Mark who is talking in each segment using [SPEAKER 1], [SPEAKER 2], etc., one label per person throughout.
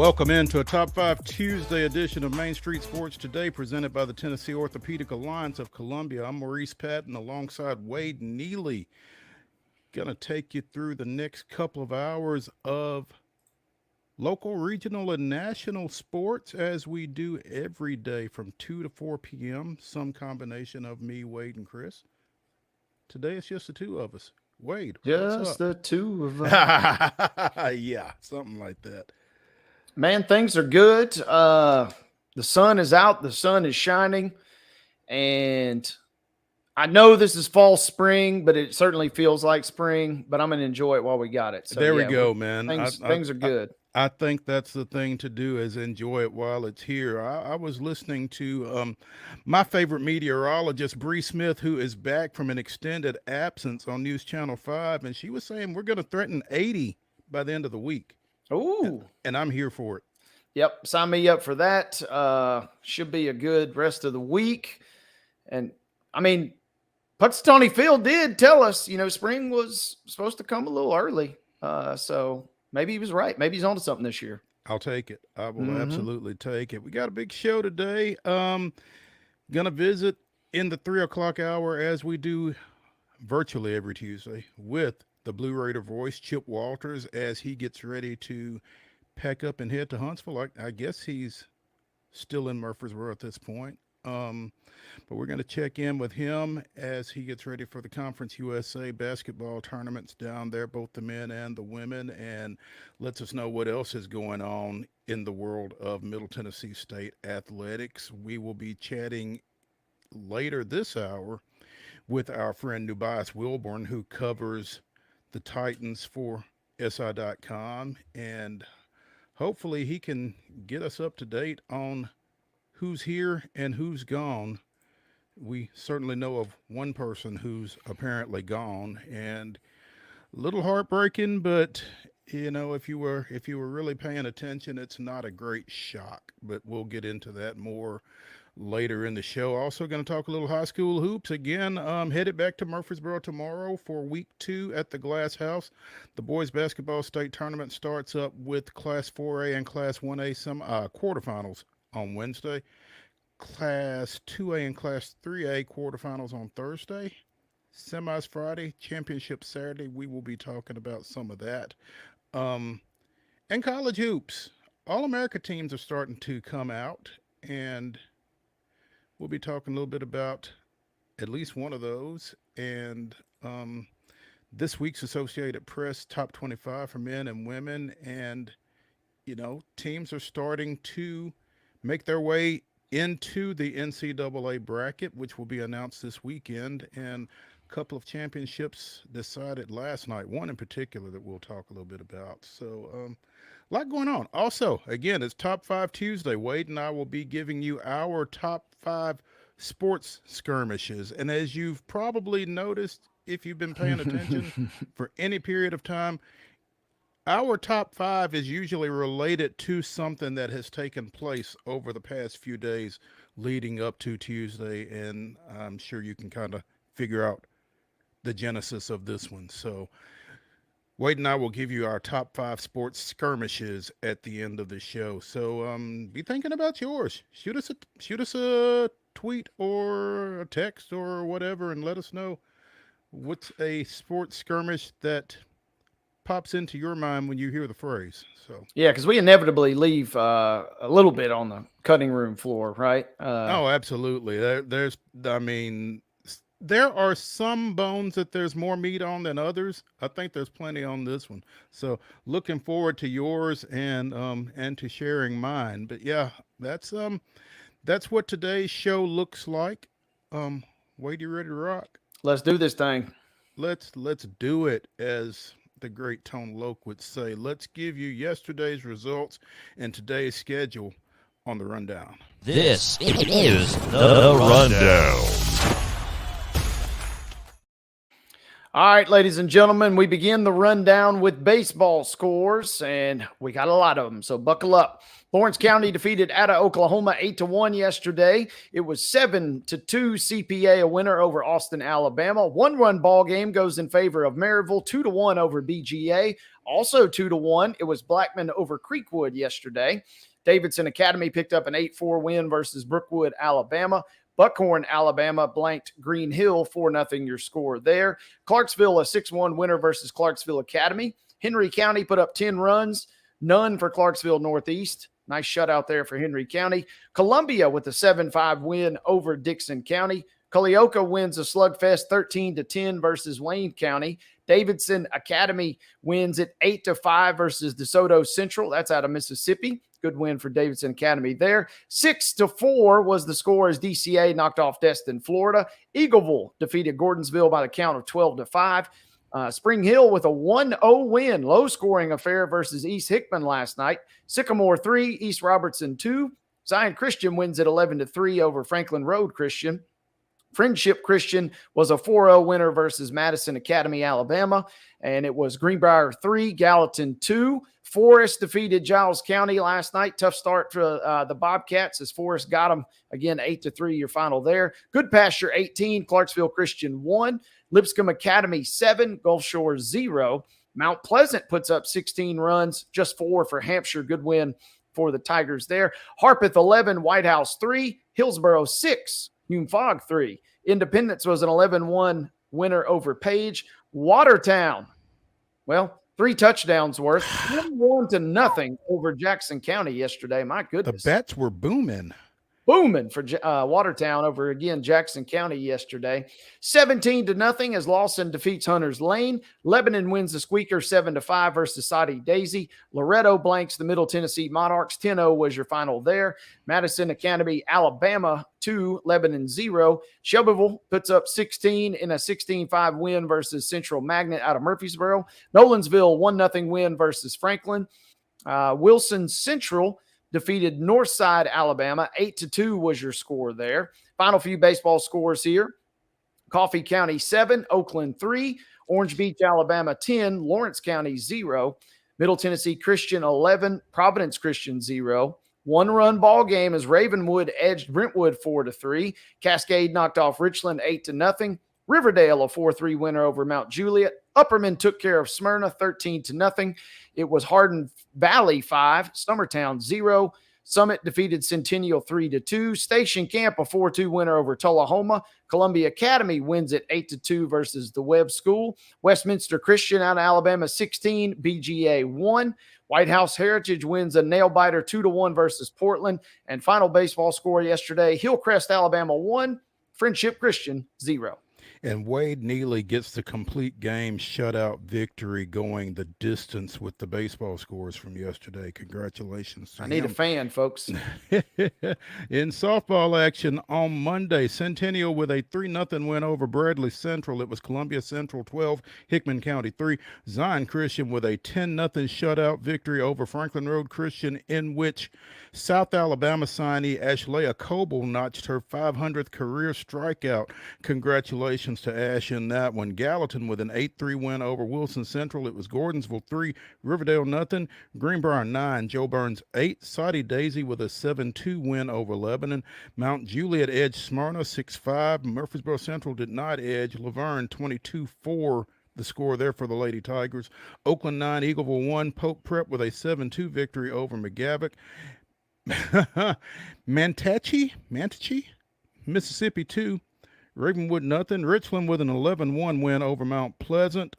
[SPEAKER 1] Welcome into a Top 5 Tuesday edition of Main Street Sports Today, presented by the Tennessee Orthopedic Alliance of Columbia. I'm Maurice Patton alongside Wade Neely. Going to take you through the next couple of hours of local, regional, and national sports as we do every day from 2 to 4 p.m., some combination of me, Wade, and Chris. Today it's just the two of us. Wade, what's up?
[SPEAKER 2] Just the two of us.
[SPEAKER 1] Yeah, something like that.
[SPEAKER 2] Man, things are good. The sun is out. The sun is shining. And I know this is fall, spring, but it certainly feels like spring. But I'm going to enjoy it while we got it. So,
[SPEAKER 1] there we go, man.
[SPEAKER 2] Things are good.
[SPEAKER 1] I think that's the thing to do, is enjoy it while it's here. I was listening to my favorite meteorologist, Bree Smith, who is back from an extended absence on News Channel 5. And she was saying we're going to threaten 80 by the end of the week.
[SPEAKER 2] Ooh.
[SPEAKER 1] And I'm here for it.
[SPEAKER 2] Yep. Sign me up for that. Should be a good rest of the week. And, I mean, Punxsutawney Phil did tell us, spring was supposed to come a little early. So maybe he was right. Maybe he's on to something this year.
[SPEAKER 1] I'll take it. I will absolutely take it. We got a big show today. Going to visit in the 3 o'clock hour, as we do virtually every Tuesday, with the Blue Raider voice, Chip Walters, as he gets ready to pack up and head to Huntsville. I guess he's still in Murfreesboro at this point. But we're going to check in with him as he gets ready for the Conference USA basketball tournaments down there, both the men and the women, and lets us know what else is going on in the world of Middle Tennessee State athletics. We will be chatting later this hour with our friend NUBYJAS WILBORN, who covers the Titans for SI.com, and hopefully he can get us up to date on who's here and who's gone. We certainly know of one person who's apparently gone, and a little heartbreaking, but if you were really paying attention, it's not a great shock, but we'll get into that more later in the show. Also going to talk a little high school hoops again. Headed back to Murfreesboro tomorrow for week 2 at the Glass House. The boys basketball state tournament starts up with Class 4A and Class 1A quarterfinals on Wednesday. Class 2A and Class 3A quarterfinals on Thursday. Semis Friday, championship Saturday. We will be talking about some of that. And college hoops. All-America teams are starting to come out, and we'll be talking a little bit about at least one of those. And this week's Associated Press Top 25 for men and women. And, teams are starting to make their way into the NCAA bracket, which will be announced this weekend. And a couple of championships decided last night, one in particular that we'll talk a little bit about. So a lot going on. Also, again, it's Top 5 Tuesday. Wade and I will be giving you our top 5 sports skirmishes. And as you've probably noticed, if you've been paying attention for any period of time, our top 5 is usually related to something that has taken place over the past few days leading up to Tuesday. And I'm sure you can kind of figure out the genesis of this one. So Wade and I will give you our top 5 sports skirmishes at the end of the show. So be thinking about yours. Shoot us a tweet or a text or whatever, and let us know what's a sports skirmish that pops into your mind when you hear the phrase. So
[SPEAKER 2] yeah, because we inevitably leave a little bit on the cutting room floor, right?
[SPEAKER 1] Oh, absolutely. There are some bones that there's more meat on than others. I think there's plenty on this one. So looking forward to yours and to sharing mine. But yeah, that's what today's show looks like. Wade, you ready to rock?
[SPEAKER 2] Let's do this thing.
[SPEAKER 1] Let's do it, as the great Tone Loke would say. Let's give you yesterday's results and today's schedule on the rundown.
[SPEAKER 3] This is the rundown.
[SPEAKER 2] All right, ladies and gentlemen, we begin the rundown with baseball scores, and we got a lot of them, so buckle up. Lawrence County defeated Ada, Oklahoma 8-1 yesterday. It was 7-2 CPA, a winner over Austin, Alabama. One-run ball game goes in favor of Maryville, 2-1 over BGA. Also 2-1, it was Blackman over Creekwood yesterday. Davidson Academy picked up an 8-4 win versus Brookwood, Alabama. Buckhorn, Alabama blanked Green Hill 4-0 your score there. Clarksville, a 6-1 winner versus Clarksville Academy. Henry County put up 10 runs, none for Clarksville Northeast. Nice shutout there for Henry County. Columbia with a 7-5 win over Dixon County. Culleoka wins a slugfest 13-10 versus Wayne County. Davidson Academy wins it 8-5 versus DeSoto Central. That's out of Mississippi. Good win for Davidson Academy there. 6-4 was the score as DCA knocked off Destin, Florida. Eagleville defeated Gordonsville by the count of 12-5. Spring Hill with a 1-0 win, low-scoring affair versus East Hickman last night. Sycamore 3, East Robertson 2. Zion Christian wins at 11-3 over Franklin Road Christian. Friendship Christian was a 4-0 winner versus Madison Academy, Alabama. And it was Greenbrier 3, Gallatin 2. Forest defeated Giles County last night. Tough start for the Bobcats as Forest got them, again, 8-3, your final there. Good Pasture 18, Clarksville Christian 1. Lipscomb Academy 7, Gulf Shore 0. Mount Pleasant puts up 16 runs, just 4 for Hampshire. Good win for the Tigers there. Harpeth 11, White House 3. Hillsboro 6, Hume Fogg 3. Independence was an 11-1 winner over Page. Watertown, well, 3 touchdowns worth, 1-0 over Jackson County yesterday. My goodness.
[SPEAKER 1] The bets were booming.
[SPEAKER 2] Booming for Watertown over, again, Jackson County yesterday. 17-0 as Lawson defeats Hunters Lane. Lebanon wins the Squeaker 7-5 versus Soddy Daisy. Loretto blanks the Middle Tennessee Monarchs. 10-0 was your final there. Madison Academy, Alabama 2, Lebanon 0. Shelbyville puts up 16 in a 16-5 win versus Central Magnet out of Murfreesboro. Nolensville 1-0 win versus Franklin. Wilson Central defeated Northside, Alabama. 8-2 was your score there. Final few baseball scores here. Coffee County 7, Oakland 3, Orange Beach, Alabama 10, Lawrence County 0, Middle Tennessee Christian 11, Providence Christian 0. One-run ball game as Ravenwood edged Brentwood 4-3. Cascade knocked off Richland 8-0. Riverdale, a 4-3 winner over Mount Juliet. Upperman took care of Smyrna 13-0. It was Hardin Valley 5, Summertown 0. Summit defeated Centennial 3-2. Station Camp, a 4-2 winner over Tullahoma. Columbia Academy wins it 8-2 versus the Webb School. Westminster Christian out of Alabama 16, BGA 1. White House Heritage wins a nail-biter 2-1 versus Portland. And final baseball score yesterday, Hillcrest, Alabama 1, Friendship Christian 0.
[SPEAKER 1] And Wade Neely gets the complete game shutout victory going the distance with the baseball scores from yesterday. Congratulations to
[SPEAKER 2] I need
[SPEAKER 1] him.
[SPEAKER 2] a fan, folks.
[SPEAKER 1] In softball action on Monday, Centennial with a 3-0 win over Bradley Central. It was Columbia Central 12, Hickman County 3. Zion Christian with a 10-0 shutout victory over Franklin Road Christian, in which South Alabama signee Ashlea Coble notched her 500th career strikeout. Congratulations to Ash in that one. Gallatin with an 8-3 win over Wilson Central. It was Gordonsville 3, Riverdale 0, Greenbrier 9, Joe Burns 8. Soddy Daisy with a 7-2 win over Lebanon. Mount Juliet edged Smyrna 6-5. Murfreesboro Central did not edge Laverne 22-4. The score there for the Lady Tigers. Oakland 9, Eagleville 1. Polk Prep with a 7-2 victory over McGavock. Manatee, Mississippi 2. Ravenwood 0. Richland with an 11-1 win over Mount Pleasant.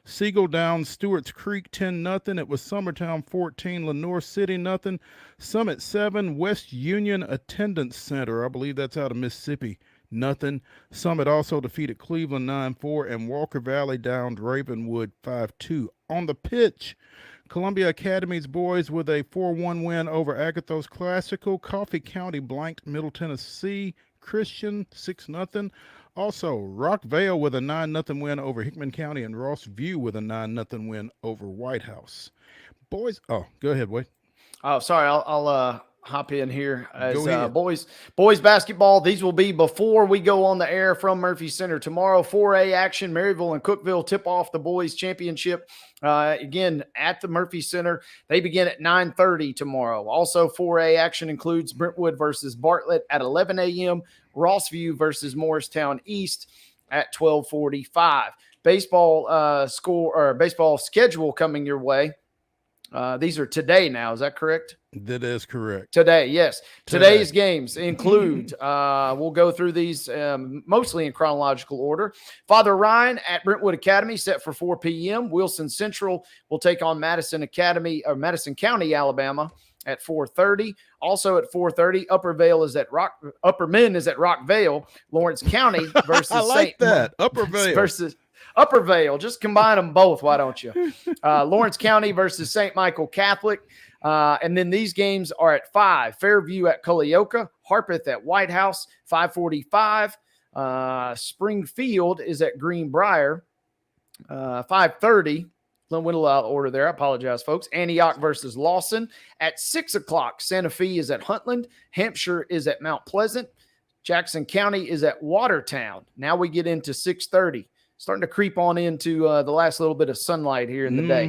[SPEAKER 1] Siegel Downs, Stewart's Creek 10-0. It was Summertown 14, Lenoir City 0. Summit 7, West Union Attendance Center, I believe that's out of Mississippi, 0. Summit also defeated Cleveland 9-4, and Walker Valley downed Ravenwood 5-2. On the pitch, Columbia Academy's boys with a 4-1 win over Agathos Classical. Coffee County blanked Middle Tennessee Christian 6-0. Also, Rockvale with a 9-0 win over Hickman County, and Ross View with a 9-0 win over White House. Boys, oh, go ahead, Wade.
[SPEAKER 2] Oh, sorry. I'll hop in here as
[SPEAKER 1] Go ahead.
[SPEAKER 2] boys basketball. These will be before we go on the air from Murphy Center tomorrow. 4A action. Maryville and Cookeville tip off the boys championship again at the Murphy Center. They begin at 9:30 tomorrow. Also, 4A action includes Brentwood versus Bartlett at 11 a.m. Rossview versus Morristown East at 12:45. Baseball baseball schedule coming your way. These are today now. Is that correct?
[SPEAKER 1] That is correct.
[SPEAKER 2] Today, yes. Today's games include, we'll go through these mostly in chronological order. Father Ryan at Brentwood Academy set for 4 p.m. Wilson Central will take on Madison County, Alabama at 4:30. Also at 4:30, Upper Men is at Rockvale. Lawrence County versus
[SPEAKER 1] I like that. Upper Vale
[SPEAKER 2] versus Upper Vale. Just combine them both. Why don't you? Lawrence County versus St. Michael Catholic. And then these games are at 5. Fairview at Culleoka. Harpeth at White House, 5:45. Springfield is at Greenbrier, 5:30. Went a lot of order there. I apologize, folks. Antioch versus Lawson at 6 o'clock. Santa Fe is at Huntland. Hampshire is at Mount Pleasant. Jackson County is at Watertown. Now we get into 6:30. Starting to creep on into the last little bit of sunlight here in the day.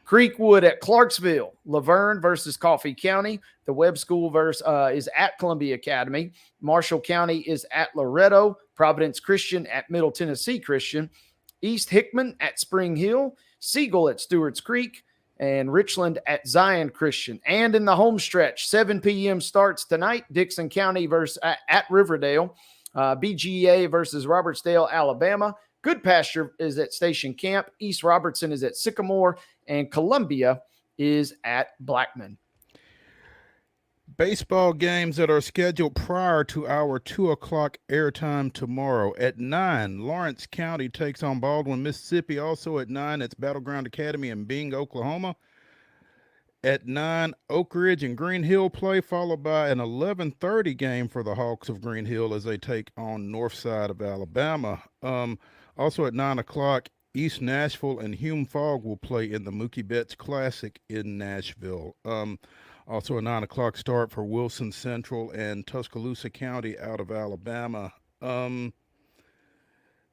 [SPEAKER 2] Creekwood at Clarksville. Laverne versus Coffee County. The Webb School is at Columbia Academy. Marshall County is at Loretto. Providence Christian at Middle Tennessee Christian. East Hickman at Spring Hill. Siegel at Stewart's Creek. And Richland at Zion Christian. And in the home stretch, 7 p.m. starts tonight. Dixon County at Riverdale. BGA versus Robertsdale, Alabama. Good Pasture is at Station Camp. East Robertson is at Sycamore. And Columbia is at Blackman.
[SPEAKER 1] Baseball games that are scheduled prior to our 2 o'clock airtime tomorrow. At 9, Lawrence County takes on Baldwin, Mississippi. Also at 9, it's Battleground Academy in Bing, Oklahoma. At 9, Oak Ridge and Green Hill play, followed by an 11:30 game for the Hawks of Green Hill as they take on Northside of Alabama. Also at 9 o'clock, East Nashville and Hume Fogg will play in the Mookie Betts Classic in Nashville. Also a 9 o'clock start for Wilson Central and Tuscaloosa County out of Alabama.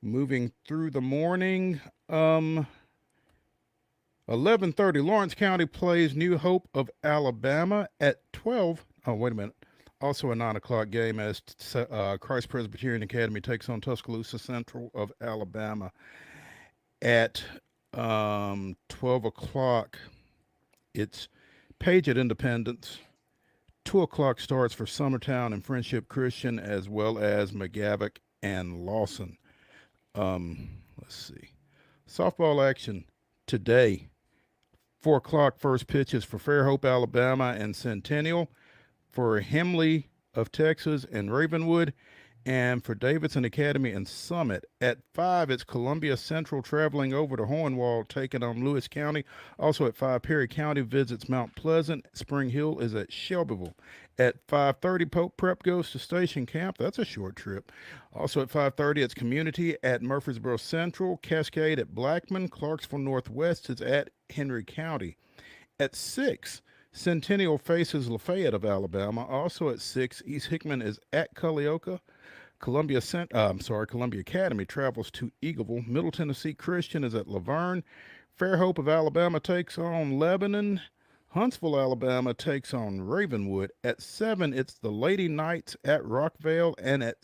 [SPEAKER 1] Moving through the morning, 11:30, Lawrence County plays New Hope of Alabama at 12. Oh, wait a minute. Also a 9 o'clock game as Christ Presbyterian Academy takes on Tuscaloosa Central of Alabama. At 12 o'clock, it's Page at Independence. 2 o'clock starts for Summertown and Friendship Christian, as well as McGavock and Lawson. Let's see. Softball action today. 4 o'clock first pitches for Fairhope, Alabama and Centennial. For Hemley of Texas and Ravenwood. And for Davidson Academy and Summit. At 5, it's Columbia Central traveling over to Hohenwald, taking on Lewis County. Also at 5, Perry County visits Mount Pleasant. Spring Hill is at Shelbyville. At 5:30, Pope Prep goes to Station Camp. That's a short trip. Also at 5:30, it's Community at Murfreesboro Central. Cascade at Blackman. Clarksville Northwest is at Henry County. At 6, Centennial faces Lafayette of Alabama. Also at 6, East Hickman is at Culleoka. Columbia Academy travels to Eagleville. Middle Tennessee Christian is at Laverne. Fairhope of Alabama takes on Lebanon. Huntsville, Alabama takes on Ravenwood. At 7, it's the Lady Knights at Rockvale. And at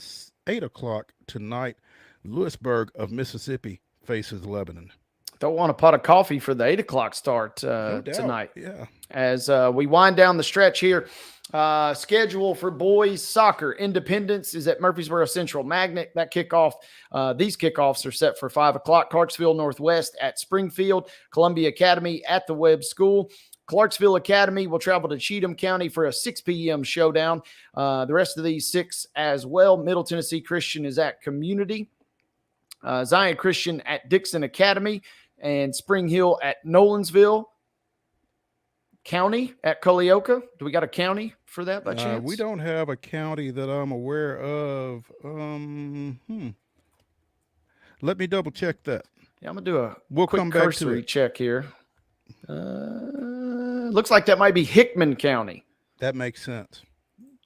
[SPEAKER 1] 8 o'clock tonight, Lewisburg of Mississippi faces Lebanon.
[SPEAKER 2] Don't want a pot of coffee for the 8 o'clock start tonight.
[SPEAKER 1] Yeah.
[SPEAKER 2] As we wind down the stretch here, schedule for boys soccer. Independence is at Murfreesboro Central Magnet. That kickoff, these kickoffs are set for 5 o'clock. Clarksville Northwest at Springfield. Columbia Academy at the Webb School. Clarksville Academy will travel to Cheatham County for a 6 p.m. showdown. The rest of these 6 as well. Middle Tennessee Christian is at Community. Zion Christian at Dixon Academy. And Spring Hill at Nolensville. County at Culleoka. Do we got a county for that by chance?
[SPEAKER 1] We don't have a county that I'm aware of. Let me double check that.
[SPEAKER 2] Yeah, I'm going to do a
[SPEAKER 1] quick
[SPEAKER 2] come back cursory check here. Looks like that might be Hickman County.
[SPEAKER 1] That makes sense.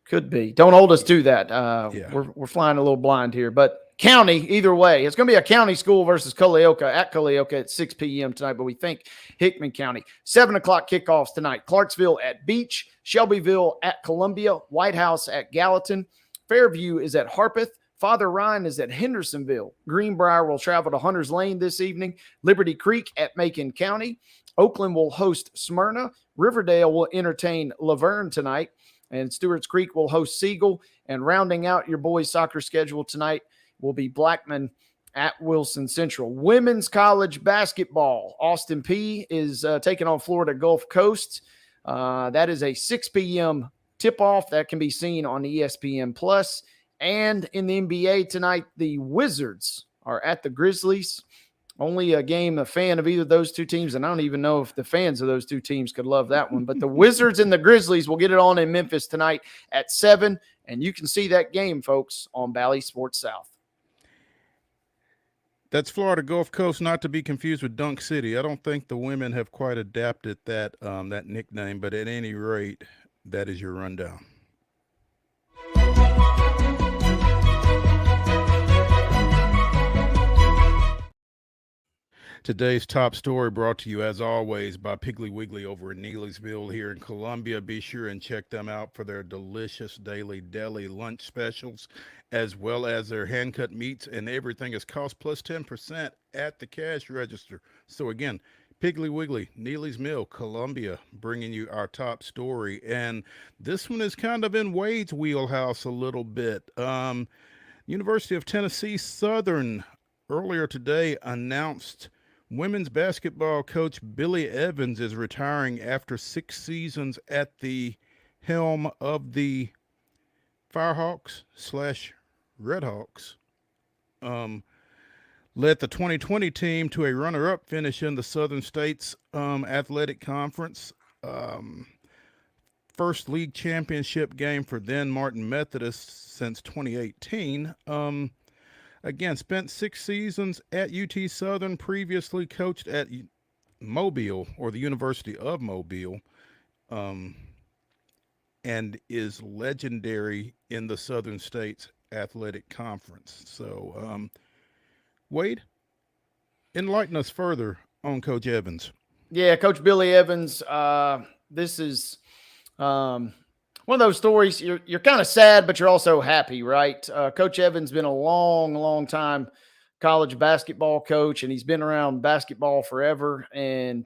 [SPEAKER 2] Could be. Don't hold us to that.
[SPEAKER 1] Yeah.
[SPEAKER 2] We're flying a little blind here, but county, either way, it's going to be a county school versus Culleoka at 6 p.m. tonight, but we think Hickman County. 7 o'clock kickoffs tonight. Clarksville at Beach, Shelbyville at Columbia, White House at Gallatin, Fairview is at Harpeth, Father Ryan is at Hendersonville. Greenbrier will travel to Hunters Lane this evening. Liberty Creek at Macon County. Oakland will host Smyrna. Riverdale will entertain Laverne tonight. And Stewart's Creek will host Siegel. And rounding out your boys' soccer schedule tonight will be Blackman at Wilson Central. Women's college basketball. Austin P is taking on Florida Gulf Coast. That is a 6 p.m. tip-off that can be seen on ESPN+. And in the NBA tonight, the Wizards are at the Grizzlies. Only a game a fan of either of those two teams, and I don't even know if the fans of those two teams could love that one. But the Wizards and the Grizzlies will get it on in Memphis tonight at 7, and you can see that game, folks, on Bally Sports South.
[SPEAKER 1] That's Florida Gulf Coast, not to be confused with Dunk City. I don't think the women have quite adapted that that nickname, but at any rate, that is your rundown. Today's top story brought to you, as always, by Piggly Wiggly over in Neelysville here in Columbia. Be sure and check them out for their delicious daily deli lunch specials, as well as their hand-cut meats, and everything is cost plus 10% at the cash register. So again, Piggly Wiggly, Neely's Mill, Columbia, bringing you our top story. And this one is kind of in Wade's wheelhouse a little bit. University of Tennessee Southern earlier today announced women's basketball coach Billy Evans is retiring after 6 seasons at the helm of the Firehawks/Redhawks. Led the 2020 team to a runner-up finish in the Southern States Athletic Conference. First league championship game for then Martin Methodist since 2018. Again, spent 6 seasons at UT Southern, previously coached at Mobile, or the University of Mobile, and is legendary in the Southern States Athletic Conference. So, Wade, enlighten us further on Coach Evans.
[SPEAKER 2] Yeah, Coach Billy Evans. This is one of those stories. You're kind of sad, but you're also happy, right? Coach Evans been a long time college basketball coach, and he's been around basketball forever. And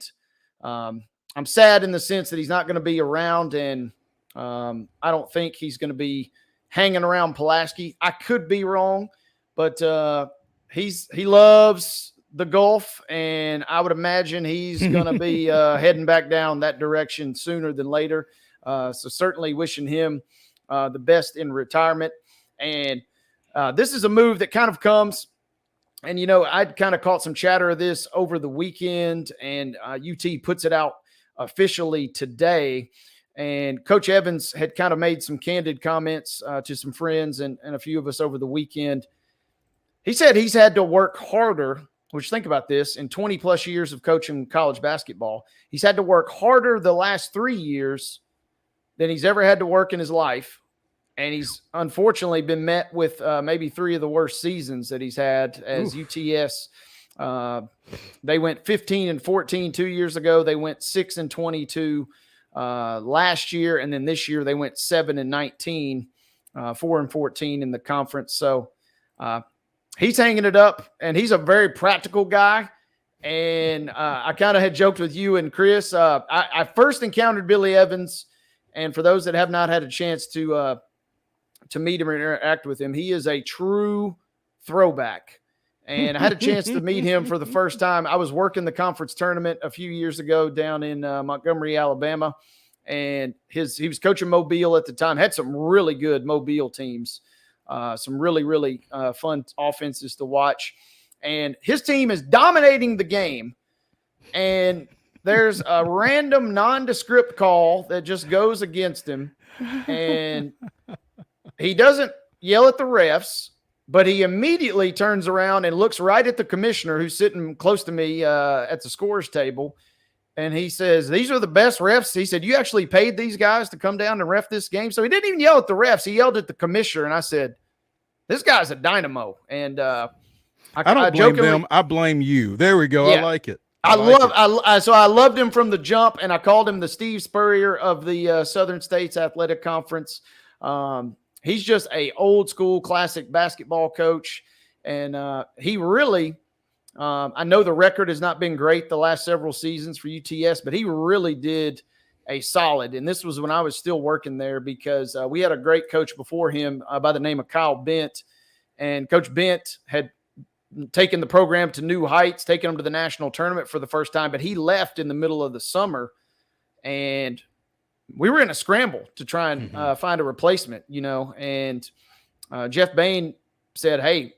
[SPEAKER 2] I'm sad in the sense that he's not going to be around, and I don't think he's going to be hanging around Pulaski. I could be wrong, but he loves the Gulf, and I would imagine he's going to be heading back down that direction sooner than later. So certainly wishing him the best in retirement. And this is a move that kind of comes, and, you know, I'd kind of caught some chatter of this over the weekend, and UT puts it out officially today. And Coach Evans had kind of made some candid comments to some friends and a few of us over the weekend. He said he's had to work harder, which, think about this, in 20 plus years of coaching college basketball, he's had to work harder the last 3 years than he's ever had to work in his life. And he's unfortunately been met with maybe 3 of the worst seasons that he's had as UTS. They went 15-14 2 years ago. They went 6-22 last year. And then this year they went 7-19, 4-14 in the conference. So he's hanging it up, and he's a very practical guy. And I kind of had joked with you and Chris. I first encountered Billy Evans, and for those that have not had a chance to meet him or interact with him, he is a true throwback. And I had a chance to meet him for the first time. I was working the conference tournament a few years ago down in Montgomery, Alabama, and he was coaching Mobile at the time. Had some really good Mobile teams, some really fun offenses to watch. And his team is dominating the game, and there's a random nondescript call that just goes against him, and he doesn't yell at the refs, but he immediately turns around and looks right at the commissioner who's sitting close to me at the scorers table, and he says, "These are the best refs." He said, "You actually paid these guys to come down and ref this game?" So he didn't even yell at the refs. He yelled at the commissioner. And I said, "This guy's a dynamo." And
[SPEAKER 1] I don't blame them. I blame you. There we go.
[SPEAKER 2] Yeah,
[SPEAKER 1] I like it.
[SPEAKER 2] I loved him from the jump, and I called him the Steve Spurrier of the Southern States Athletic Conference. He's just a old school classic basketball coach, and he really I know the record has not been great the last several seasons for UTS, but he really did a solid. And this was when I was still working there, because we had a great coach before him by the name of Kyle Bent. And Coach Bent had taken the program to new heights, taken them to the national tournament for the first time, but he left in the middle of the summer. And we were in a scramble to try and find a replacement, and Jeff Bain said, "Hey,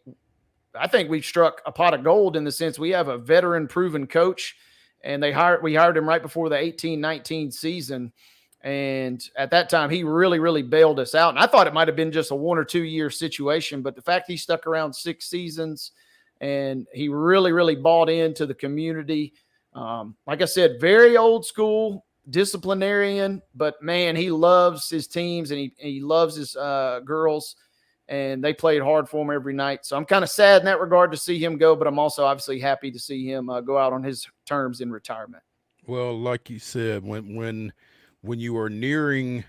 [SPEAKER 2] I think we've struck a pot of gold in the sense we have a veteran proven coach." And we hired him right before the 18-19 season. And at that time, he really, really bailed us out. And I thought it might've been just a 1 or 2 year situation, but the fact he stuck around 6 seasons and he really, really bought into the community. Like I said, very old school disciplinarian, but man, he loves his teams and he loves his girls. And they played hard for him every night. So I'm kind of sad in that regard to see him go, but I'm also obviously happy to see him go out on his terms in retirement.
[SPEAKER 1] Well, like you said, when you are nearing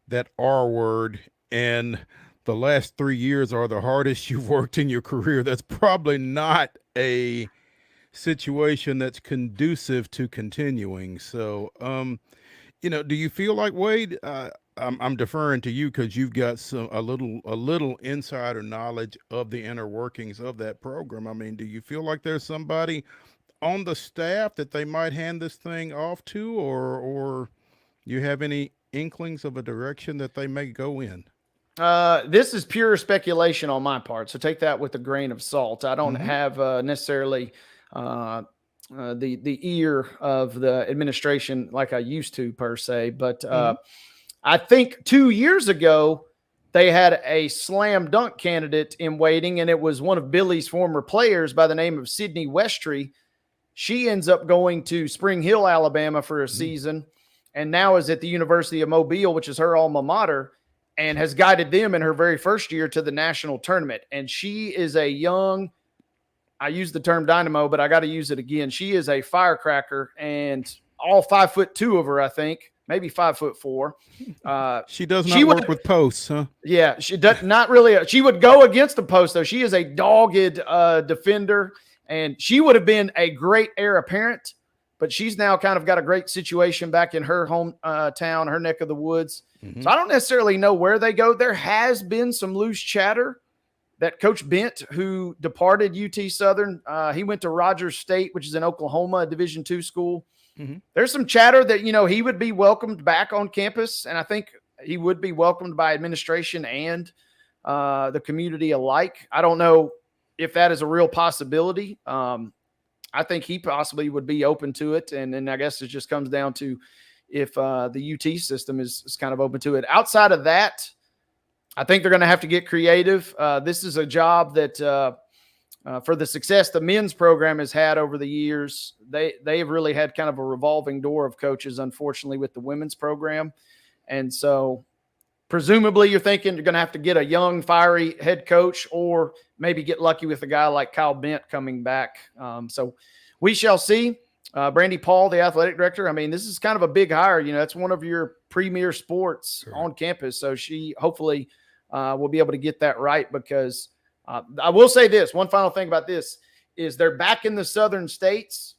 [SPEAKER 1] that R word and the last 3 years are the hardest you've worked in your career, that's probably not a situation that's conducive to continuing. So, do you feel like, Wade, I'm deferring to you because you've got a little insider knowledge of the inner workings of that program. I mean, do you feel like there's somebody on the staff that they might hand this thing off to, or you have any inklings of a direction that they may go in?
[SPEAKER 2] This is pure speculation on my part, so take that with a grain of salt. I don't have necessarily the ear of the administration like I used to per se, but I think 2 years ago, they had a slam dunk candidate in waiting, and it was one of Billy's former players by the name of Sydney Westry. She ends up going to Spring Hill, Alabama for a season, and now is at the University of Mobile, which is her alma mater, and has guided them in her very first year to the national tournament. And she is a young, I use the term dynamo, but I got to use it again. She is a firecracker, and all 5'2" of her, I think, maybe 5'4".
[SPEAKER 1] She does not work with posts, huh?
[SPEAKER 2] Yeah, she does not really. She would go against the post, though. She is a dogged defender, and she would have been a great heir apparent, but she's now kind of got a great situation back in her home town, her neck of the woods. So I don't necessarily know where they go. There has been some loose chatter that Coach Bent, who departed UT Southern, he went to Rogers State, which is in Oklahoma, a Division II school. There's some chatter that, he would be welcomed back on campus. And I think he would be welcomed by administration and the community alike. I don't know if that is a real possibility. I think he possibly would be open to it. And then I guess it just comes down to if the UT system is kind of open to it. Outside of that, I think they're going to have to get creative. This is a job that for the success the men's program has had over the years, they've really had kind of a revolving door of coaches, unfortunately, with the women's program. And so presumably you're thinking you're going to have to get a young, fiery head coach, or maybe get lucky with a guy like Kyle Bent coming back. So we shall see. Brandy Paul, the athletic director, I mean, this is kind of a big hire. That's one of your premier sports on campus. So she hopefully will be able to get that right, because I will say this, one final thing about this is they're back in the Southern States.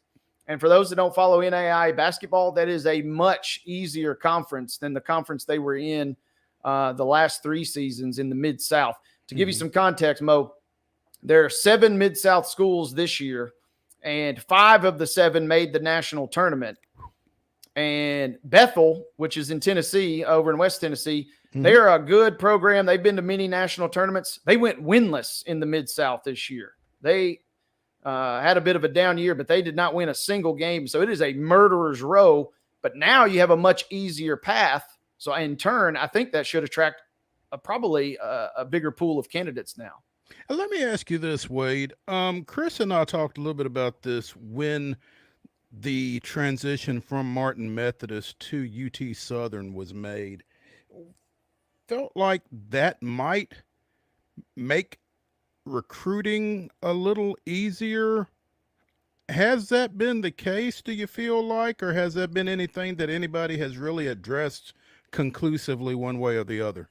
[SPEAKER 2] And for those that don't follow NAIA basketball, that is a much easier conference than the conference they were in the last 3 seasons in the Mid-South. To give you some context, Mo, there are 7 Mid-South schools this year, and 5 of the 7 made the national tournament. And Bethel, which is in Tennessee, over in West Tennessee, they're a good program. They've been to many national tournaments. They went winless in the Mid-South this year. They had a bit of a down year, but they did not win a single game. So it is a murderer's row. But now you have a much easier path. So in turn, I think that should attract probably a bigger pool of candidates now.
[SPEAKER 1] Let me ask you this, Wade. Chris and I talked a little bit about this when the transition from Martin Methodist to UT Southern was made, felt like that might make recruiting a little easier. Has that been the case, do you feel like, or has that been anything that anybody has really addressed conclusively one way or the other?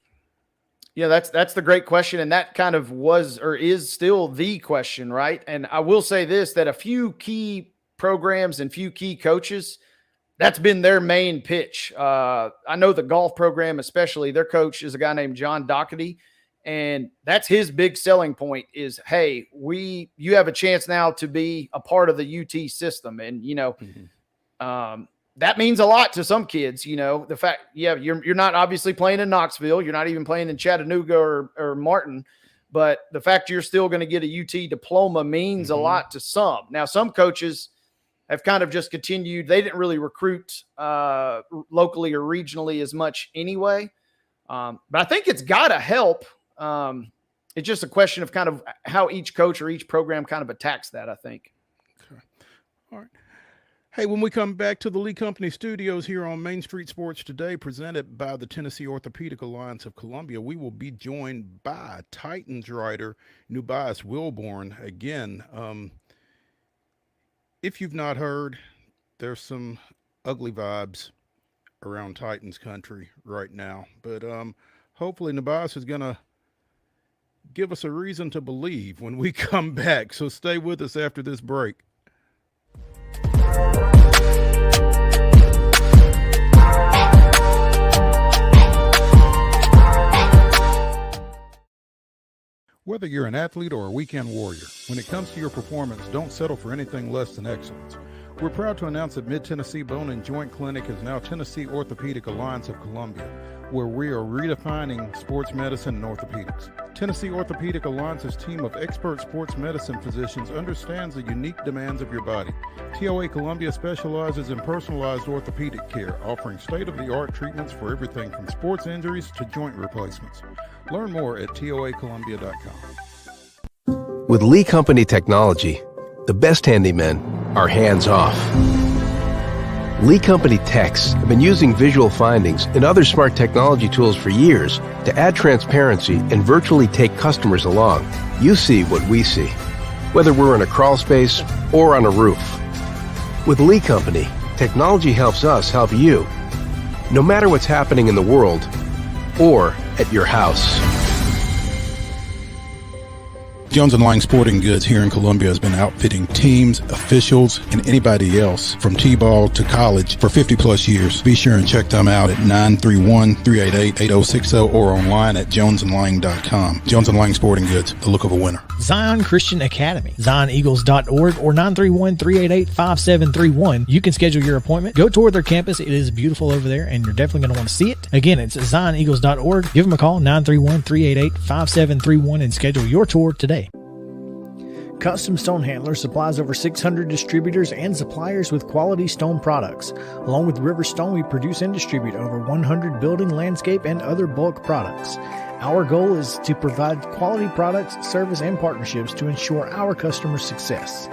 [SPEAKER 2] Yeah, that's the great question. And that kind of was or is still the question, right? And I will say this, that a few key programs and few key coaches, that's been their main pitch. I know the golf program, especially, their coach is a guy named John Doherty. And that's his big selling point is, hey, you have a chance now to be a part of the UT system. And, that means a lot to some kids, the fact, you're not obviously playing in Knoxville. You're not even playing in Chattanooga or Martin, but the fact you're still going to get a UT diploma means a lot to some. Now, some coaches have kind of just continued. They didn't really recruit locally or regionally as much anyway. But I think it's got to help. It's just a question of kind of how each coach or each program kind of attacks that, I think.
[SPEAKER 1] Okay. All right. Hey, when we come back to the Lee Company Studios here on Main Street Sports Today, presented by the Tennessee Orthopedic Alliance of Columbia, we will be joined by Titans writer NUBYJAS WILBORN again. If you've not heard, there's some ugly vibes around Titans country right now, but hopefully NUBYJAS is going to give us a reason to believe when we come back. So stay with us after this break. Whether you're an athlete or a weekend warrior, when it comes to your performance, don't settle for anything less than excellence. We're proud to announce that Mid-Tennessee Bone and Joint Clinic is now Tennessee Orthopedic Alliance of Columbia, where we are redefining sports medicine and orthopedics. Tennessee Orthopedic Alliance's team of expert sports medicine physicians understands the unique demands of your body. TOA Columbia specializes in personalized orthopedic care, offering state-of-the-art treatments for everything from sports injuries to joint replacements. Learn more at toacolumbia.com.
[SPEAKER 3] With Lee Company technology, the best handymen are hands-off. Lee Company techs have been using visual findings and other smart technology tools for years to add transparency and virtually take customers along. You see what we see, whether we're in a crawl space or on a roof. With Lee Company, technology helps us help you, no matter what's happening in the world or at your house.
[SPEAKER 1] Jones & Lang Sporting Goods here in Columbia has been outfitting teams, officials, and anybody else from T-ball to college for 50 plus years. Be sure and check them out at 931-388-8060 or online at jonesandlang.com. Jones & Lang Sporting Goods, the look of a winner.
[SPEAKER 4] Zion Christian Academy, zioneagles.org or 931-388-5731. You can schedule your appointment. Go tour their campus. It is beautiful over there, and you're definitely going to want to see it. Again, it's zioneagles.org. Give them a call, 931-388-5731, and schedule your tour today. Custom Stone Handler supplies over 600 distributors and suppliers with quality stone products. Along with River Stone, we produce and distribute over 100 building, landscape, and other bulk products. Our goal is to provide quality products, service, and partnerships to ensure our customers' success.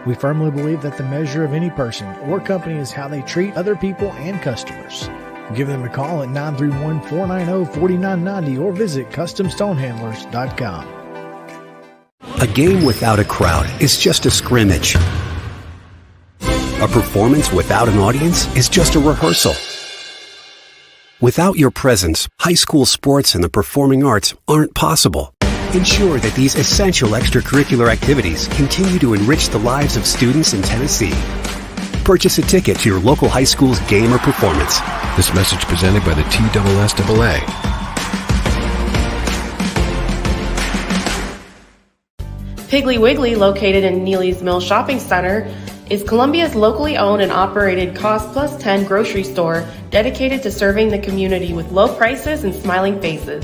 [SPEAKER 4] We firmly believe that the measure of any person or company is how they treat other people and customers. Give them a call at 931-490-4990 or visit CustomStonehandlers.com.
[SPEAKER 5] A game without a crowd is just a scrimmage. A performance without an audience is just a rehearsal. Without your presence, high school sports and the performing arts aren't possible. Ensure that these essential extracurricular activities continue to enrich the lives of students in Tennessee. Purchase a ticket to your local high school's game or performance.
[SPEAKER 3] This message presented by the TSSAA.
[SPEAKER 6] Piggly Wiggly, located in Neely's Mill Shopping Center, is Columbia's locally owned and operated Cost Plus 10 grocery store dedicated to serving the community with low prices and smiling faces.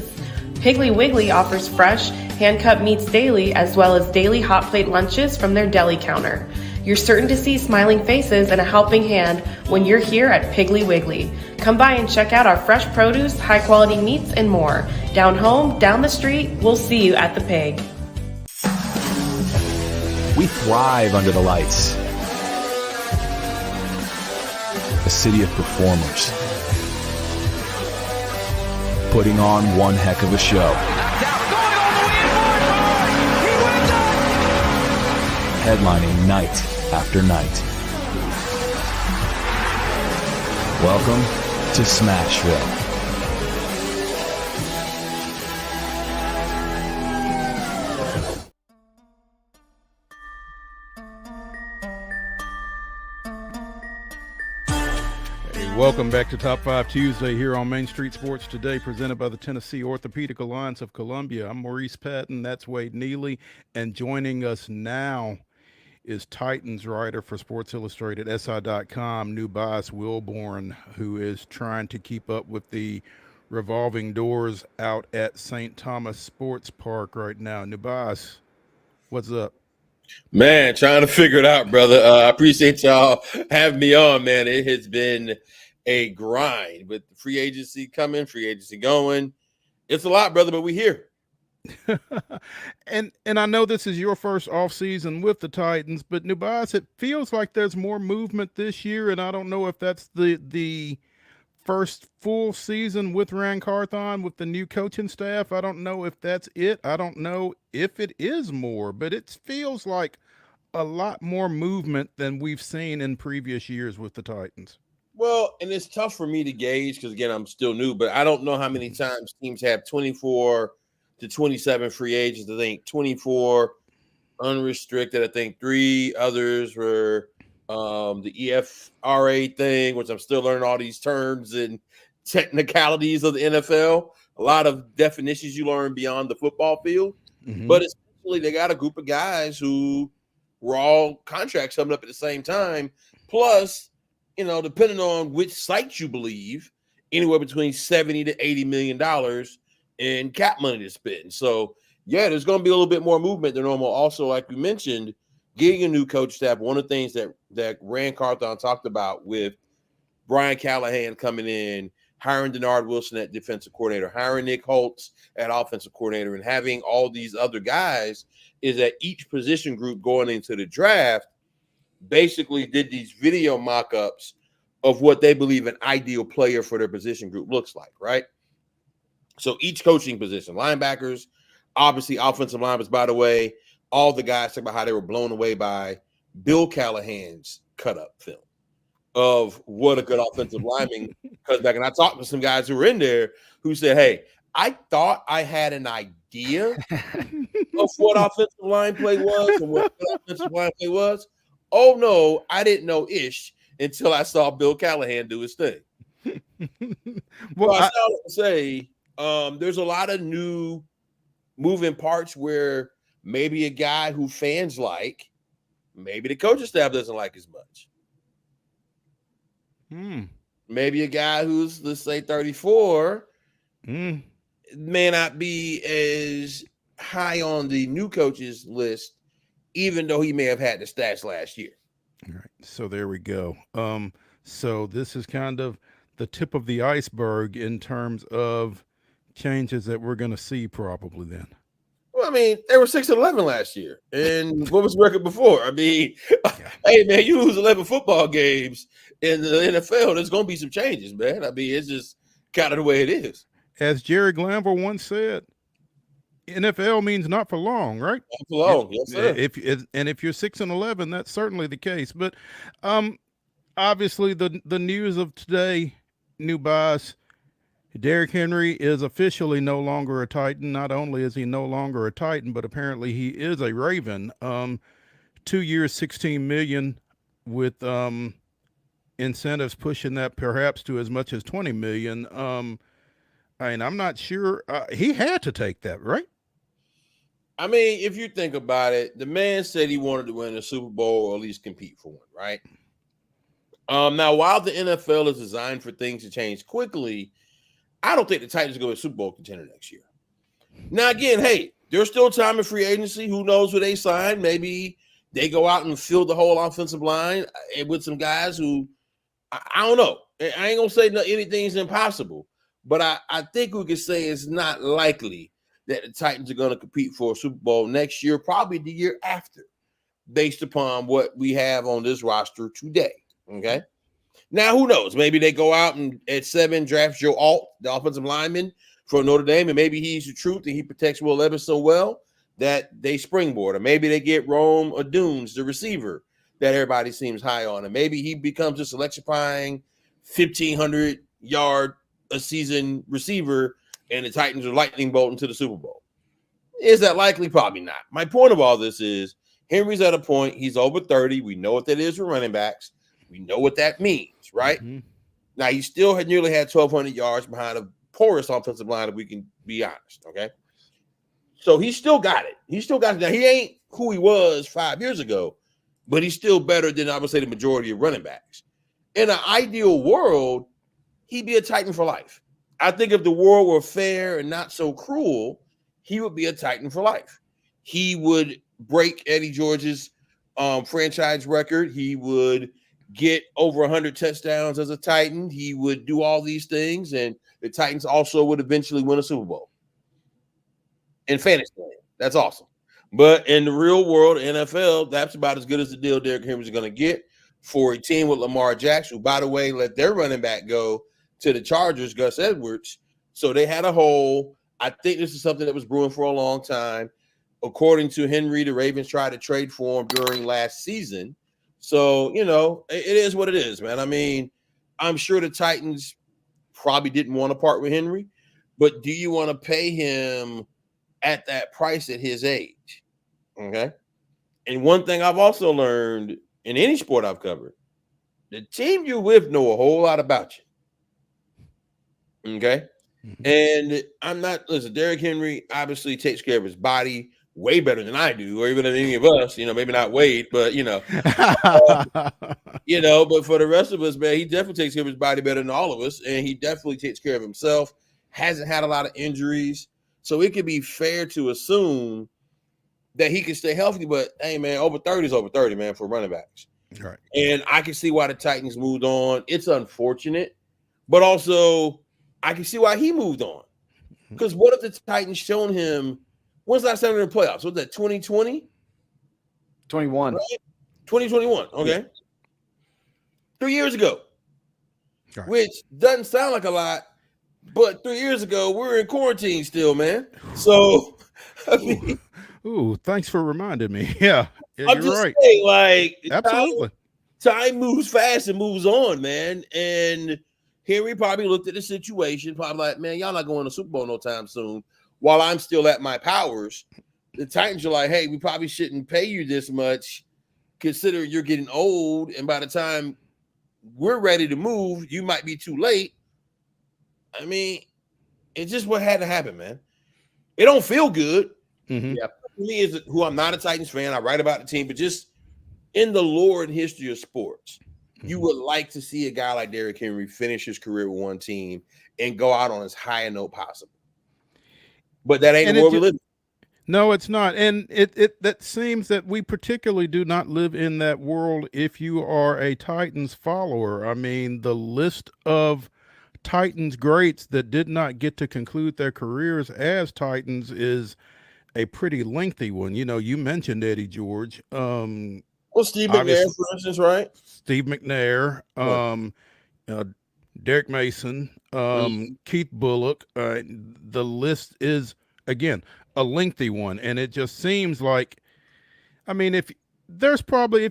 [SPEAKER 6] Piggly Wiggly offers fresh, hand-cut meats daily as well as daily hot plate lunches from their deli counter. You're certain to see smiling faces and a helping hand when you're here at Piggly Wiggly. Come by and check out our fresh produce, high-quality meats, and more. Down home, down the street, we'll see you at the Pig.
[SPEAKER 7] We thrive under the lights. a city of performers, putting on one heck of a show. Headlining night after night. Welcome to Smashville.
[SPEAKER 1] Welcome back to Top 5 Tuesday here on Main Street Sports Today, presented by the Tennessee Orthopedic Alliance of Columbia. I'm Maurice Patton, that's Wade Neely, and joining us now is Titans writer for Sports Illustrated, SI.com, NUBYJAS WILBORN, who is trying to keep up with the revolving doors out at St. Thomas Sports Park right now. NUBYJAS, what's up?
[SPEAKER 8] Man, trying to figure it out, brother. I appreciate y'all having me on, man. It has been a grind with free agency coming, free agency going. It's a lot, brother, but we here.
[SPEAKER 1] and I know this is your first off season with the Titans, but NUBYJAS, it feels like there's more movement this year, and I don't know if that's the first full season with Ran Carthon with the new coaching staff. I don't know if that's it. I don't know if it is more, but it feels like a lot more movement than we've seen in previous years with the Titans.
[SPEAKER 8] Well, and it's tough for me to gauge because, again, I'm still new, but I don't know how many times teams have 24 to 27 free agents. I think 24 unrestricted. I think 3 others were the EFRA thing, which I'm still learning all these terms and technicalities of the NFL. A lot of definitions you learn beyond the football field. Mm-hmm. But essentially, they got a group of guys who were all contracts coming up at the same time. Plus, depending on which site you believe, anywhere between $70 to $80 million in cap money to spend. So, yeah, there's going to be a little bit more movement than normal. Also, like we mentioned, getting a new coach staff, one of the things that Ran Carthon talked about with Brian Callahan coming in, hiring Denard Wilson at defensive coordinator, hiring Nick Holtz at offensive coordinator, and having all these other guys is that each position group going into the draft basically did these video mock-ups of what they believe an ideal player for their position group looks like, right? So each coaching position, linebackers, obviously offensive linemen, by the way, all the guys talk about how they were blown away by Bill Callahan's cut-up film of what a good offensive lineman comes back. And I talked to some guys who were in there who said, hey, I thought I had an idea of what offensive line play was and what offensive line play was. Oh, no, I didn't know ish until I saw Bill Callahan do his thing. Well, I would say there's a lot of new moving parts where maybe a guy who fans like, maybe the coaching staff doesn't like as much. Maybe a guy who's, let's say, 34 may not be as high on the new coaches list, even though he may have had the stats last year.
[SPEAKER 1] All right. So there we go. So this is kind of the tip of the iceberg in terms of changes that we're going to see probably then.
[SPEAKER 8] Well, I mean, they were 6-11 last year. And what was the record before? I mean, hey, man, you lose 11 football games in the NFL, there's going to be some changes, man. I mean, it's just kind of the way it is.
[SPEAKER 1] As Jerry Glanville once said, NFL means not for long, right?
[SPEAKER 8] Not for long, yes, sir.
[SPEAKER 1] If you're 6-11, that's certainly the case. But obviously, the news of today, NUBYJAS, Derrick Henry is officially no longer a Titan. Not only is he no longer a Titan, but apparently he is a Raven. 2 years, $16 million, with incentives pushing that perhaps to as much as $20 million. I mean, I'm not sure. He had to take that, right?
[SPEAKER 8] I mean, if you think about it, the man said he wanted to win a Super Bowl or at least compete for one, right? Now, while the NFL is designed for things to change quickly, I don't think the Titans are going to be a Super Bowl contender next year. Now, again, hey, there's still time in free agency. Who knows who they sign? Maybe they go out and fill the whole offensive line with some guys who, I don't know. I ain't going to say anything's impossible, but I think we could say it's not likely that the Titans are going to compete for a Super Bowl next year, probably the year after, based upon what we have on this roster today, okay? Now, who knows? Maybe they go out and at 7 draft Joe Alt, the offensive lineman for Notre Dame, and maybe he's the truth and he protects Will Levis so well that they springboard. Or maybe they get Rome Adunes, the receiver that everybody seems high on, and maybe he becomes this electrifying 1,500-yard a season receiver, and the Titans are lightning bolt into the Super Bowl. Is that likely? Probably not. My point of all this is Henry's at a point. He's over 30. We know what that is for running backs. We know what that means, right?
[SPEAKER 1] Mm-hmm.
[SPEAKER 8] Now, he still had nearly had 1,200 yards behind a porous offensive line, if we can be honest, okay? So he still got it. He still got it. Now, he ain't who he was 5 years ago, but he's still better than, I would say, the majority of running backs. In an ideal world, he'd be a Titan for life. I think if the world were fair and not so cruel, he would be a Titan for life. He would break Eddie George's franchise record. He would get over 100 touchdowns as a Titan. He would do all these things, and the Titans also would eventually win a Super Bowl. In fantasy land, that's awesome. But in the real world, NFL, that's about as good as the deal Derrick Henry's going to get for a team with Lamar Jackson, who, by the way, let their running back go to the Chargers, Gus Edwards. So they had a hole. I think this is something that was brewing for a long time. According to Henry, the Ravens tried to trade for him during last season. So, you know, it is what it is, man. I mean, I'm sure the Titans probably didn't want to part with Henry, but do you want to pay him at that price at his age? Okay. And one thing I've also learned in any sport I've covered, the team you're with know a whole lot about you. Okay. Mm-hmm. And I'm not, listen, Derrick Henry obviously takes care of his body way better than I do, or even than any of us, you know, maybe not Wade, but you know, but for the rest of us, man, he definitely takes care of his body better than all of us. And he definitely takes care of himself, hasn't had a lot of injuries. So it could be fair to assume that he can stay healthy, but hey, man, over 30 is over 30, man, for running backs.
[SPEAKER 1] Right.
[SPEAKER 8] And I can see why the Titans moved on. It's unfortunate, but also I can see why he moved on. Because what if the Titans shown him, when's the last time they were in the playoffs? Was that 2020?
[SPEAKER 2] 21.
[SPEAKER 8] Right? 2021, okay. Yeah. 3 years ago, right. Which doesn't sound like a lot, but 3 years ago, we were in quarantine still, man. So, I mean,
[SPEAKER 1] Ooh, thanks for reminding me. Yeah,
[SPEAKER 8] I'm
[SPEAKER 1] you're
[SPEAKER 8] just
[SPEAKER 1] right.
[SPEAKER 8] saying, like,
[SPEAKER 1] absolutely,
[SPEAKER 8] time moves fast and moves on, man. And Henry probably looked at the situation, probably like, man, y'all not going to Super Bowl no time soon. While I'm still at my powers, the Titans are like, hey, we probably shouldn't pay you this much. Consider you're getting old, and by the time we're ready to move, you might be too late. I mean, it's just what had to happen, man. It don't feel good.
[SPEAKER 1] Mm-hmm.
[SPEAKER 8] Yeah. Me, is who I'm not a Titans fan. I write about the team, but just in the lore and history of sports, you would like to see a guy like Derrick Henry finish his career with one team and go out on as high a note possible. But that ain't the world we live in.
[SPEAKER 1] No, it's not. And it that seems that we particularly do not live in that world if you are a Titans follower. I mean, the list of Titans greats that did not get to conclude their careers as Titans is a pretty lengthy one. You know, you mentioned Eddie George.
[SPEAKER 8] Well, Steve McNair, for instance, right?
[SPEAKER 1] Steve McNair, Derek Mason, Keith Bullock. The list is, again, a lengthy one. And it just seems like, I mean, if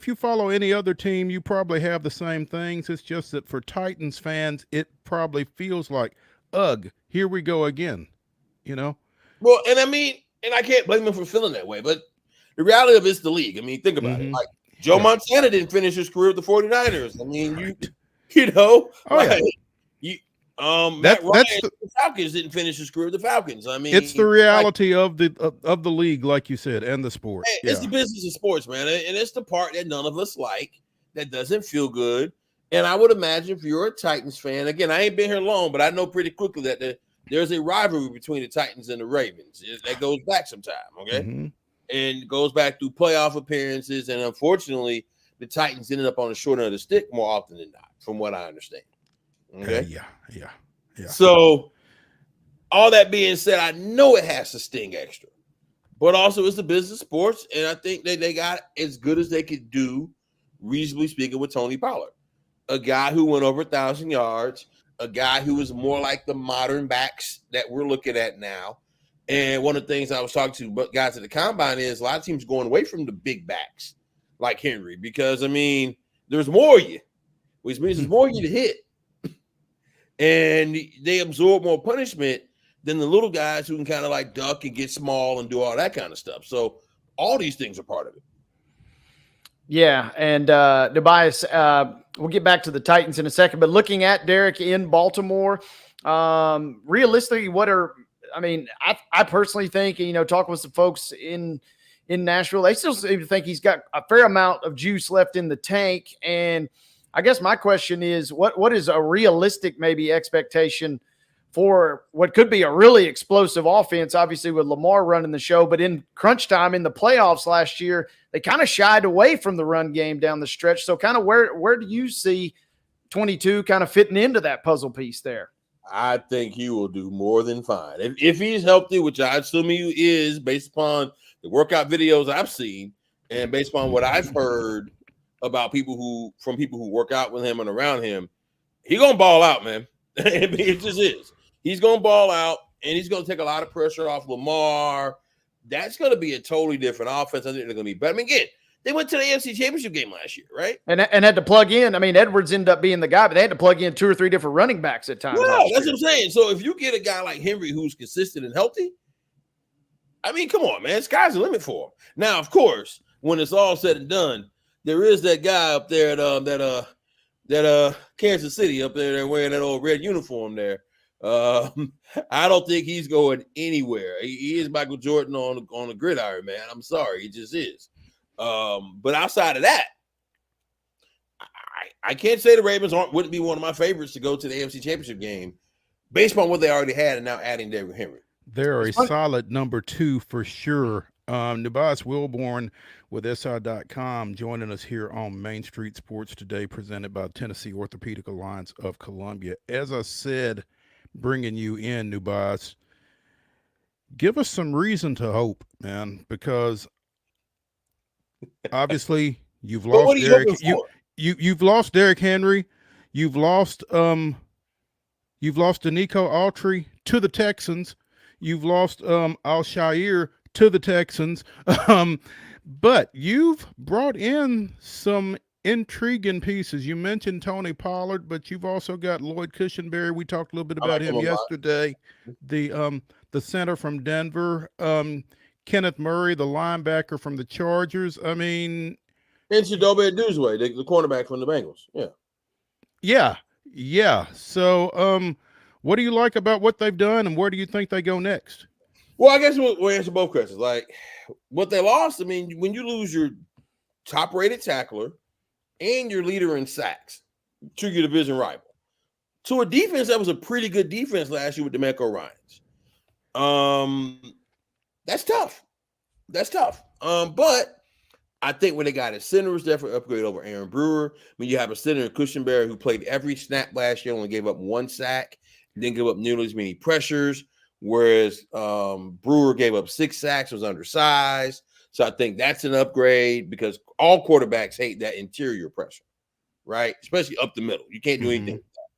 [SPEAKER 1] you follow any other team, you probably have the same things. It's just that for Titans fans, it probably feels like, ugh, here we go again, you know?
[SPEAKER 8] Well, and I mean, and I can't blame him for feeling that way, but the reality of it's the league. I mean, think about it. Like Joe Montana didn't finish his career with the 49ers. I mean, you know, Matt Ryan, the Falcons didn't finish his career with the Falcons. I mean,
[SPEAKER 1] it's the reality of the league, like you said, and the sport.
[SPEAKER 8] It's the business of sports, man, and it's the part that none of us like, that doesn't feel good. And I would imagine if you're a Titans fan, again, I ain't been here long, but I know pretty quickly that there's a rivalry between the Titans and the Ravens. That goes back some time, okay? Mm-hmm. And goes back through playoff appearances. And unfortunately, the Titans ended up on the short end of the stick more often than not, from what I understand. Okay?
[SPEAKER 1] Yeah.
[SPEAKER 8] So, all that being said, I know it has to sting extra. But also, it's the business of sports. And I think that they got as good as they could do, reasonably speaking, with Tony Pollard. a guy who went over 1,000 yards, a guy who was more like the modern backs that we're looking at now. And one of the things I was talking to guys at the combine is a lot of teams going away from the big backs like Henry because, I mean, there's more of you, which means there's more of you to hit. And they absorb more punishment than the little guys who can kind of like duck and get small and do all that kind of stuff. So all these things are part of it.
[SPEAKER 2] Yeah, and NUBYJAS, we'll get back to the Titans in a second, but looking at Derek in Baltimore, realistically, I personally think, talking with some folks in Nashville, they still seem to think he's got a fair amount of juice left in the tank. And I guess my question is, what is a realistic maybe expectation for what could be a really explosive offense, obviously with Lamar running the show, but in crunch time in the playoffs last year, they kind of shied away from the run game down the stretch. So kind of where do you see 22 kind of fitting into that puzzle piece there?
[SPEAKER 8] I think he will do more than fine. If he's healthy, which I assume he is based upon the workout videos I've seen and based upon what I've heard about people who work out with him and around him, he's going to ball out, man. I mean, it just is. He's going to ball out, and he's going to take a lot of pressure off Lamar. That's going to be a totally different offense. I think they're going to be better. I mean, again, they went to the AFC Championship game last year, right?
[SPEAKER 2] And had to plug in. I mean, Edwards ended up being the guy, but they had to plug in 2 or 3 different running backs at times.
[SPEAKER 8] Yeah, that's what I'm saying. So if you get a guy like Henry who's consistent and healthy, I mean, come on, man. Sky's the limit for him. Now, of course, when it's all said and done, there is that guy up there at Kansas City up there that wearing that old red uniform there. I don't think he's going anywhere. He is Michael Jordan on the gridiron, man. I'm sorry, he just is. But outside of that, I can't say the Ravens wouldn't be one of my favorites to go to the AFC Championship game based on what they already had and now adding Derrick Henry.
[SPEAKER 1] They're a solid number 2 for sure. NUBYJAS WILBORN with SI.com joining us here on Main Street Sports today, presented by Tennessee Orthopedic Alliance of Columbia. As I said, bringing you in, NUBYJAS, give us some reason to hope, man, because obviously you've lost Derrick. You've lost Derrick Henry. You've lost Danico Autry to the Texans. You've lost Al-Shaair to the Texans. But you've brought in some intriguing pieces. You mentioned Tony Pollard, but you've also got Lloyd Cushenberry. We talked a little bit about him yesterday. The center from Denver, Kenneth Murray, the linebacker from the Chargers. I mean,
[SPEAKER 8] and Chidobe Aduzwe, the cornerback from the Bengals.
[SPEAKER 1] Yeah. So, what do you like about what they've done, and where do you think they go next?
[SPEAKER 8] Well, I guess we'll answer both questions. Like, what they lost, I mean, when you lose your top-rated tackler and your leader in sacks to your division rival, to a defense that was a pretty good defense last year with DeMeco Ryans, that's tough. But I think when they got a center, it's definitely upgrade over Aaron Brewer. When you have a center in Cushenberry who played every snap last year, only gave up 1 sack, didn't give up nearly as many pressures, whereas Brewer gave up 6 sacks, was undersized. So I think that's an upgrade because all quarterbacks hate that interior pressure, right? Especially up the middle. You can't do anything with that.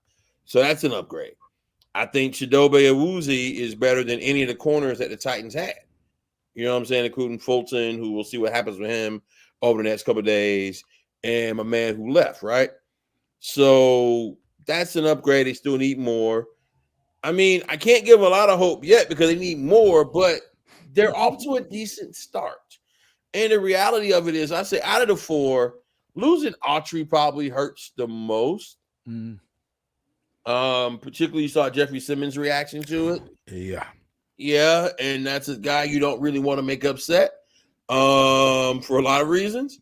[SPEAKER 8] So that's an upgrade. I think Chidobe Awuzie is better than any of the corners that the Titans had. You know what I'm saying? Including Fulton, who we'll see what happens with him over the next couple of days, and my man who left, right? So that's an upgrade. They still need more. I mean, I can't give a lot of hope yet because they need more, but they're off to a decent start. And the reality of it is, I say out of the 4, losing Autry probably hurts the most. Particularly you saw Jeffrey Simmons' reaction to it. Yeah, and that's a guy you don't really want to make upset for a lot of reasons.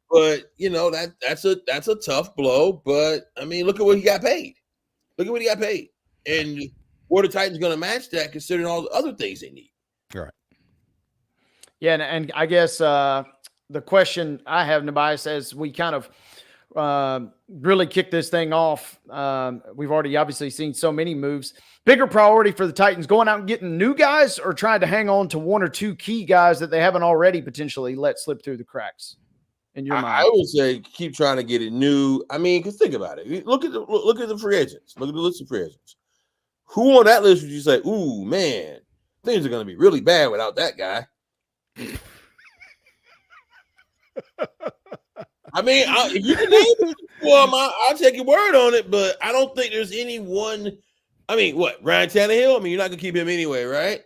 [SPEAKER 8] But you know, that's a tough blow. But I mean, look at what he got paid. And where the Titans going to match that considering all the other things they need.
[SPEAKER 1] All right.
[SPEAKER 2] Yeah, and I guess the question I have, NUBYJAS, as we kind of really kick this thing off, we've already obviously seen so many moves. Bigger priority for the Titans, going out and getting new guys or trying to hang on to 1 or 2 key guys that they haven't already potentially let slip through the cracks? in your
[SPEAKER 8] I
[SPEAKER 2] mind?
[SPEAKER 8] would say keep trying to get it new. I mean, because think about it. Look at the free agents. Look at the list of free agents. Who on that list would you say, ooh, man, things are going to be really bad without that guy? I mean, if you can name it, well, I'll take your word on it, but I don't think there's any one. I mean, what, Ryan Tannehill? I mean, you're not going to keep him anyway, right?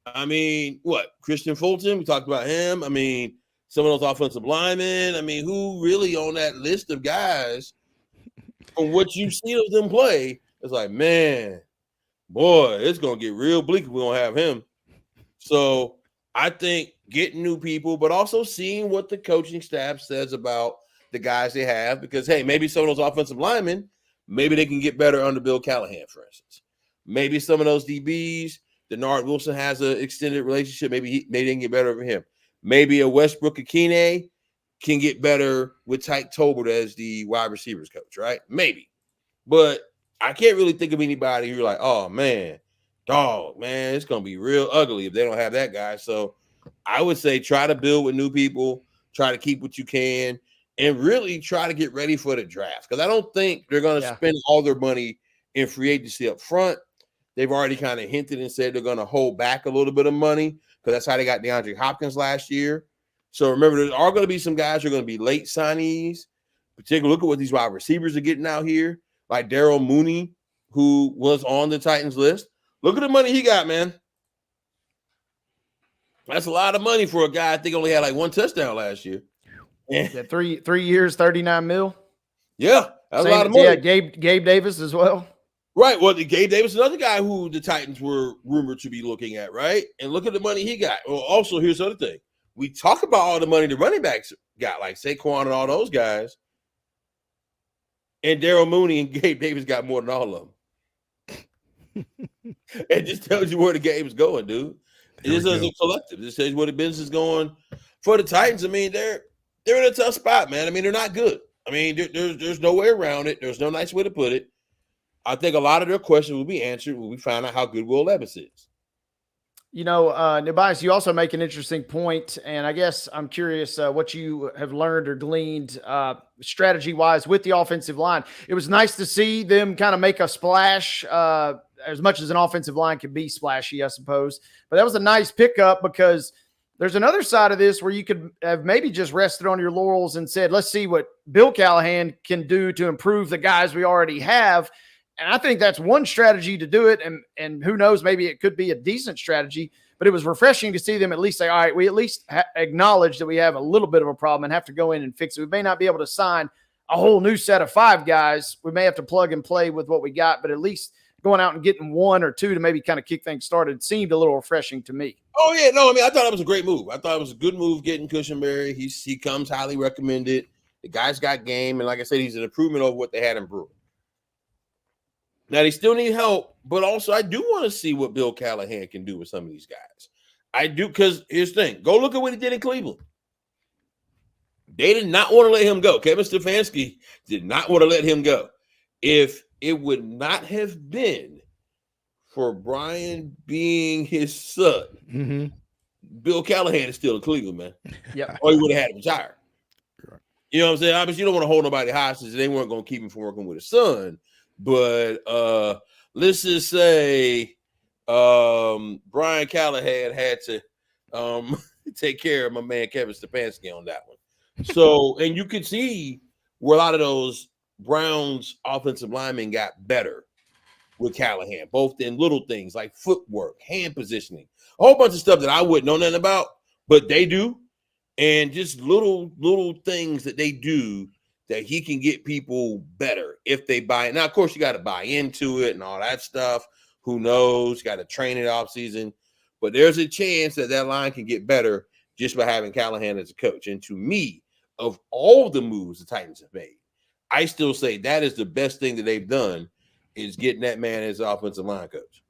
[SPEAKER 8] I mean, what, Christian Fulton? We talked about him. I mean, some of those offensive linemen. I mean, who really on that list of guys from what you've seen of them play? It's like, man, boy, it's going to get real bleak if we don't have him. So I think getting new people, but also seeing what the coaching staff says about the guys they have, because, hey, maybe some of those offensive linemen, maybe they can get better under Bill Callahan, for instance. Maybe some of those DBs, Denard Wilson has an extended relationship. Maybe they can get better over him. Maybe a Westbrook Akine can get better with Tyke Tolbert as the wide receivers coach, right? Maybe. But I can't really think of anybody who's like, oh, man, dog, man, it's going to be real ugly if they don't have that guy. So I would say try to build with new people, try to keep what you can, and really try to get ready for the draft. Because I don't think they're going to spend all their money in free agency up front. They've already kind of hinted and said they're going to hold back a little bit of money because that's how they got DeAndre Hopkins last year. So remember, there are going to be some guys who are going to be late signees. Particularly, look at what these wide receivers are getting out here, like Darryl Mooney, who was on the Titans list. Look at the money he got, man. That's a lot of money for a guy I think only had like one touchdown last year.
[SPEAKER 2] Yeah, 3 years, $39 million.
[SPEAKER 8] Yeah, that's a lot of money.
[SPEAKER 2] Yeah, Gabe Davis as well.
[SPEAKER 8] Right. Well, Gabe Davis, another guy who the Titans were rumored to be looking at, right? And look at the money he got. Well, also, here's the other thing. We talk about all the money the running backs got, like Saquon and all those guys. And Darryl Mooney and Gabe Davis got more than all of them. It just tells you where the game's going, dude. It just as a collective. It tells you where the business is going. For the Titans, I mean, they're in a tough spot, man. I mean, they're not good. I mean, there's no way around it. There's no nice way to put it. I think a lot of their questions will be answered when we find out how good Will Levis is.
[SPEAKER 2] You know, NUBYJAS, you also make an interesting point, and I guess I'm curious what you have learned or gleaned strategy-wise with the offensive line. It was nice to see them kind of make a splash, as much as an offensive line can be splashy, I suppose. But that was a nice pickup because there's another side of this where you could have maybe just rested on your laurels and said, let's see what Bill Callahan can do to improve the guys we already have. And I think that's one strategy to do it. And who knows, maybe it could be a decent strategy, but it was refreshing to see them at least say, all right, we at least acknowledge that we have a little bit of a problem and have to go in and fix it. We may not be able to sign a whole new set of 5 guys. We may have to plug and play with what we got, but at least going out and getting 1 or 2 to maybe kind of kick things started seemed a little refreshing to me.
[SPEAKER 8] Oh, yeah. No, I mean, I thought it was a great move. I thought it was a good move getting Cushenberry. He comes highly recommended. The guy's got game. And like I said, he's an improvement over what they had in Brewer. Now, they still need help, but also I do want to see what Bill Callahan can do with some of these guys. I do, because here's the thing. Go look at what he did in Cleveland. They did not want to let him go. Kevin Stefanski did not want to let him go. If it would not have been for Brian being his son, Bill Callahan is still in Cleveland, man.
[SPEAKER 2] Yeah.
[SPEAKER 8] Or he would have had him retired. You know what I'm saying? Obviously, you don't want to hold nobody hostage. They weren't going to keep him from working with his son. But let's just say Brian Callahan had to take care of my man Kevin Stefanski on that one. So, and you could see where a lot of those Browns offensive linemen got better with Callahan, both in little things like footwork, hand positioning, a whole bunch of stuff that I wouldn't know nothing about, but they do. And just little things that they do that he can get people better if they buy it. Now, of course, you got to buy into it and all that stuff. Who knows? You got to train it off season. But there's a chance that line can get better just by having Callahan as a coach. And to me, of all the moves the Titans have made, I still say that is the best thing that they've done is getting that man as offensive line coach.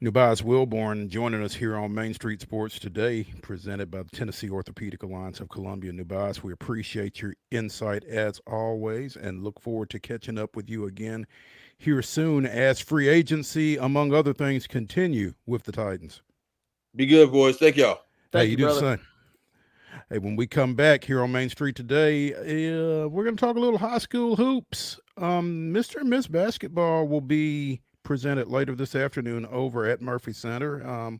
[SPEAKER 1] NUBYJAS WILBORN joining us here on Main Street Sports today, presented by the Tennessee Orthopedic Alliance of Columbia. NUBYJAS, we appreciate your insight as always and look forward to catching up with you again here soon as free agency, among other things, continue with the Titans.
[SPEAKER 8] Be good, boys. Thank y'all.
[SPEAKER 1] Hey, you do the same. Hey, when we come back here on Main Street today, we're going to talk a little high school hoops. Mr. and Miss Basketball will be presented later this afternoon over at Murphy Center.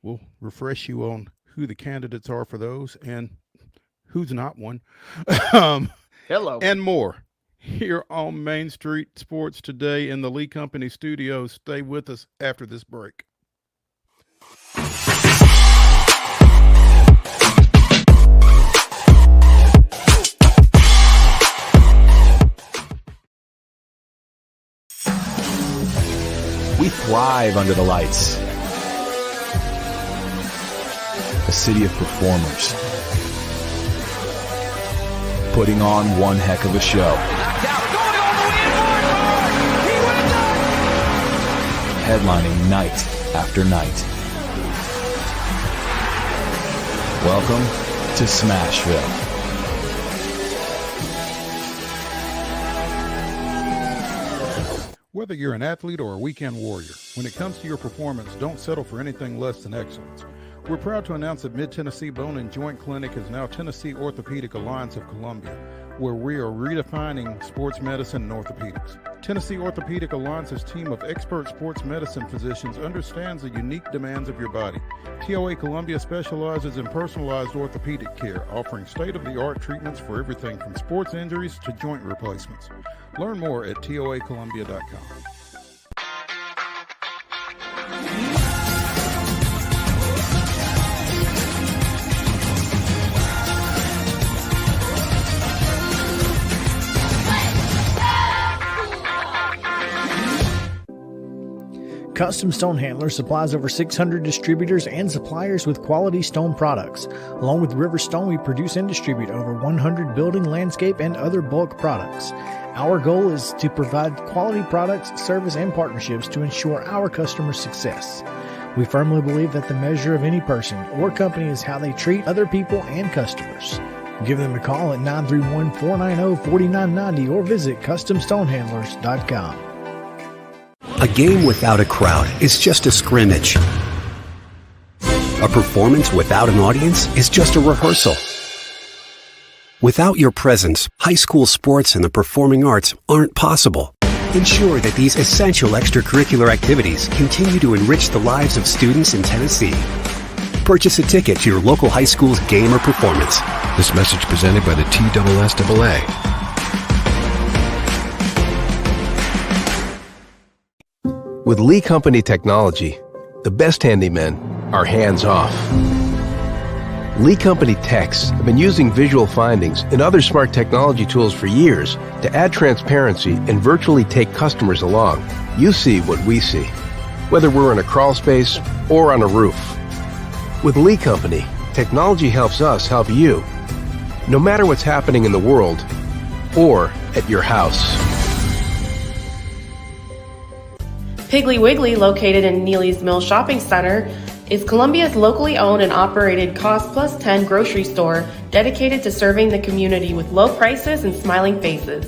[SPEAKER 1] We'll refresh you on who the candidates are for those and who's not one.
[SPEAKER 2] Hello.
[SPEAKER 1] And more here on Main Street Sports today in the Lee Company studios. Stay with us after this break.
[SPEAKER 7] We thrive under the lights. A city of performers. Putting on one heck of a show. Headlining night after night. Welcome to Smashville.
[SPEAKER 1] Whether you're an athlete or a weekend warrior, when it comes to your performance, don't settle for anything less than excellence. We're proud to announce that Mid-Tennessee Bone and Joint Clinic is now Tennessee Orthopedic Alliance of Columbia, where we are redefining sports medicine and orthopedics. Tennessee Orthopedic Alliance's team of expert sports medicine physicians understands the unique demands of your body. TOA Columbia specializes in personalized orthopedic care, offering state-of-the-art treatments for everything from sports injuries to joint replacements. Learn more at toacolumbia.com.
[SPEAKER 4] Custom Stone Handler supplies over 600 distributors and suppliers with quality stone products. Along with River Stone, we produce and distribute over 100 building, landscape, and other bulk products. Our goal is to provide quality products, service, and partnerships to ensure our customers' success. We firmly believe that the measure of any person or company is how they treat other people and customers. Give them a call at 931-490-4990 or visit CustomStonehandlers.com.
[SPEAKER 5] A game without a crowd is just a scrimmage. A performance without an audience is just a rehearsal. Without your presence, high school sports and the performing arts aren't possible. Ensure that these essential extracurricular activities continue to enrich the lives of students in Tennessee. Purchase a ticket to your local high school's game or performance.
[SPEAKER 3] This message presented by the TSSAA. With Lee Company technology, the best handymen are hands-off. Lee Company techs have been using visual findings and other smart technology tools for years to add transparency and virtually take customers along. You see what we see, whether we're in a crawl space or on a roof. With Lee Company, technology helps us help you, no matter what's happening in the world or at your house.
[SPEAKER 6] Piggly Wiggly, located in Neely's Mill Shopping Center, is Columbia's locally owned and operated Cost Plus 10 grocery store dedicated to serving the community with low prices and smiling faces.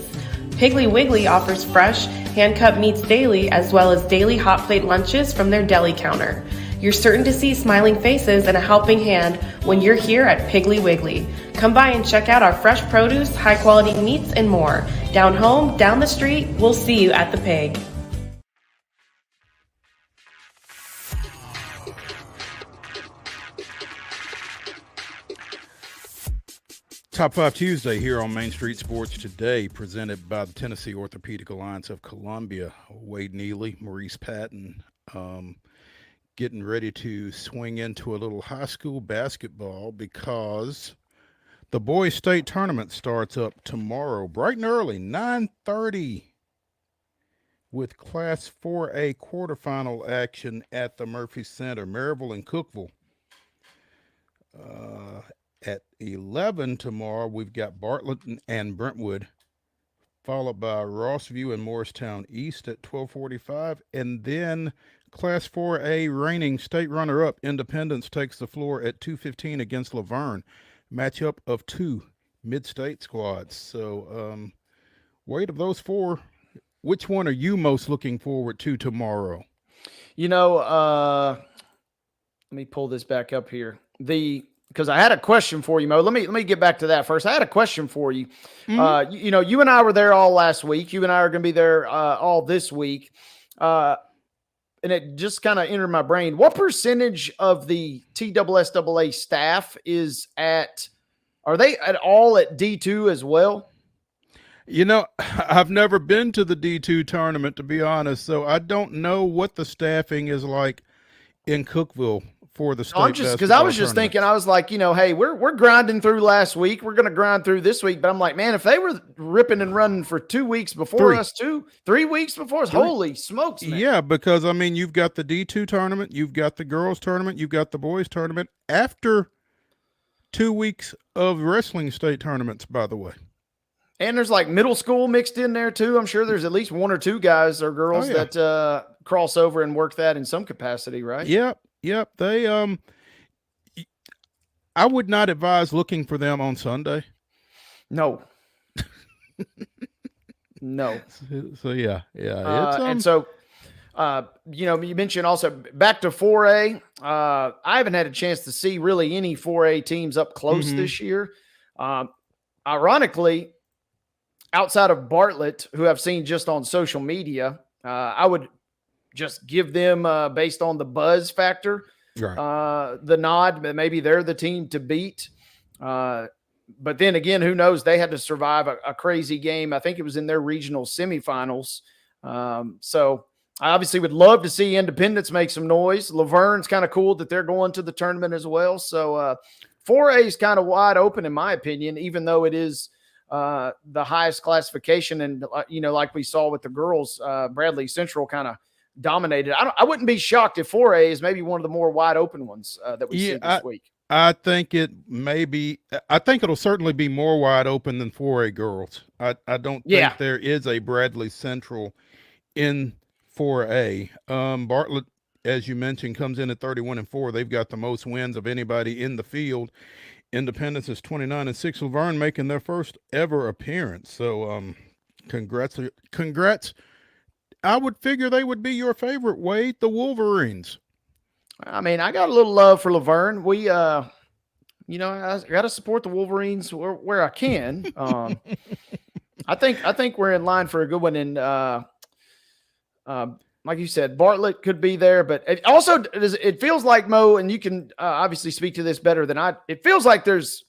[SPEAKER 6] Piggly Wiggly offers fresh, hand-cut meats daily as well as daily hot plate lunches from their deli counter. You're certain to see smiling faces and a helping hand when you're here at Piggly Wiggly. Come by and check out our fresh produce, high-quality meats, and more. Down home, down the street, we'll see you at the Pig.
[SPEAKER 1] Top 5 Tuesday here on Main Street Sports today, presented by the Tennessee Orthopedic Alliance of Columbia. Wade Neely, Maurice Patton, getting ready to swing into a little high school basketball because the boys' state tournament starts up tomorrow, bright and early, 9:30, with Class 4A quarterfinal action at the Murphy Center, Maryville and Cookeville. At 11 tomorrow, we've got Bartlett and Brentwood, followed by Rossview and Morristown East at 12:45. And then Class 4A reigning state runner-up Independence takes the floor at 2:15 against Laverne. Matchup of two mid-state squads. So, Wade, of those four, which one are you most looking forward to tomorrow?
[SPEAKER 2] You know, let me pull this back up here. The because I had a question for you, Mo. Let me get back to that first. I had a question for you.
[SPEAKER 1] Mm-hmm.
[SPEAKER 2] You and I were there all last week. You and I are going to be there all this week. And it just kind of entered my brain. What percentage of the TSSAA staff are they at all at D2 as well?
[SPEAKER 1] I've never been to the D2 tournament, to be honest, so I don't know what the staffing is like in Cookeville for the state.
[SPEAKER 2] I'm just because I was just thinking, I was like, hey, we're grinding through last week. We're going to grind through this week. But I'm like, man, if they were ripping and running for 2 weeks before us, 3 weeks before us, holy smokes, man.
[SPEAKER 1] Yeah, because you've got the D2 tournament, you've got the girls tournament, you've got the boys tournament after 2 weeks of wrestling state tournaments, by the way. And
[SPEAKER 2] there's like middle school mixed in there too. I'm sure there's at least 1 or 2 guys or girls that cross over and work that in some capacity, right?
[SPEAKER 1] Yep. They I would not advise looking for them on Sunday.
[SPEAKER 2] No. No.
[SPEAKER 1] So yeah.
[SPEAKER 2] And so you mentioned also back to 4A. I haven't had a chance to see really any 4A teams up close this year. Ironically, outside of Bartlett, who I've seen just on social media, I would just give them based on the buzz factor, the nod. Maybe they're the team to beat. But then again, who knows? They had to survive a crazy game. I think it was in their regional semifinals. So I obviously would love to see Independence make some noise. Laverne's kind of cool that they're going to the tournament as well. So 4A is kind of wide open, in my opinion, even though it is the highest classification. And, like we saw with the girls, Bradley Central kind of dominated. I wouldn't be shocked if 4A is maybe one of the more wide open ones that we see this week.
[SPEAKER 1] I think it'll certainly be more wide open than 4A girls. I don't think there is a Bradley Central in 4A. Bartlett, as you mentioned, comes in at 31-4. They've got the most wins of anybody in the field. Independence is 29-6. Laverne making their first ever appearance. So congrats. I would figure they would be your favorite, Wade, the Wolverines.
[SPEAKER 2] I mean, I got a little love for Laverne. We, I got to support the Wolverines where I can. I think we're in line for a good one. And like you said, Bartlett could be there, but it feels like, Mo, and you can obviously speak to this better than I. It feels like there's,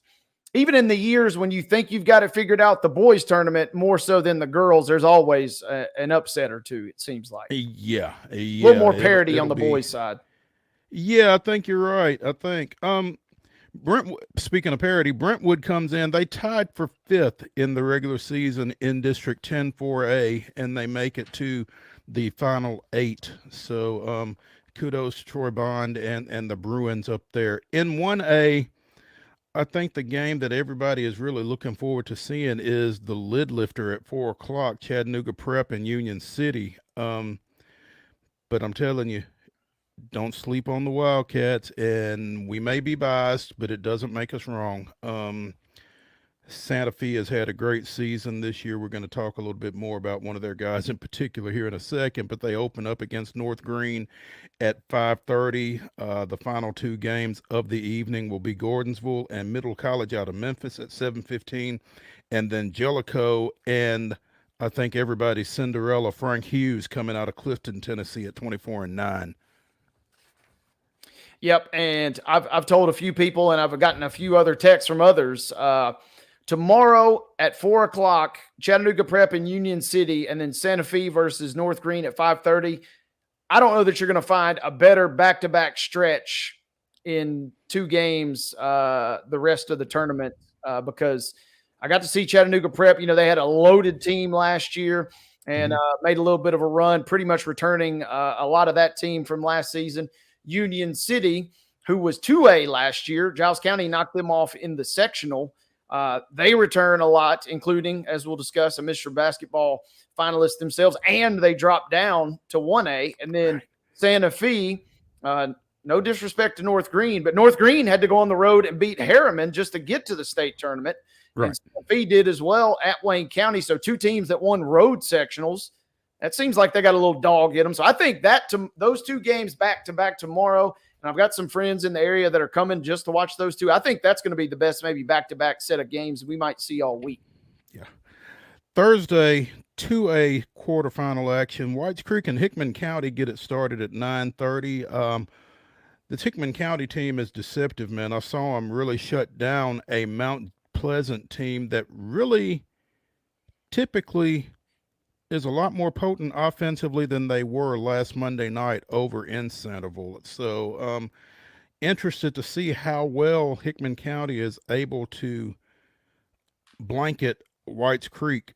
[SPEAKER 2] even in the years when you think you've got it figured out, the boys tournament more so than the girls, there's always an upset or two. It seems like a little more parity on the boys side.
[SPEAKER 1] Yeah, I think you're right. I think speaking of parity, Brentwood comes in. They tied for 5th in the regular season in District 10 4A, and they make it to the final 8. So kudos to Troy Bond and the Bruins up there. In 1A, I think the game that everybody is really looking forward to seeing is the lid lifter at 4 o'clock, Chattanooga Prep and Union City. But I'm telling you, don't sleep on the Wildcats, and we may be biased, but it doesn't make us wrong. Santa Fe has had a great season this year. We're going to talk a little bit more about one of their guys in particular here in a second, but they open up against North Green at 5:30. The final 2 games of the evening will be Gordonsville and Middle College out of Memphis at 7:15, and then Jellicoe and I think everybody's Cinderella, Frank Hughes, coming out of Clifton, Tennessee at 24-9.
[SPEAKER 2] Yep, and I've told a few people, and I've gotten a few other texts from others. Tomorrow at 4 o'clock, Chattanooga Prep and Union City, and then Santa Fe versus North Green at 5:30. I don't know that you're going to find a better back-to-back stretch in 2 games the rest of the tournament because I got to see Chattanooga Prep. They had a loaded team last year and made a little bit of a run, pretty much returning a lot of that team from last season. Union City, who was 2A last year, Giles County knocked them off in the sectional. They return a lot, including, as we'll discuss, a Mr. Basketball finalist themselves, and they dropped down to 1A. And then Santa Fe, no disrespect to North Green, but North Green had to go on the road and beat Harriman just to get to the state tournament. Right. And Santa Fe did as well at Wayne County. So 2 teams that won road sectionals. That seems like they got a little dog in them. So I think those 2 games back to back tomorrow, and I've got some friends in the area that are coming just to watch those 2. I think that's going to be the best maybe back-to-back set of games we might see all week.
[SPEAKER 1] Yeah. Thursday, 2A quarterfinal action. Whites Creek and Hickman County get it started at 9:30. This Hickman County team is deceptive, man. I saw them really shut down a Mount Pleasant team that really typically is a lot more potent offensively than they were last Monday night over in Centerville. So interested to see how well Hickman County is able to blanket Whites Creek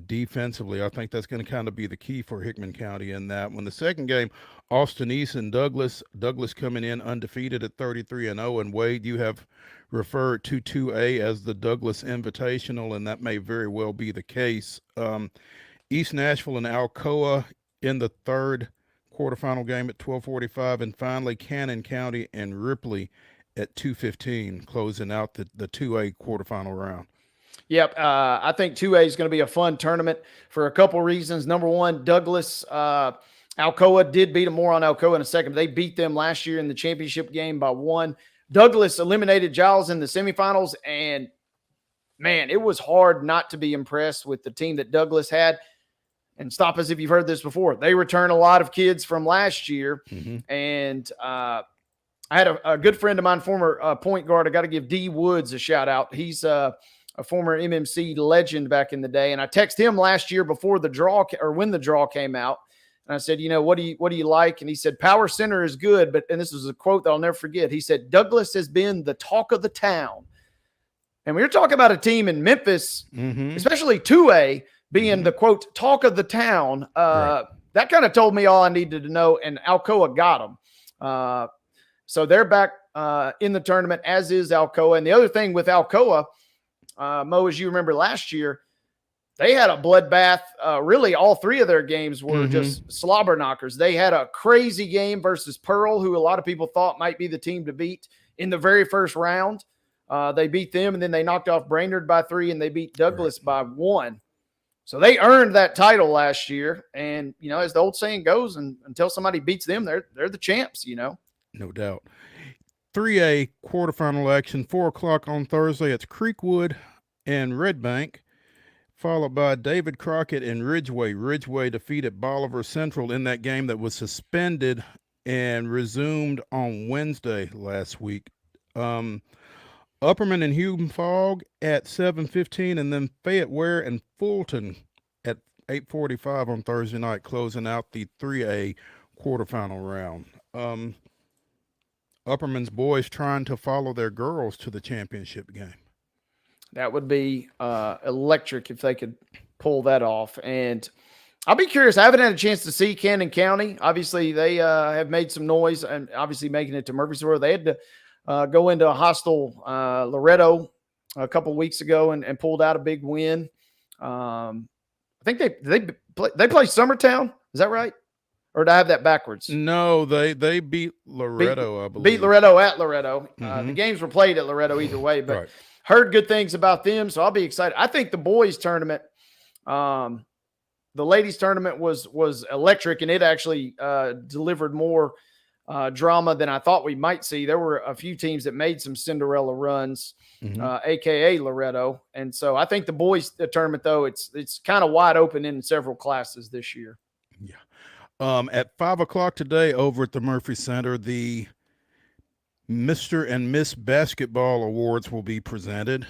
[SPEAKER 1] defensively. I think that's going to kind of be the key for Hickman County in that one. The second game, Austin East and Douglas coming in undefeated at 33-0. And Wade, you have referred to 2A as the Douglas Invitational, and that may very well be the case. East Nashville and Alcoa in the third quarterfinal game at 12:45, and finally Cannon County and Ripley at 2:15, closing out the 2A quarterfinal round.
[SPEAKER 2] Yep. I think 2A is going to be a fun tournament for a couple reasons. Number one, Douglas, Alcoa did beat them more on Alcoa in a second. They beat them last year in the championship game by 1. Douglas eliminated Giles in the semifinals, and man, it was hard not to be impressed with the team that Douglas had. And stop us if you've heard this before. They return a lot of kids from last year. And I had a good friend of mine, former point guard. I got to give D Woods a shout out. He's a former MMC legend back in the day. And I texted him last year before the draw, or when the draw came out. And I said, what do you like? And he said, Power Center is good. And this was a quote that I'll never forget. He said, Douglas has been the talk of the town. And we were talking about a team in Memphis, especially 2A, being the quote talk of the town.
[SPEAKER 1] Right.
[SPEAKER 2] That kind of told me all I needed to know. And Alcoa got them. So they're back in the tournament, as is Alcoa. And the other thing with Alcoa, Mo, as you remember last year, they had a bloodbath. Really, all 3 of their games were just slobber knockers. They had a crazy game versus Pearl, who a lot of people thought might be the team to beat in the very first round. They beat them, and then they knocked off Brainerd by 3, and they beat Douglas by 1. So they earned that title last year. And, as the old saying goes, and until somebody beats them, they're the champs,
[SPEAKER 1] No doubt. 3A quarterfinal action, 4 o'clock on Thursday. It's Creekwood and Red Bank, followed by David Crockett and Ridgeway. Ridgeway defeated Bolivar Central in that game that was suspended and resumed on Wednesday last week. Upperman and Hume Fogg at 7:15, and then Fayette Ware and Fulton at 8:45 on Thursday night, closing out the 3A quarterfinal round. Upperman's boys trying to follow their girls to the championship game.
[SPEAKER 2] That would be electric if they could pull that off. And I'll be curious. I haven't had a chance to see Cannon County. Obviously, they have made some noise, and obviously making it to Murfreesboro. They had to go into a hostile Loretto a couple of weeks ago and pulled out a big win. I think they play Summertown. Is that right? Or did I have that backwards?
[SPEAKER 1] No, they beat Loretto, I believe.
[SPEAKER 2] Beat Loretto at Loretto. The games were played at Loretto either way, but heard good things about them, so I'll be excited. I think the boys' tournament, the ladies' tournament was electric, and it actually delivered more drama than I thought we might see. There were a few teams that made some Cinderella runs, aka Loretto, and so I think the boys' tournament, though, it's kind of wide open in several classes this year.
[SPEAKER 1] Yeah. At 5 o'clock today over at the Murphy Center, the Mr. and Miss Basketball Awards will be presented.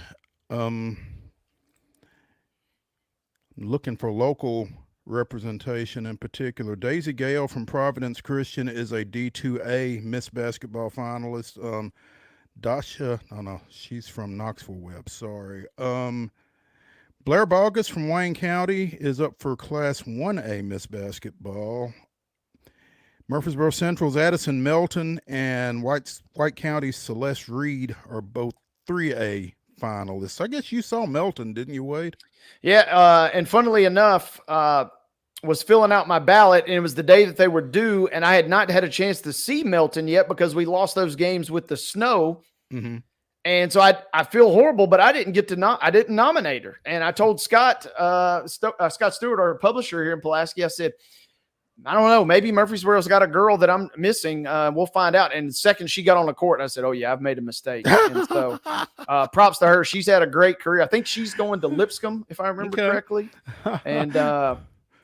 [SPEAKER 1] Looking for local representation in particular. Daisy Gale from Providence Christian is a D2A Miss Basketball finalist. Dasha, she's from Knoxville Webb, sorry. Blair Bogus from Wayne County is up for Class 1A Miss Basketball. Murfreesboro Central's Addison Melton and White County's Celeste Reed are both 3A finalists. I guess you saw Melton, didn't you, Wade?
[SPEAKER 2] Yeah, and funnily enough, was filling out my ballot, and it was the day that they were due, and I had not had a chance to see Melton yet because we lost those games with the snow. And so I feel horrible, but I didn't nominate her. And I told Scott Stewart, our publisher here in Pulaski, I said, I don't know, maybe Murfreesboro's got a girl that I'm missing. We'll find out. And the second she got on the court, I said, oh yeah, I've made a mistake. And so props to her. She's had a great career. I think she's going to Lipscomb, if I remember correctly.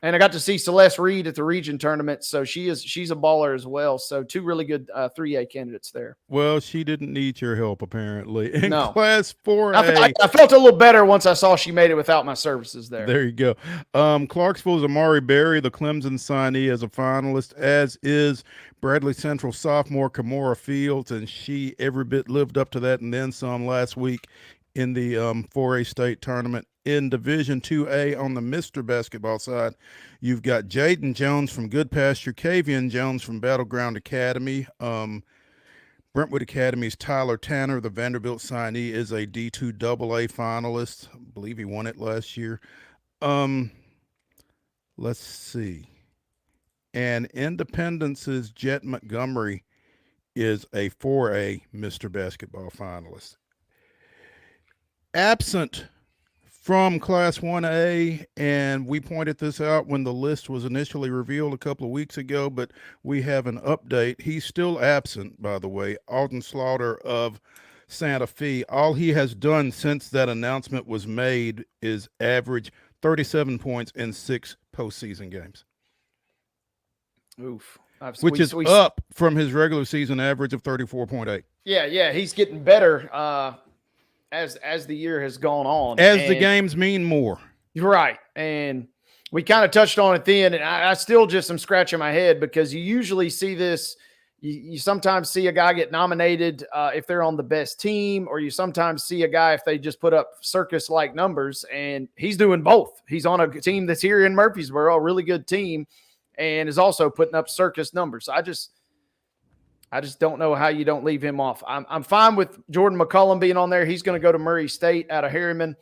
[SPEAKER 2] And I got to see Celeste Reed at the region tournament. So she's a baller as well. So 2 really good 3A candidates there.
[SPEAKER 1] Well, she didn't need your help, apparently. In
[SPEAKER 2] No.
[SPEAKER 1] Class 4A.
[SPEAKER 2] I felt a little better once I saw she made it without my services there.
[SPEAKER 1] There you go. Clarksville's Amari Berry, the Clemson signee, as a finalist, as is Bradley Central sophomore Kamora Fields, and she every bit lived up to that and then some last week in the 4A state tournament. In Division 2A on the Mr. Basketball side, you've got Jaden Jones from Good Pasture, Kavian Jones from Battleground Academy, Brentwood Academy's Tyler Tanner, the Vanderbilt signee, is a D2 AA finalist. I believe he won it last year. Let's see. And Independence's Jet Montgomery is a 4A Mr. Basketball finalist. Absent from Class 1A, and we pointed this out when the list was initially revealed a couple of weeks ago, but we have an update. He's still absent, by the way, Alden Slaughter of Santa Fe. All he has done since that announcement was made is average 37 points in 6 postseason games.
[SPEAKER 2] Oof.
[SPEAKER 1] Which is up from his regular season average of 34.8.
[SPEAKER 2] Yeah, he's getting better as the year has gone on.
[SPEAKER 1] As the games mean more.
[SPEAKER 2] Right. And we kind of touched on it then, and I still just am scratching my head because you usually see this. You sometimes see a guy get nominated if they're on the best team, or you sometimes see a guy if they just put up circus-like numbers, and he's doing both. He's on a team that's here in Murfreesboro, a really good team, and is also putting up circus numbers. I just don't know how you don't leave him off. I'm fine with Jordan McCullum being on there. He's going to go to Murray State out of Harriman.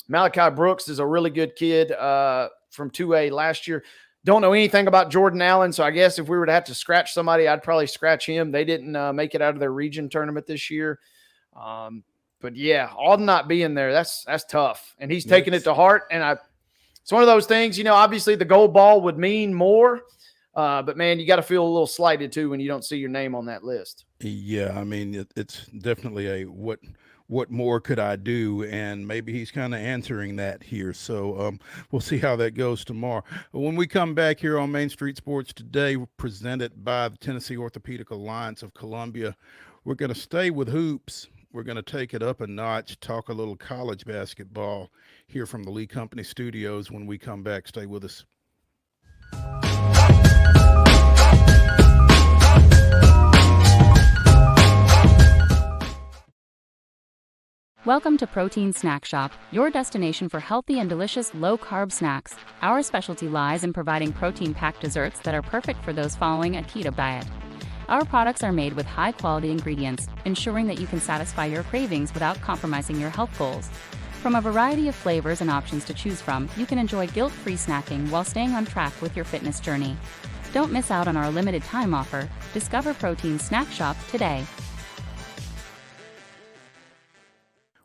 [SPEAKER 2] Malachi Brooks is a really good kid from 2A last year. Don't know anything about Jordan Allen, so I guess if we were to have to scratch somebody, I'd probably scratch him. They didn't make it out of their region tournament this year. But yeah, Alden not being there, that's tough. And he's taking it to heart. And it's one of those things, obviously the gold ball would mean more. But man, you got to feel a little slighted too when you don't see your name on that list.
[SPEAKER 1] Yeah, I mean, it's definitely a what more could I do? And maybe he's kind of answering that here. So we'll see how that goes tomorrow. When we come back here on Main Street Sports Today, presented by the Tennessee Orthopedic Alliance of Columbia, we're going to stay with hoops. We're going to take it up a notch, talk a little college basketball here from the Lee Company Studios. When we come back, stay with us.
[SPEAKER 9] Welcome to Protein Snack Shop, your destination for healthy and delicious low-carb snacks. Our specialty lies in providing protein-packed desserts that are perfect for those following a keto diet. Our products are made with high-quality ingredients, ensuring that you can satisfy your cravings without compromising your health goals. From a variety of flavors and options to choose from, you can enjoy guilt-free snacking while staying on track with your fitness journey. Don't miss out on our limited time offer. Discover Protein Snack Shop today.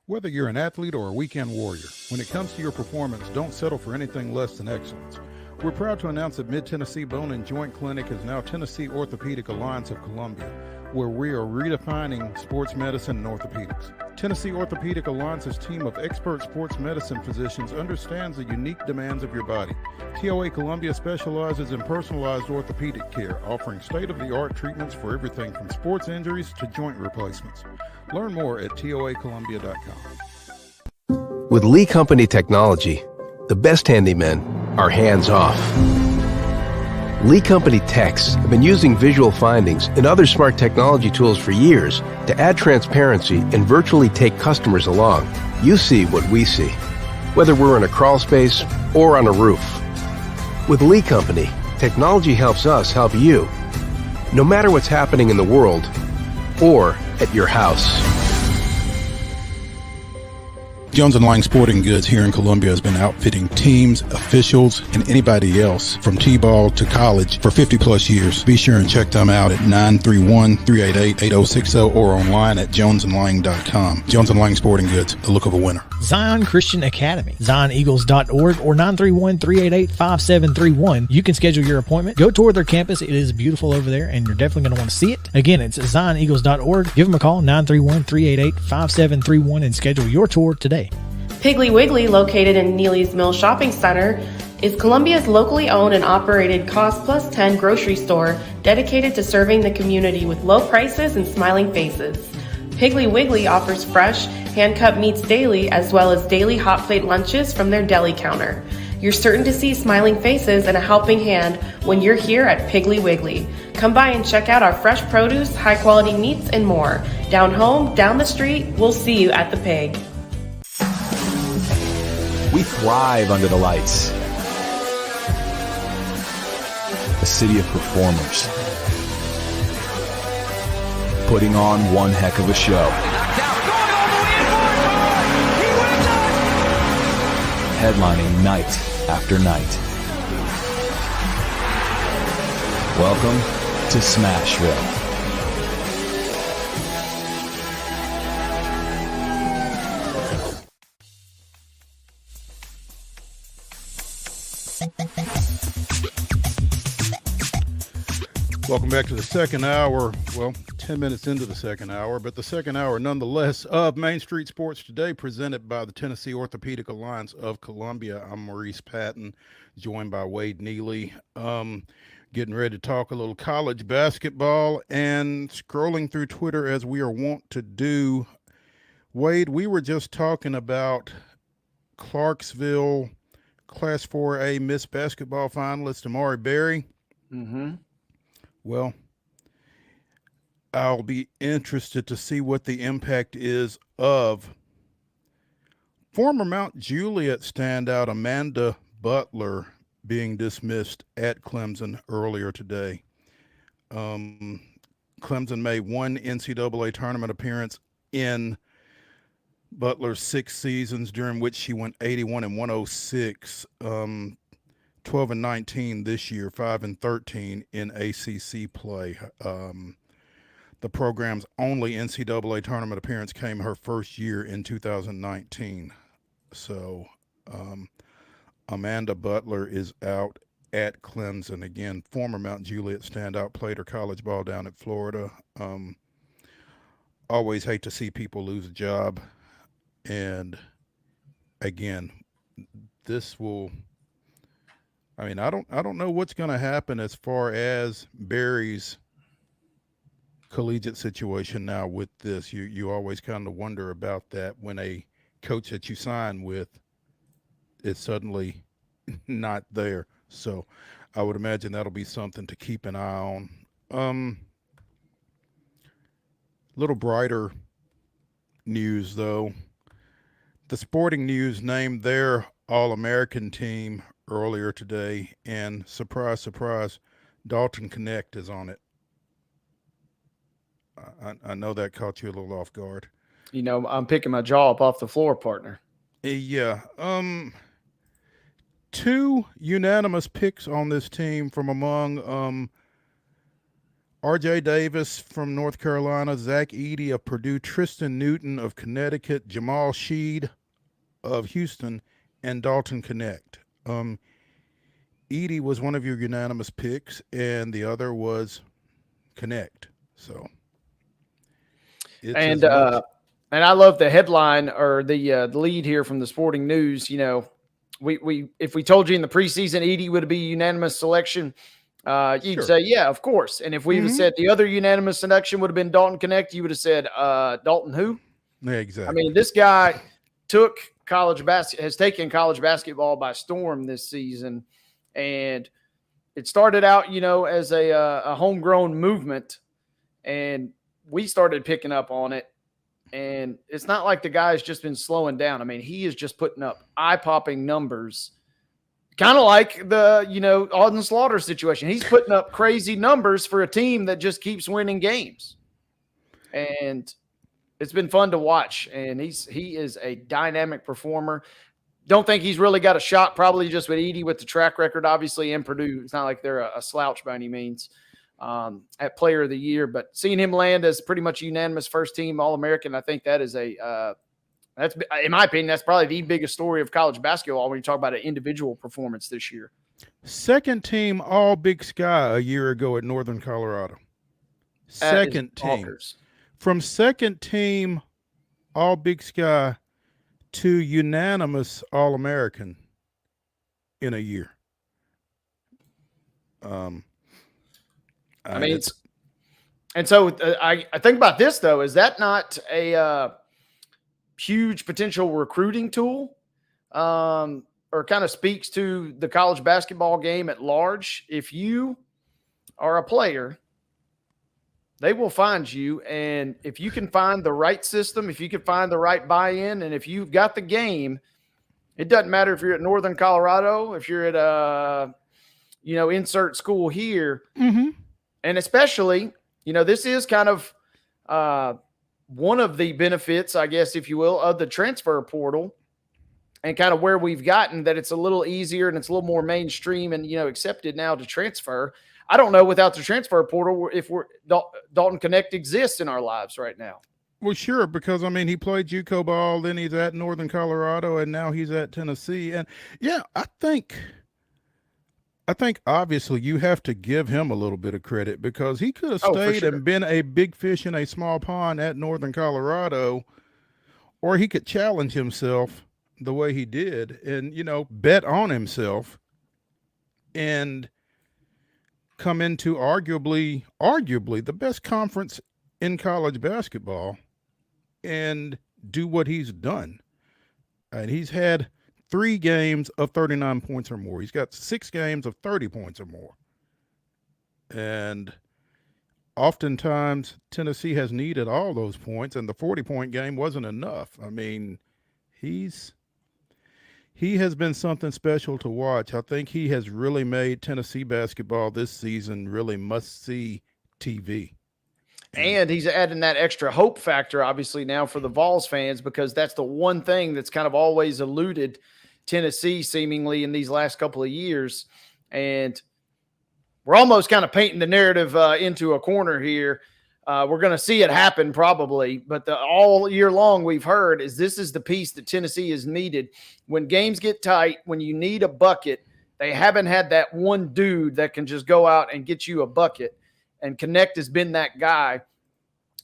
[SPEAKER 1] Whether you're an athlete or a weekend warrior, when it comes to your performance, don't settle for anything less than excellence. We're proud to announce that Mid-Tennessee Bone and Joint Clinic is now Tennessee Orthopedic Alliance of Columbia, where we are redefining sports medicine and orthopedics. Tennessee Orthopedic Alliance's team of expert sports medicine physicians understands the unique demands of your body. TOA Columbia specializes in personalized orthopedic care, offering state-of-the-art treatments for everything from sports injuries to joint replacements. Learn more at toacolumbia.com.
[SPEAKER 3] With Lee Company technology, the best handymen are hands-off. Lee Company techs have been using visual findings and other smart technology tools for years to add transparency and virtually take customers along. You see what we see, whether we're in a crawl space or on a roof. With Lee Company, technology helps us help you, no matter what's happening in the world or at your house.
[SPEAKER 1] Jones and Lang Sporting Goods here in Columbia has been outfitting teams, officials, and anybody else from T-ball to college for 50 plus years. Be sure and check them out at 931-388-8060 or online at jonesandlang.com. Jones and Lang Sporting Goods, the look of a winner.
[SPEAKER 4] Zion Christian Academy, zioneagles.org or 931-388-5731. You can schedule your appointment. Go tour their campus. It is beautiful over there, and you're definitely going to want to see it. Again, it's zioneagles.org. Give them a call, 931-388-5731, and schedule your tour today.
[SPEAKER 6] Piggly Wiggly, located in Neely's Mill Shopping Center, is Columbia's locally owned and operated Cost Plus 10 grocery store dedicated to serving the community with low prices and smiling faces. Piggly Wiggly offers fresh, hand-cut meats daily, as well as daily hot plate lunches from their deli counter. You're certain to see smiling faces and a helping hand when you're here at Piggly Wiggly. Come by and check out our fresh produce, high-quality meats, and more. Down home, down the street, we'll see you at the Pig.
[SPEAKER 7] We thrive under the lights. A city of performers. Putting on one heck of a show. Headlining night after night. Welcome to Smashville.
[SPEAKER 1] Welcome back to the second hour. Well, 10 minutes into the second hour, but the second hour nonetheless of Main Street Sports Today, presented by the Tennessee Orthopedic Alliance of Columbia. I'm Maurice Patton, joined by Wade Neely. Getting ready to talk a little college basketball and scrolling through Twitter as we are wont to do. Wade, we were just talking about Clarksville Class 4A Miss Basketball finalist Amari Berry.
[SPEAKER 2] Mm-hmm.
[SPEAKER 1] Well, I'll be interested to see what the impact is of former Mount Juliet standout Amanda Butler being dismissed at Clemson earlier today. Clemson made one NCAA tournament appearance in Butler's 6 seasons, during which she went 81-106. 12-19 this year, 5-13 in ACC play. The program's only NCAA tournament appearance came her first year in 2019. So Amanda Butler is out at Clemson. Again, former Mount Juliet standout, played her college ball down at Florida. Always hate to see people lose a job. And again, this will... I mean, I don't know what's going to happen as far as Barry's collegiate situation now with this. You always kind of wonder about that when a coach that you sign with is suddenly not there. So I would imagine that'll be something to keep an eye on. Little brighter news, though. The Sporting News named their All-American team earlier today, and surprise, surprise, Dalton Connect is on it. I know that caught you a little off guard.
[SPEAKER 2] You know, I'm picking my jaw up off the floor, partner.
[SPEAKER 1] Yeah. 2 unanimous picks on this team from among R.J. Davis from North Carolina, Zach Edey of Purdue, Tristan Newton of Connecticut, Jamal Sheed of Houston, and Dalton Connect. Edey was one of your unanimous picks, and the other was Connect. So,
[SPEAKER 2] and I love the headline or the lead here from the Sporting News. You know, we if we told you in the preseason Edey would be a unanimous selection, you'd say, yeah, of course. And if we would have said the other unanimous selection would have been Dalton Connect, you would have said Dalton who?
[SPEAKER 1] Yeah, exactly.
[SPEAKER 2] I mean, this guy has taken college basketball by storm this season, and it started out, you know, as a homegrown movement, and we started picking up on it. And it's not like the guy's just been slowing down. I mean, he is just putting up eye-popping numbers, kind of like the, you know, Auden Slaughter situation. He's putting up crazy numbers for a team that just keeps winning games. And it's been fun to watch, and he is a dynamic performer. Don't think he's really got a shot, probably just with Edey with the track record, obviously, in Purdue. It's not like they're a slouch by any means at Player of the Year. But seeing him land as pretty much unanimous first-team All-American, I think that is that's, in my opinion, that's probably the biggest story of college basketball when you talk about an individual performance this year.
[SPEAKER 1] Second team All Big Sky a year ago at Northern Colorado. Second team.
[SPEAKER 2] Bonkers.
[SPEAKER 1] From second team All Big Sky to unanimous All-American in a year. I
[SPEAKER 2] mean, and so I think about this, though. Is that not a huge potential recruiting tool, or kind of speaks to the college basketball game at large? If you are a player, they will find you. And if you can find the right system, if you can find the right buy-in, and if you've got the game, it doesn't matter if you're at Northern Colorado, if you're at insert school here.
[SPEAKER 1] Mm-hmm.
[SPEAKER 2] And especially, this is kind of one of the benefits, I guess, if you will, of the transfer portal, and kind of where we've gotten that it's a little easier and it's a little more mainstream and, accepted now to transfer. I don't know without the transfer portal if Dalton Connect exists in our lives right now.
[SPEAKER 1] Well, sure, because, he played JUCO ball, then he's at Northern Colorado, and now he's at Tennessee. And, yeah, I think obviously you have to give him a little bit of credit, because he could have stayed and been a big fish in a small pond at Northern Colorado, or he could challenge himself the way he did and, bet on himself and come into arguably the best conference in college basketball and do what he's done. And he's had 3 games of 39 points or more. He's got 6 games of 30 points or more. And oftentimes Tennessee has needed all those points, and the 40-point game wasn't enough. He has been something special to watch. I think he has really made Tennessee basketball this season really must-see TV.
[SPEAKER 2] And he's adding that extra hope factor, obviously, now for the Vols fans, because that's the one thing that's kind of always eluded Tennessee seemingly in these last couple of years. And we're almost kind of painting the narrative into a corner here. We're going to see it happen probably, but all year long we've heard is this is the piece that Tennessee has needed. When games get tight, when you need a bucket, they haven't had that one dude that can just go out and get you a bucket, and Connect has been that guy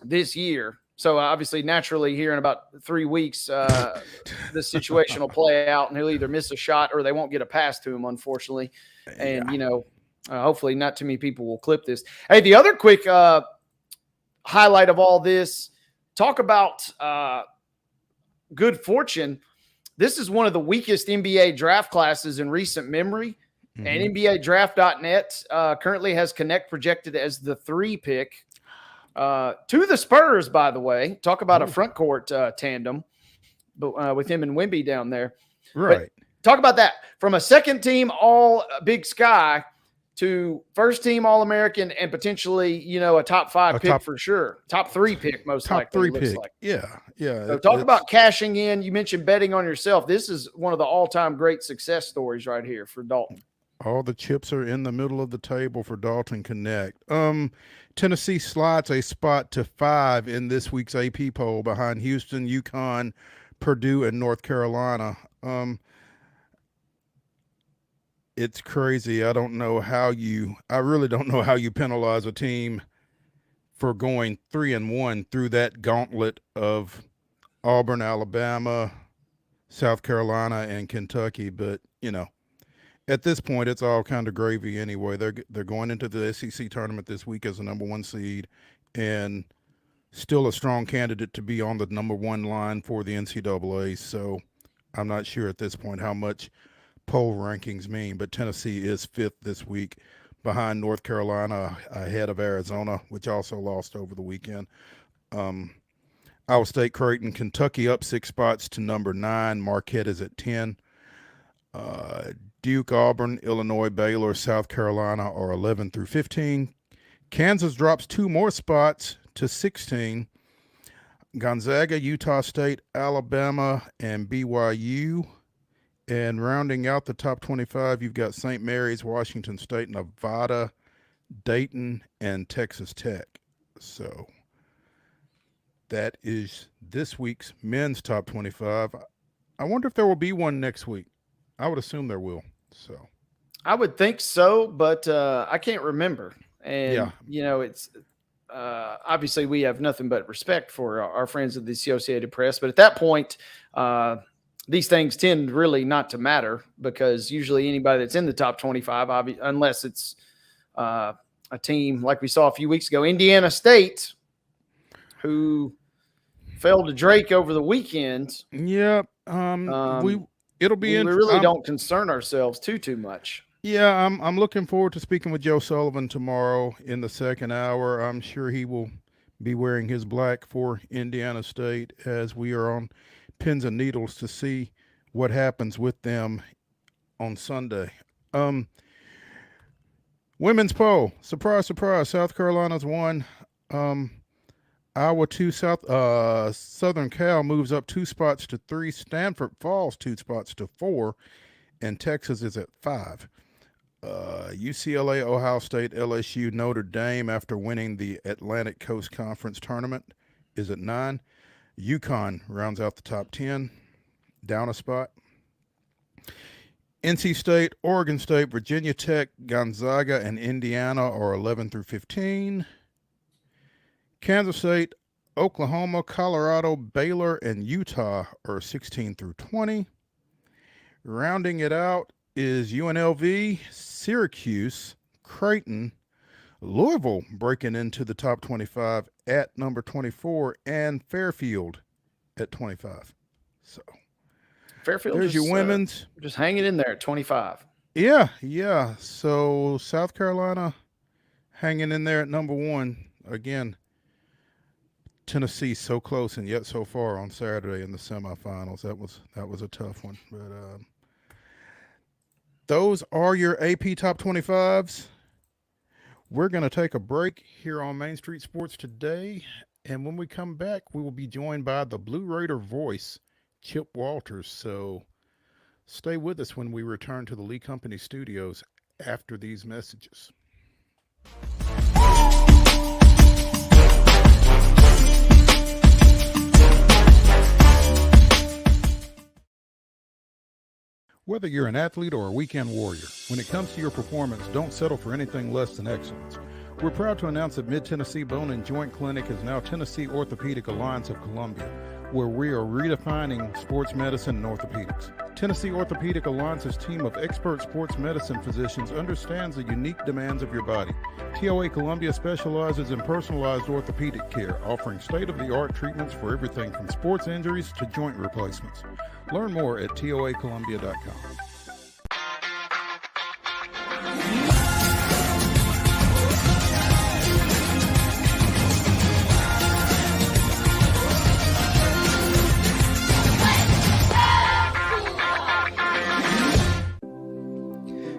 [SPEAKER 2] this year. So obviously, naturally, here in about 3 weeks, this situation will play out, and he'll either miss a shot or they won't get a pass to him, unfortunately. And, hopefully not too many people will clip this. Hey, the other quick highlight of all this, talk about good fortune. This is one of the weakest NBA draft classes in recent memory. Mm-hmm. And NBADraft.net currently has Connect projected as the 3 pick to the Spurs, by the way. Talk about a front court tandem with him and Wemby down there.
[SPEAKER 1] Right.
[SPEAKER 2] But talk about that. From a second team All Big Sky to first team All-American and potentially, a top 5 pick for sure. Top 3 pick, most likely.
[SPEAKER 1] Top 3 pick. Like. Yeah.
[SPEAKER 2] So talk about cashing in. You mentioned betting on yourself. This is one of the all-time great success stories right here for Dalton.
[SPEAKER 1] All the chips are in the middle of the table for Dalton Connect. Tennessee slides a spot to 5 in this week's AP poll behind Houston, UConn, Purdue, and North Carolina. It's crazy. I really don't know how you penalize a team for going 3-1 through that gauntlet of Auburn, Alabama, South Carolina, and Kentucky. But, at this point, it's all kind of gravy anyway. They're going into the SEC tournament this week as the number 1 seed and still a strong candidate to be on the number 1 line for the NCAA. So I'm not sure at this point how much poll rankings mean, but Tennessee is 5th this week behind North Carolina, ahead of Arizona, which also lost over the weekend. Iowa State, Creighton, Kentucky up 6 spots to number 9. Marquette is at 10. Duke, Auburn, Illinois, Baylor, South Carolina are 11 through 15. Kansas drops 2 more spots to 16. Gonzaga, Utah State, Alabama, and BYU. And rounding out the top 25, you've got St. Mary's, Washington State, Nevada, Dayton, and Texas Tech. So that is this week's men's top 25. I wonder if there will be one next week. I would assume there will. So
[SPEAKER 2] I would think so, but I can't remember. And, it's obviously we have nothing but respect for our friends of the Associated Press. But at that point, these things tend really not to matter, because usually anybody that's in the top 25, unless it's a team like we saw a few weeks ago, Indiana State, who fell to Drake over the weekend.
[SPEAKER 1] Yep. It'll be
[SPEAKER 2] we really don't concern ourselves too much.
[SPEAKER 1] Yeah, I'm looking forward to speaking with Joe Sullivan tomorrow in the second hour. I'm sure he will be wearing his black for Indiana State, as we are on pins and needles to see what happens with them on Sunday. Women's poll, surprise, South Carolina's won. Iowa 2, Southern Cal moves up 2 spots to 3. Stanford falls 2 spots to 4, and Texas is at 5. UCLA, Ohio State, LSU, Notre Dame, after winning the Atlantic Coast Conference tournament, is at 9. UConn rounds out the top 10, down a spot. NC State, Oregon State, Virginia Tech, Gonzaga, and Indiana are 11 through 15. Kansas State, Oklahoma, Colorado, Baylor, and Utah are 16 through 20. Rounding it out is UNLV, Syracuse, Creighton, Louisville breaking into the top 25 at number 24, and Fairfield at 25. So
[SPEAKER 2] Fairfield,
[SPEAKER 1] there's your women's.
[SPEAKER 2] Just hanging in there at 25.
[SPEAKER 1] Yeah. So South Carolina hanging in there at number 1. Again, Tennessee so close and yet so far on Saturday in the semifinals. That was a tough one. But those are your AP top 25s. We're going to take a break here on Main Street Sports Today. And when we come back, we will be joined by the Blue Raider voice, Chip Walters. So stay with us when we return to the Lee Company studios after these messages. Whether you're an athlete or a weekend warrior, when it comes to your performance, don't settle for anything less than excellence. We're proud to announce that Mid-Tennessee Bone and Joint Clinic is now Tennessee Orthopedic Alliance of Columbia, where we are redefining sports medicine and orthopedics. Tennessee Orthopedic Alliance's team of expert sports medicine physicians understands the unique demands of your body. TOA Columbia specializes in personalized orthopedic care, offering state-of-the-art treatments for everything from sports injuries to joint replacements. Learn more at toacolumbia.com.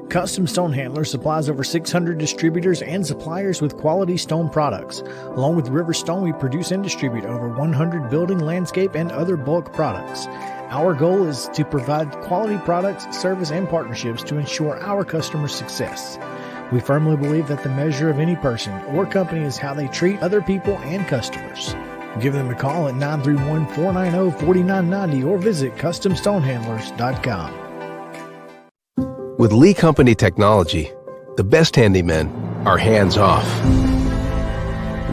[SPEAKER 4] Custom Stone Handler supplies over 600 distributors and suppliers with quality stone products. Along with River Stone, we produce and distribute over 100 building, landscape, and other bulk products. Our goal is to provide quality products, service, and partnerships to ensure our customers' success. We firmly believe that the measure of any person or company is how they treat other people and customers. Give them a call at 931-490-4990 or visit CustomStonehandlers.com.
[SPEAKER 3] With Lee Company technology, the best handymen are hands-off.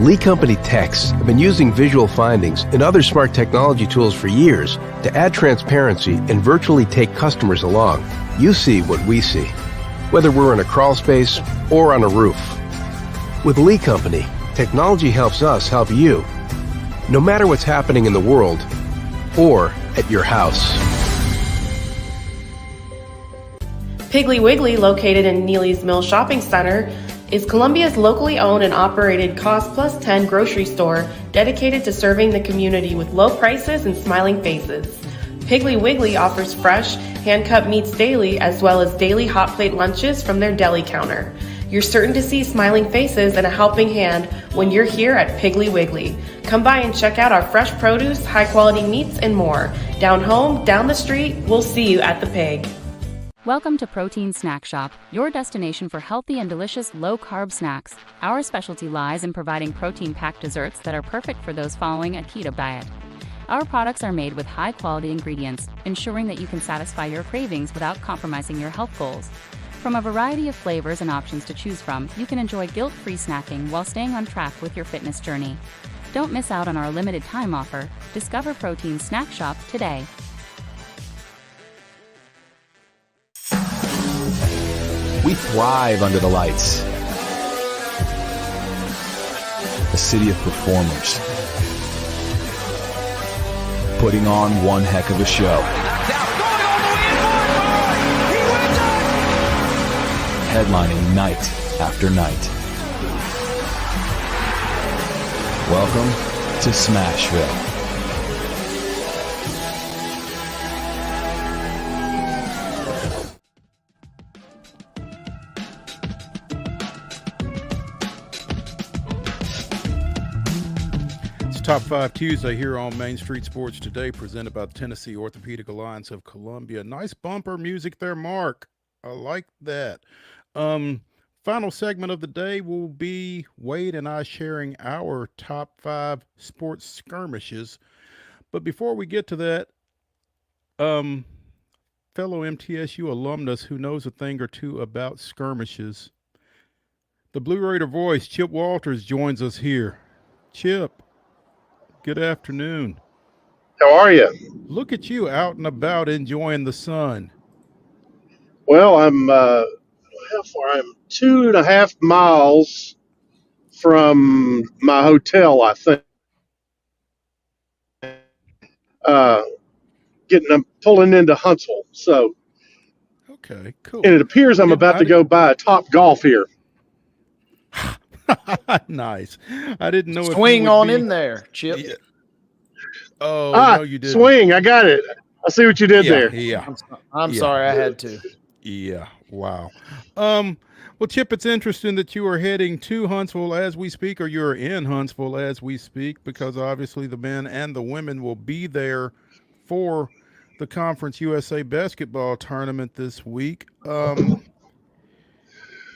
[SPEAKER 3] Lee Company techs have been using visual findings and other smart technology tools for years to add transparency and virtually take customers along. You see what we see, whether we're in a crawl space or on a roof. With Lee Company, technology helps us help you, no matter what's happening in the world or at your house.
[SPEAKER 6] Piggly Wiggly, located in Neely's Mill Shopping Center, is Columbia's locally owned and operated Cost Plus 10 grocery store dedicated to serving the community with low prices and smiling faces. Piggly Wiggly offers fresh, hand-cut meats daily, as well as daily hot plate lunches from their deli counter. You're certain to see smiling faces and a helping hand when you're here at Piggly Wiggly. Come by and check out our fresh produce, high-quality meats, and more. Down home, down the street, we'll see you at the Pig.
[SPEAKER 9] Welcome to Protein Snack Shop, your destination for healthy and delicious low-carb snacks. Our specialty lies in providing protein-packed desserts that are perfect for those following a keto diet. Our products are made with high-quality ingredients, ensuring that you can satisfy your cravings without compromising your health goals. From a variety of flavors and options to choose from, you can enjoy guilt-free snacking while staying on track with your fitness journey. Don't miss out on our limited time offer. Discover Protein Snack Shop today.
[SPEAKER 7] We thrive under the lights. A city of performers. Putting on one heck of a show. Headlining night after night. Welcome to Smashville.
[SPEAKER 1] Top 5 Tuesday here on Main Street Sports Today, presented by the Tennessee Orthopedic Alliance of Columbia. Nice bumper music there, Mark. I like that. Final segment of the day will be Wade and I sharing our top 5 sports skirmishes. But before we get to that, fellow MTSU alumnus who knows a thing or two about skirmishes, the Blue Raider voice, Chip Walters, joins us here. Chip, good afternoon.
[SPEAKER 10] How are you?
[SPEAKER 1] Look at you out and about enjoying the sun.
[SPEAKER 10] Well, I'm how far? I'm 2.5 miles from my hotel, I think. I'm pulling into Huntsville. So,
[SPEAKER 1] okay, cool.
[SPEAKER 10] And it appears I'm about to go buy a Top Golf here.
[SPEAKER 1] Nice. I didn't know if
[SPEAKER 2] swing on in there, Chip.
[SPEAKER 1] Yeah. Oh, no, you didn't.
[SPEAKER 10] Swing. I got it. I see what you did there.
[SPEAKER 1] Yeah.
[SPEAKER 2] I'm sorry, I had to.
[SPEAKER 1] Yeah. Wow. Well, Chip, it's interesting that you are heading to Huntsville as we speak, or you're in Huntsville as we speak, because obviously the men and the women will be there for the Conference USA basketball tournament this week.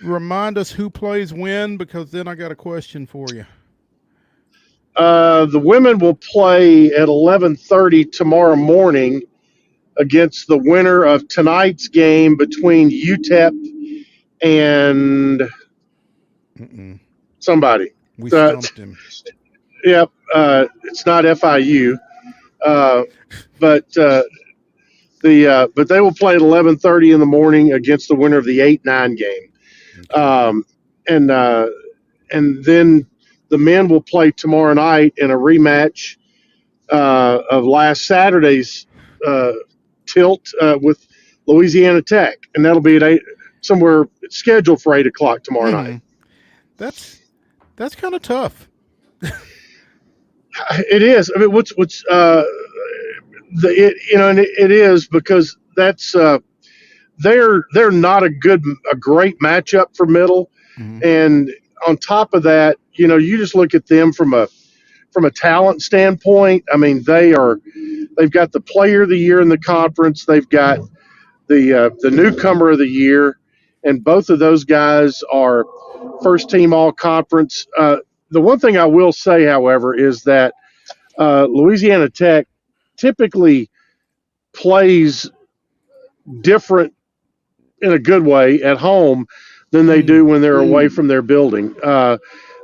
[SPEAKER 1] Remind us who plays when, because then I got a question for you.
[SPEAKER 10] The women will play at 11:30 tomorrow morning against the winner of tonight's game between UTEP and somebody.
[SPEAKER 1] We stumped him.
[SPEAKER 10] Yep. It's not FIU, but they will play at 11:30 in the morning against the winner of the 8-9 game. And then the men will play tomorrow night in a rematch of last Saturday's tilt with Louisiana Tech, and that'll be at somewhere scheduled for 8:00 tomorrow night.
[SPEAKER 1] That's kind of tough.
[SPEAKER 10] It is. I mean, it is because that's they're not a great matchup for Middle, and on top of that, you just look at them from a talent standpoint. I mean, they've got the player of the year in the conference. They've got the newcomer of the year, and both of those guys are first team all conference. The one thing I will say, however, is that Louisiana Tech typically plays different in a good way at home than they do when they're away from their building.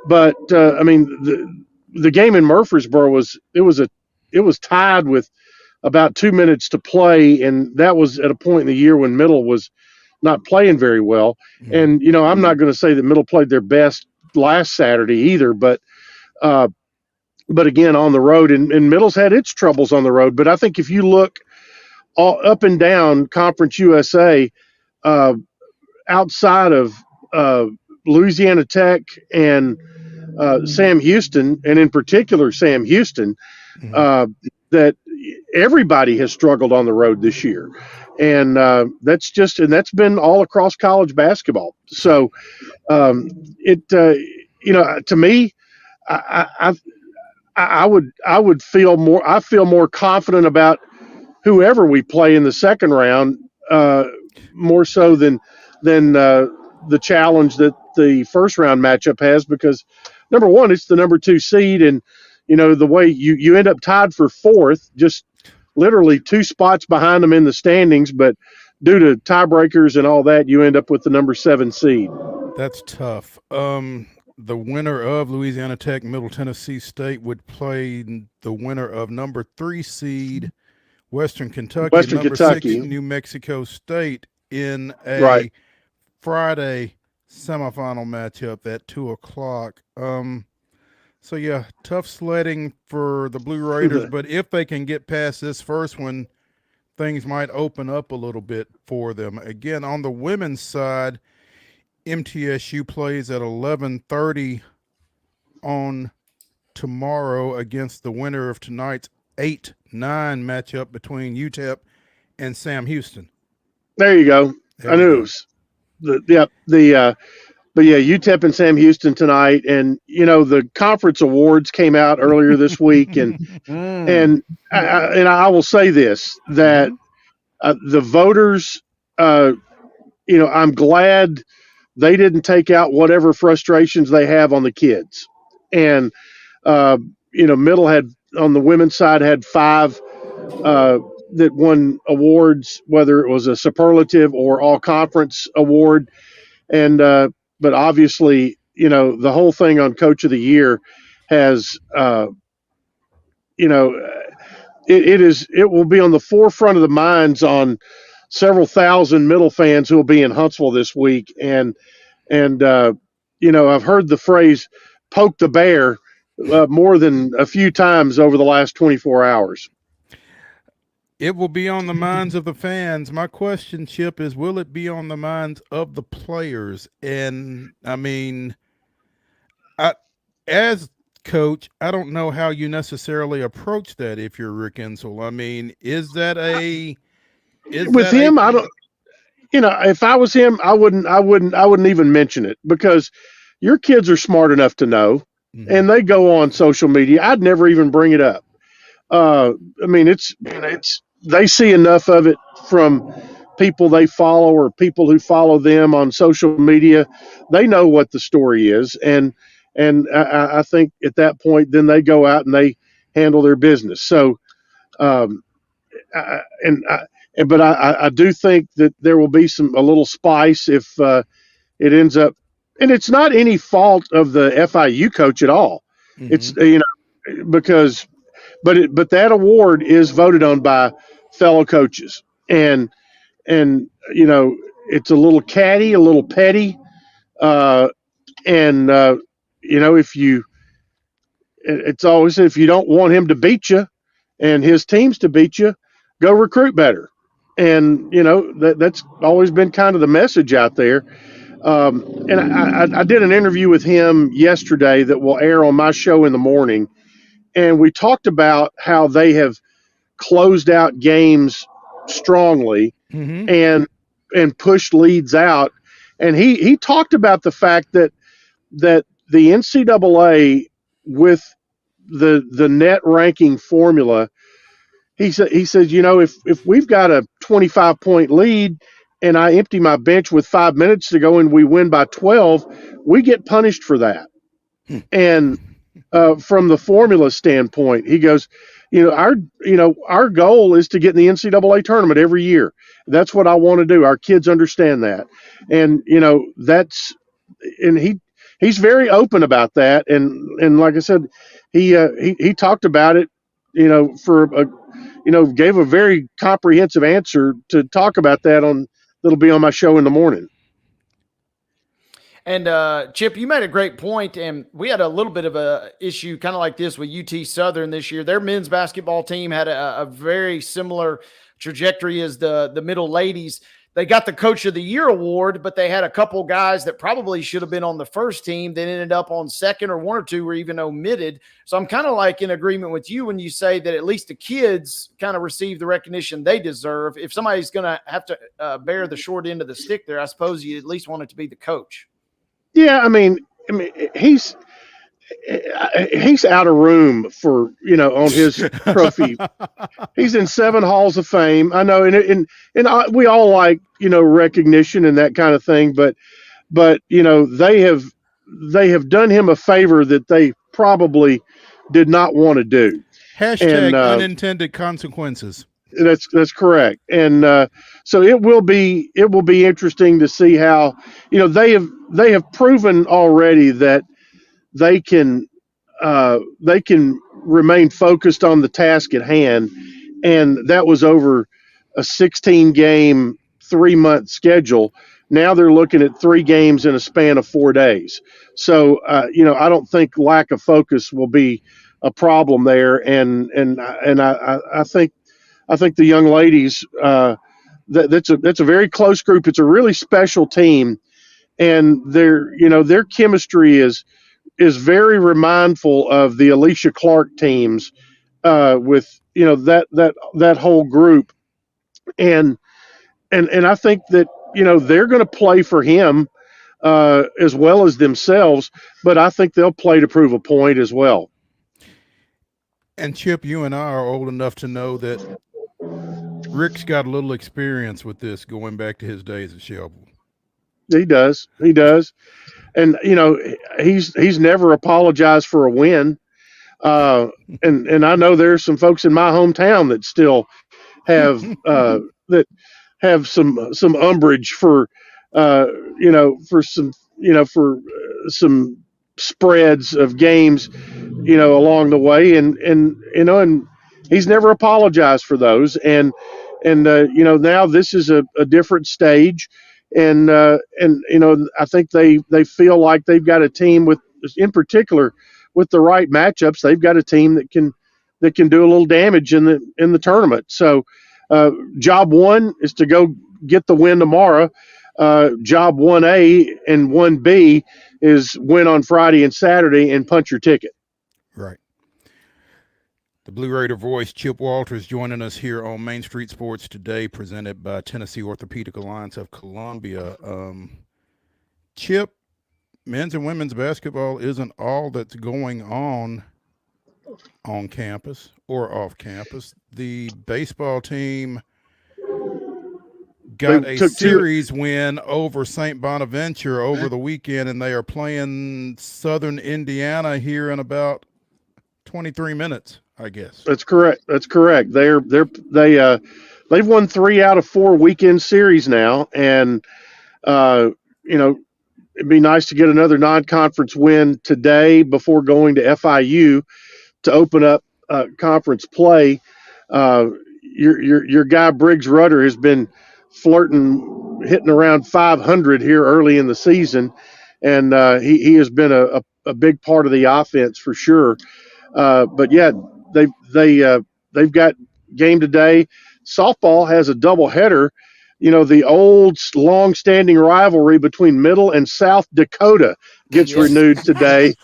[SPEAKER 10] But I mean, the game in Murfreesboro was tied with about 2 minutes to play, and that was at a point in the year when Middle was not playing very well. And I'm not going to say that Middle played their best last Saturday either, but again, on the road, and Middle's had its troubles on the road. But I think if you look all up and down Conference USA, outside of Louisiana Tech and Sam Houston, and in particular Sam Houston, that everybody has struggled on the road this year. and that's been all across college basketball. So to me, I would feel more. I feel more confident about whoever we play in the second round, more so than the challenge that the first round matchup has, because number one, it's the number 2 seed, and the way you end up tied for fourth, just literally 2 spots behind them in the standings, but due to tiebreakers and all that, you end up with the number 7 seed.
[SPEAKER 1] That's tough. The winner of Louisiana Tech Middle Tennessee State would play the winner of number 3 seed Western Kentucky, number 6 New Mexico State in a Friday semifinal matchup at 2:00. So yeah, tough sledding for the Blue Raiders, but if they can get past this first one, things might open up a little bit for them. Again, on the women's side, MTSU plays at 11:30 on tomorrow against the winner of tonight's 8-9 matchup between UTEP and Sam Houston.
[SPEAKER 10] There you go. I knew it was but yeah, UTEP and Sam Houston tonight, and the conference awards came out earlier this week, and and I will say this, that the voters, I'm glad they didn't take out whatever frustrations they have on the kids, and Middle had, on the women's side, had 5 that won awards, whether it was a superlative or all conference award, and but obviously, the whole thing on Coach of the Year has, it will be on the forefront of the minds on several thousand Middle fans who will be in Huntsville this week. And I've heard the phrase "poke the bear" more than a few times over the last 24 hours.
[SPEAKER 1] It will be on the minds of the fans. My question, Chip, is will it be on the minds of the players? And I mean, as coach, I don't know how you necessarily approach that if you're Rick Insell. I mean, is that a with him?
[SPEAKER 10] I don't. If I was him, I wouldn't even mention it, because your kids are smart enough to know, and they go on social media. I'd never even bring it up. I mean, it's they see enough of it from people they follow or people who follow them on social media. They know what the story is, and I think at that point, then they go out and they handle their business. So, but I do think that there will be a little spice if it ends up, and it's not any fault of the FIU coach at all. It's because. But that award is voted on by fellow coaches, and it's a little catty, a little petty, it's always, if you don't want him to beat you and his teams to beat you, go recruit better, and that's always been kind of the message out there. And I did an interview with him yesterday that will air on my show in the morning. And we talked about how they have closed out games strongly and pushed leads out. And he talked about the fact that the NCAA, with the net ranking formula, he says, if we've got a 25-point lead and I empty my bench with 5 minutes to go and we win by 12, we get punished for that. And from the formula standpoint, he goes, our goal is to get in the NCAA tournament every year. That's what I want to do. Our kids understand that. And, he's very open about that. And like I said, he talked about it, gave a very comprehensive answer to talk about that that'll be on my show in the morning.
[SPEAKER 2] And Chip, you made a great point, and we had a little bit of a issue kind of like this with UT Southern this year. Their men's basketball team had a very similar trajectory as the Middle ladies. they got the Coach of the Year award, but they had a couple guys that probably should have been on the first team that ended up on second, or one or two were even omitted. So I'm kind of like in agreement with you when you say that at least the kids kind of receive the recognition they deserve. If somebody's going to have to bear the short end of the stick there, I suppose you at least want it to be the coach.
[SPEAKER 10] Yeah, I mean, he's out of room for, on his trophy. He's in 7 halls of fame. I know, and we all like, recognition and that kind of thing, but they have done him a favor that they probably did not want to do.
[SPEAKER 1] Hashtag unintended consequences.
[SPEAKER 10] That's correct. And so it will be interesting to see how, they have proven already that they can remain focused on the task at hand. And that was over a 16-game, 3-month schedule. Now they're looking at 3 games in a span of 4 days. So, I don't think lack of focus will be a problem there. And I think the young ladies, that's a very close group. It's a really special team, and their chemistry is very remindful of the Alicia Clark teams, with that whole group, and I think that they're going to play for him as well as themselves, but I think they'll play to prove a point as well.
[SPEAKER 1] And Chip, you and I are old enough to know that Rick's got a little experience with this going back to his days at Shelbyville.
[SPEAKER 10] He does. And, he's never apologized for a win. And I know there's some folks in my hometown that still have, that have some umbrage for, for some spreads of games, along the way. And he's never apologized for those. And now this is a different stage. And I think they feel like they've got a team in particular with the right matchups. They've got a team that can do a little damage in the tournament. So job 1 is to go get the win tomorrow. Job 1A and 1B is win on Friday and Saturday and punch your ticket.
[SPEAKER 1] Right. The Blue Raider voice, Chip Walters, joining us here on Main Street Sports today, presented by Tennessee Orthopedic Alliance of Columbia. Chip, men's and women's basketball isn't all that's going on campus or off campus. The baseball team got a series win over St. Bonaventure over the weekend, and they are playing Southern Indiana here in about 23 minutes. I guess
[SPEAKER 10] that's correct. They've won 3 out of 4 weekend series now, and it'd be nice to get another non-conference win today before going to FIU to open up conference play. Your guy Briggs Rudder has been hitting around 500 here early in the season, and he has been a big part of the offense for sure. But yeah. They've got game today. Softball has a doubleheader. The old long-standing rivalry between Middle and South Dakota gets renewed today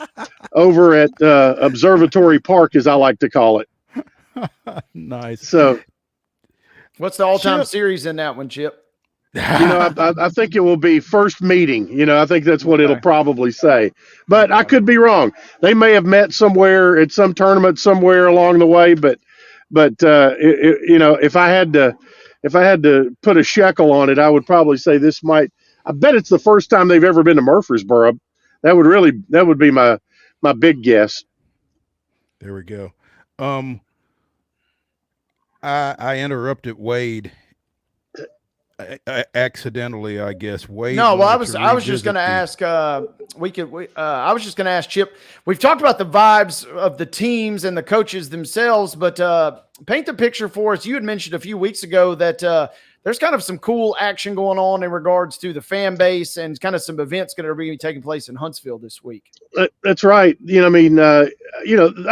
[SPEAKER 10] over at Observatory Park, as I like to call it.
[SPEAKER 1] Nice.
[SPEAKER 10] So,
[SPEAKER 2] what's the all-time series in that one, Chip?
[SPEAKER 10] I think it will be first meeting. I think that's what it'll probably say. But I could be wrong. They may have met somewhere at some tournament somewhere along the way. But if I had to put a shekel on it, I would probably say this might. I bet it's the first time they've ever been to Murfreesboro. That would be my big guess.
[SPEAKER 1] There we go. I interrupted Wade. Accidentally, I guess. Wade.
[SPEAKER 2] No, well, I was just going to ask. I was just going to ask Chip. We've talked about the vibes of the teams and the coaches themselves, but paint the picture for us. You had mentioned a few weeks ago that there's kind of some cool action going on in regards to the fan base and kind of some events going to be taking place in Huntsville this week.
[SPEAKER 10] That's right. I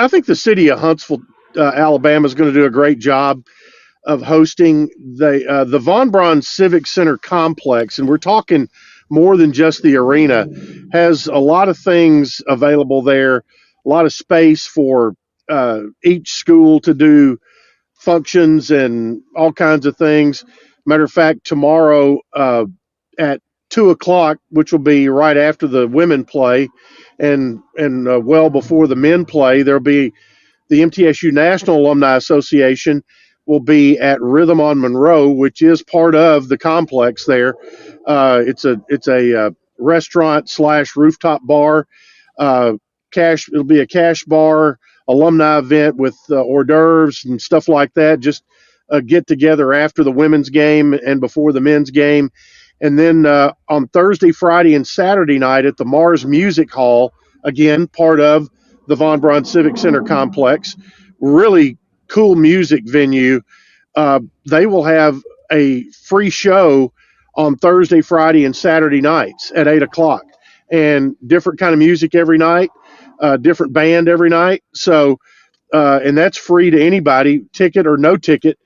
[SPEAKER 10] think the city of Huntsville, Alabama, is going to do a great job. of hosting the Von Braun Civic Center complex, and we're talking more than just the arena, has a lot of things available there, a lot of space for each school to do functions and all kinds of things. Matter of fact, tomorrow at 2:00, which will be right after the women play, and well before the men play, there'll be the MTSU National Alumni Association will be at Rhythm on Monroe, which is part of the complex there. It's a restaurant / rooftop bar. It'll be a cash bar, alumni event with hors d'oeuvres and stuff like that. Just a get together after the women's game and before the men's game. And then on Thursday, Friday, and Saturday night at the Mars Music Hall, again, part of the Von Braun Civic Center complex, really cool music venue. They will have a free show on Thursday, Friday, and Saturday nights at 8:00, and different kind of music every night, different band every night. So, and that's free to anybody, ticket or no ticket.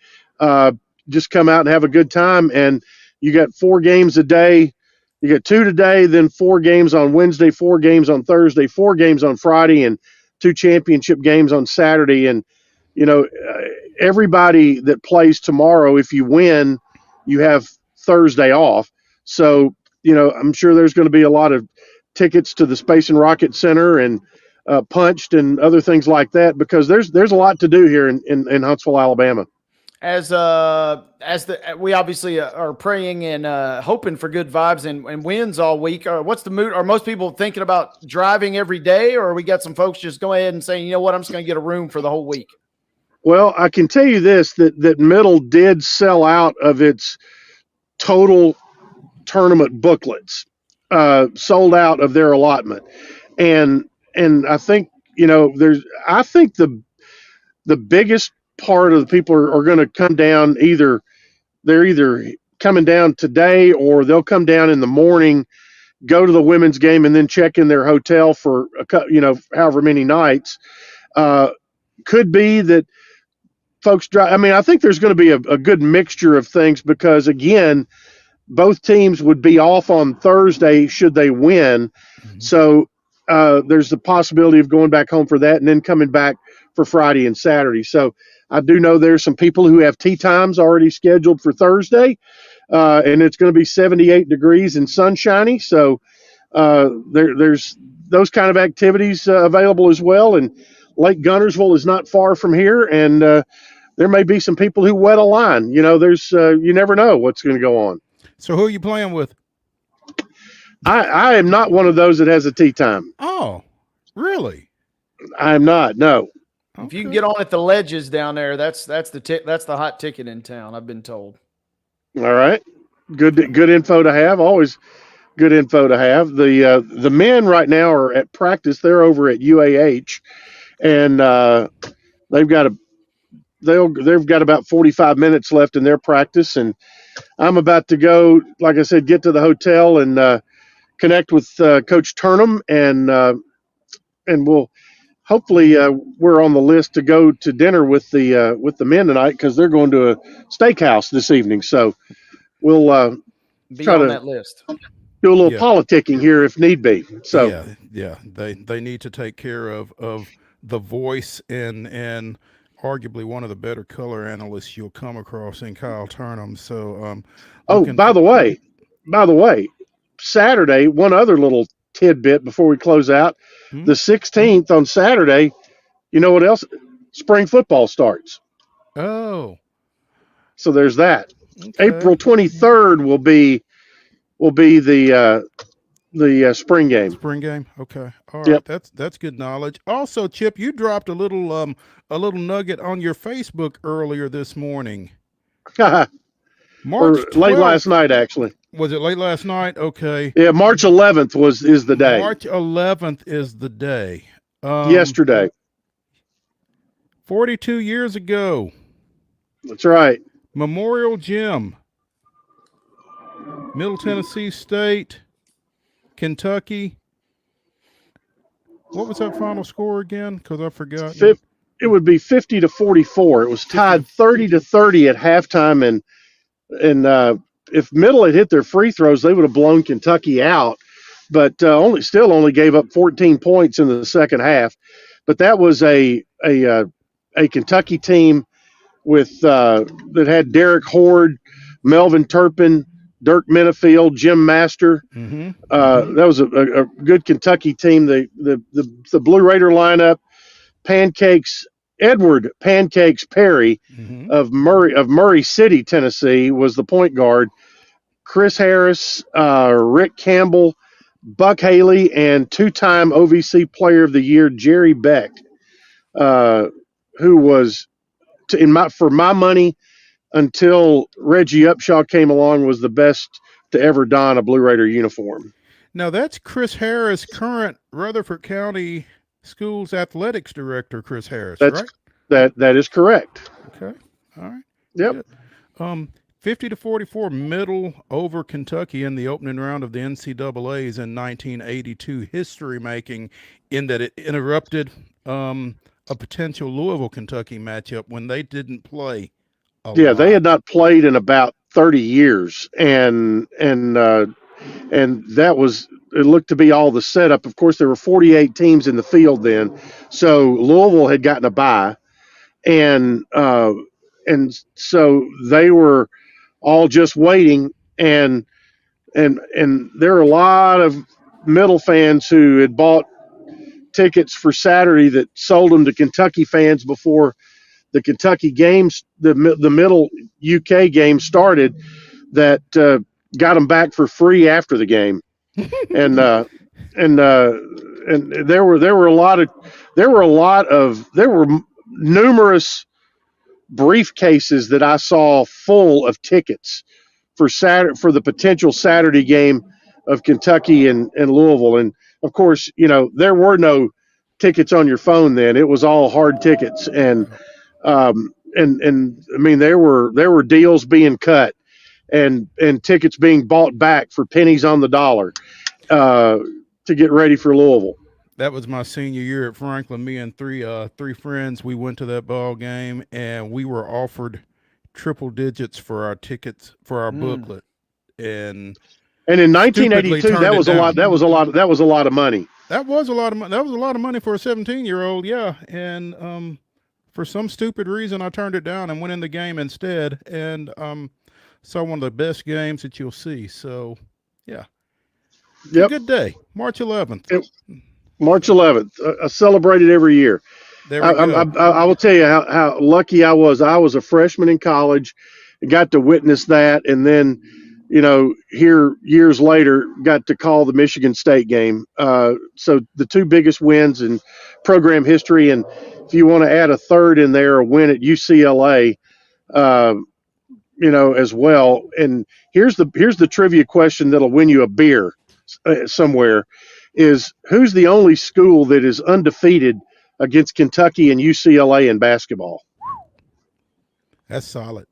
[SPEAKER 10] Just come out and have a good time. And you got 4 games a day. You got 2 today, then 4 games on Wednesday, 4 games on Thursday, 4 games on Friday, and 2 championship games on Saturday. And, everybody that plays tomorrow, if you win, you have Thursday off. So, I'm sure there's going to be a lot of tickets to the Space and Rocket Center and Punched and other things like that, because there's a lot to do here in Huntsville, Alabama.
[SPEAKER 2] We obviously are praying and hoping for good vibes and wins all week. What's the mood? Are most people thinking about driving every day, or we got some folks just go ahead and saying, you know what, I'm just going to get a room for the whole week?
[SPEAKER 10] Well, I can tell you this, that Middle did sell out of its total tournament booklets, sold out of their allotment. And I think, I think the biggest part of the people are going to come down, they're either coming down today or they'll come down in the morning, go to the women's game, and then check in their hotel for however many nights. Could be that folks drive. I mean, I think there's going to be a good mixture of things, because again, both teams would be off on Thursday should they win. Mm-hmm. So there's the possibility of going back home for that and then coming back for Friday and Saturday. So I do know there's some people who have tee times already scheduled for Thursday, and it's going to be 78 degrees and sunshiny. So there's those kind of activities available as well. And Lake Guntersville is not far from here, and there may be some people who wet a line. You never know what's going to go on.
[SPEAKER 1] So who are you playing with?
[SPEAKER 10] I am not one of those that has a tee time.
[SPEAKER 1] Oh, really?
[SPEAKER 10] I am not. No.
[SPEAKER 2] Okay. If you can get on at the ledges down there, that's the hot ticket in town, I've been told.
[SPEAKER 10] All right. Good info to have. Always good info to have. The men right now are at practice. They're over at UAH, and they've got about 45 minutes left in their practice, and I'm about to go, like I said, get to the hotel and connect with Coach Turnham, and we'll hopefully we're on the list to go to dinner with the men tonight, because they're going to a steakhouse this evening. So we'll
[SPEAKER 2] be on that list.
[SPEAKER 10] Do a little politicking here if need be. So
[SPEAKER 1] yeah, they need to take care of the voice and arguably one of the better color analysts you'll come across in Kyle Turnham. So
[SPEAKER 10] by the way, Saturday, one other little tidbit before we close out. The 16th on Saturday, you know what else? Spring football starts.
[SPEAKER 1] Oh.
[SPEAKER 10] So there's that. Okay. April 23rd will be the spring game.
[SPEAKER 1] Spring game. Okay. All right. Yep. That's good knowledge. Also, Chip, you dropped a little nugget on your Facebook earlier this morning.
[SPEAKER 10] Late last night, actually.
[SPEAKER 1] Was it late last night? Okay.
[SPEAKER 10] Yeah, March 11th is the day.
[SPEAKER 1] March 11th is the day.
[SPEAKER 10] Yesterday.
[SPEAKER 1] 42 years ago.
[SPEAKER 10] That's right.
[SPEAKER 1] Memorial Gym. Middle Tennessee State. Kentucky. What was that final score again? Because I forgot.
[SPEAKER 10] it would be 50-44. It was tied 30-30 at halftime, and if Middle had hit their free throws, they would have blown Kentucky out. But only gave up 14 points in the second half. But that was a Kentucky team with that had Derek Horde, Melvin Turpin, Dirk Minifield, Jim Master.
[SPEAKER 1] Mm-hmm.
[SPEAKER 10] That was a good Kentucky team. The Blue Raider lineup: Edward Pancakes Perry of Murray City, Tennessee, was the point guard. Chris Harris, Rick Campbell, Buck Haley, and two-time OVC Player of the Year Jerry Beck, who was, for my money, until Reggie Upshaw came along, was the best to ever don a Blue Raider uniform.
[SPEAKER 1] Now that's Chris Harris, current Rutherford County Schools Athletics Director, Chris Harris, right?
[SPEAKER 10] That is correct.
[SPEAKER 1] Okay. All right.
[SPEAKER 10] Yep.
[SPEAKER 1] Good. 50-44 Middle over Kentucky in the opening round of the NCAAs in 1982. History making in that it interrupted a potential Louisville Kentucky matchup when they didn't play.
[SPEAKER 10] They had not played in about 30 years, and that was, it looked to be all the setup. Of course, there were 48 teams in the field then, so Louisville had gotten a bye, and so they were all just waiting, and there were a lot of Middle fans who had bought tickets for Saturday that sold them to Kentucky fans before the Kentucky games, the Middle UK game started, that got them back for free after the game, and there were numerous briefcases that I saw full of tickets for the potential Saturday game of Kentucky and Louisville. And of course, there were no tickets on your phone then. It was all hard tickets. And I mean, there were deals being cut and tickets being bought back for pennies on the dollar to get ready for Louisville.
[SPEAKER 1] That was my senior year at Franklin. Me and three friends, we went to that ball game, and we were offered triple digits for our tickets, for our booklet. And
[SPEAKER 10] in 1982, that was a lot. That was a lot of money.
[SPEAKER 1] That was a lot of money. That was a lot of money for a 17-year-old. Yeah. And for some stupid reason, I turned it down and went in the game instead, and saw one of the best games that you'll see. So, yeah. Yep. Good day, March 11th.
[SPEAKER 10] March 11th. I celebrate it every year. I will tell you how lucky I was. I was a freshman in college, got to witness that, and then, here years later, got to call the Michigan State game. So the two biggest wins in program history, and if you want to add a third in there, a win at UCLA, as well. And here's the trivia question that'll win you a beer somewhere. Is who's the only school that is undefeated against Kentucky and UCLA in basketball?
[SPEAKER 1] That's solid.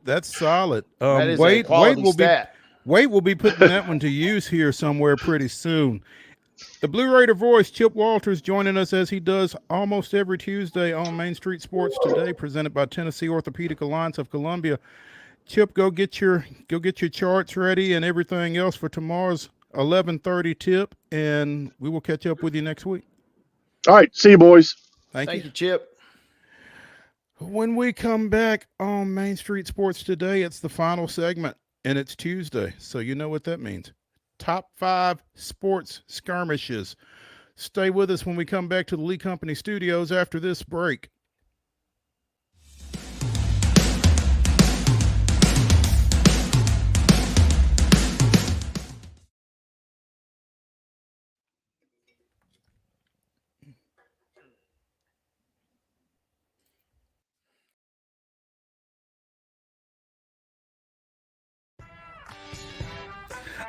[SPEAKER 1] That's solid.
[SPEAKER 2] That is a quality stat.
[SPEAKER 1] Wade will be putting that one to use here somewhere pretty soon. The Blue Raider voice, Chip Walters, joining us as he does almost every Tuesday on Main Street Sports Today, presented by Tennessee Orthopedic Alliance of Columbia. Chip, go get your charts ready and everything else for tomorrow's 11:30 tip, and we will catch up with you next week.
[SPEAKER 10] All right. See you, boys.
[SPEAKER 2] Thank you, Chip.
[SPEAKER 1] When we come back on Main Street Sports Today, it's the final segment, and it's Tuesday, so you know what that means. Top 5 sports skirmishes. Stay with us when we come back to the Lee Company studios after this break.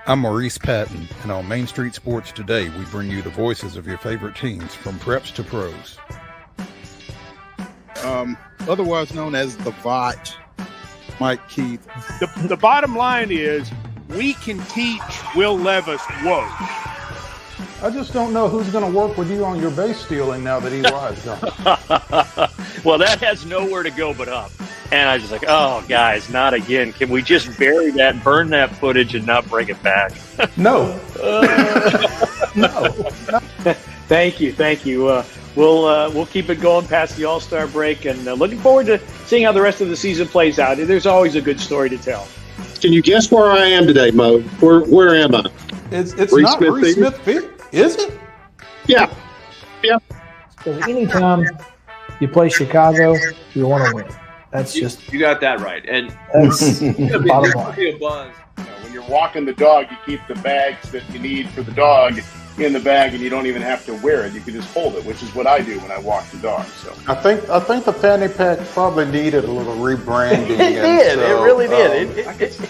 [SPEAKER 1] I'm Maurice Patton, and on Main Street Sports Today, we bring you the voices of your favorite teams from preps to pros. Otherwise known as the VOT, Mike Keith.
[SPEAKER 11] The bottom line is we can teach Will Levis woke.
[SPEAKER 1] I just don't know who's going to work with you on your base stealing now that EY's gone.
[SPEAKER 11] Well, that has nowhere to go but up. And I was just like, oh, guys, not again. Can we just bury that, burn that footage, and not bring it back?
[SPEAKER 1] No. No.
[SPEAKER 11] Thank you. We'll keep it going past the All-Star break, and looking forward to seeing how the rest of the season plays out. There's always a good story to tell.
[SPEAKER 10] Can you guess where I am today, Mo? Where am I?
[SPEAKER 1] It's not Reese Smith Field, is it?
[SPEAKER 10] Yeah.
[SPEAKER 4] Because anytime you play Chicago, you want to win. That's just
[SPEAKER 12] you got that right. And
[SPEAKER 4] that's bottom line.
[SPEAKER 12] be a buzz.
[SPEAKER 13] When you're walking the dog, you keep the bags that you need for the dog in the bag, and you don't even have to wear it. You can just hold it, which is what I do when I walk the dog. So
[SPEAKER 1] I think the fanny pack probably needed a little rebranding.
[SPEAKER 2] It did. It really did.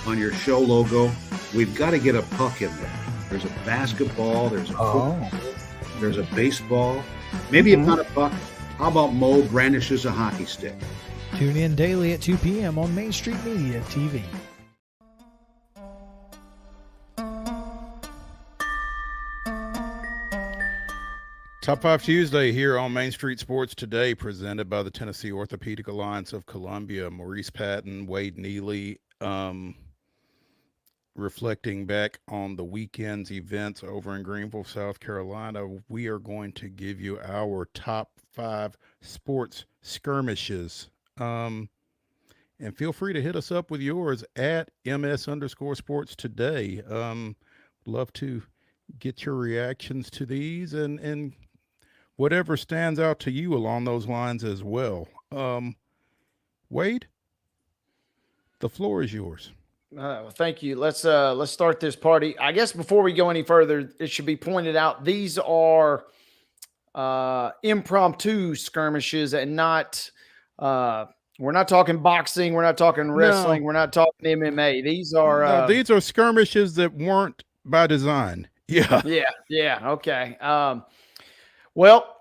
[SPEAKER 14] On your show logo, we've got to get a puck in there. There's a basketball. There's a football. There's a baseball. Maybe it's not a puck. How about Mo brandishes a hockey stick?
[SPEAKER 4] Tune in daily at 2 p.m. on Main Street Media TV.
[SPEAKER 1] Top 5 Tuesday here on Main Street Sports Today, presented by the Tennessee Orthopedic Alliance of Columbia. Maurice Patton, Wade Neely, reflecting back on the weekend's events over in Greenville, South Carolina. We are going to give you our top 5 sports skirmishes. And feel free to hit us up with yours at ms_sports today. Love to get your reactions to these and whatever stands out to you along those lines as well. Wade, the floor is yours.
[SPEAKER 2] Thank you. Let's start this party. I guess before we go any further, it should be pointed out these are impromptu skirmishes and not we're not talking boxing, we're not talking wrestling, we're not talking MMA. These are
[SPEAKER 1] these are skirmishes that weren't by design. Yeah.
[SPEAKER 2] Okay. Well,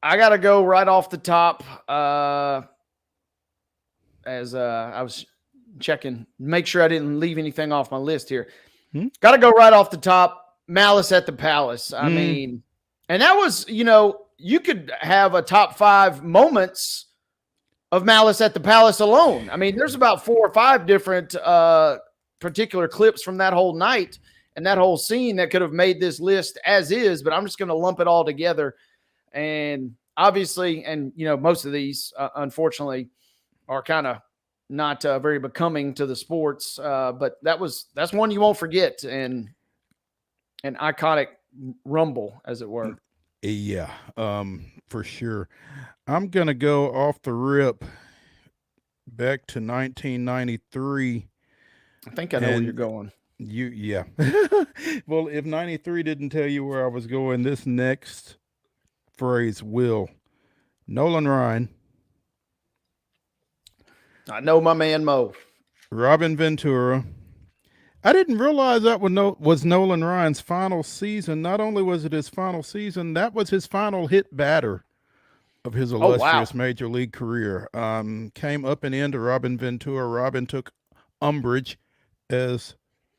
[SPEAKER 2] I got to go right off the top. As I was checking, make sure I didn't leave anything off my list here. Got to go right off the top. Malice at the Palace. I mean, and that was, you could have a top 5 moments of Malice at the Palace alone. I mean, there's about 4 or 5 different particular clips from that whole night and that whole scene that could have made this list as is, but I'm just going to lump it all together. And obviously, and most of these, unfortunately, are kind of not very becoming to the sports. But that's one you won't forget, and an iconic rumble, as it were.
[SPEAKER 1] Yeah, for sure. I'm going to go off the rip back to 1993.
[SPEAKER 2] I think I know where you're going.
[SPEAKER 1] Yeah. Well, if 93 didn't tell you where I was going, this next phrase will. Nolan Ryan.
[SPEAKER 2] I know my man Mo.
[SPEAKER 1] Robin Ventura. I didn't realize that was Nolan Ryan's final season. Not only was it his final season, that was his final hit batter of his illustrious major league career. Came up and into Robin Ventura. Robin took umbrage, as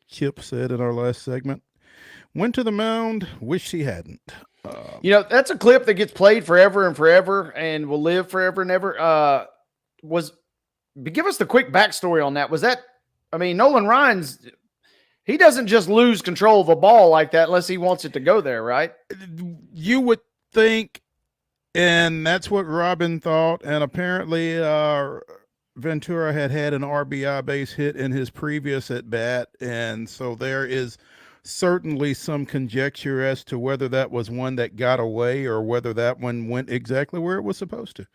[SPEAKER 1] Chip said in our last segment. Went to the mound, wished he hadn't.
[SPEAKER 2] That's a clip that gets played forever and forever and will live forever and ever. Give us the quick backstory on that. Nolan Ryan's, he doesn't just lose control of a ball like that unless he wants it to go there, right?
[SPEAKER 1] You would think, and that's what Robin thought. And apparently Ventura had an RBI base hit in his previous at bat. And so there is certainly some conjecture as to whether that was one that got away or whether that one went exactly where it was supposed to.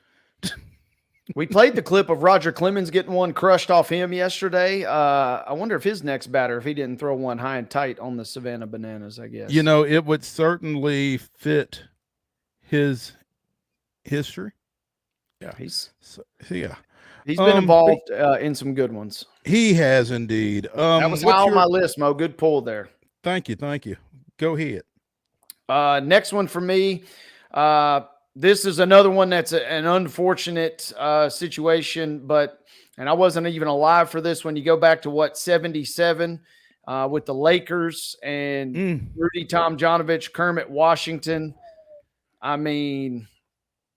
[SPEAKER 2] We played the clip of Roger Clemens getting one crushed off him yesterday. I wonder if his next batter, if he didn't throw one high and tight on the Savannah Bananas, I guess.
[SPEAKER 1] It would certainly fit his history. Yeah.
[SPEAKER 2] He's
[SPEAKER 1] been
[SPEAKER 2] involved in some good ones.
[SPEAKER 1] He has indeed.
[SPEAKER 2] That was high on my list, Mo. Good pull there.
[SPEAKER 1] Thank you. Go ahead.
[SPEAKER 2] Next one for me. This is another one that's an unfortunate situation, and I wasn't even alive for this one. You go back to 77. with the Lakers and Rudy Tomjanovich, Kermit Washington. I mean,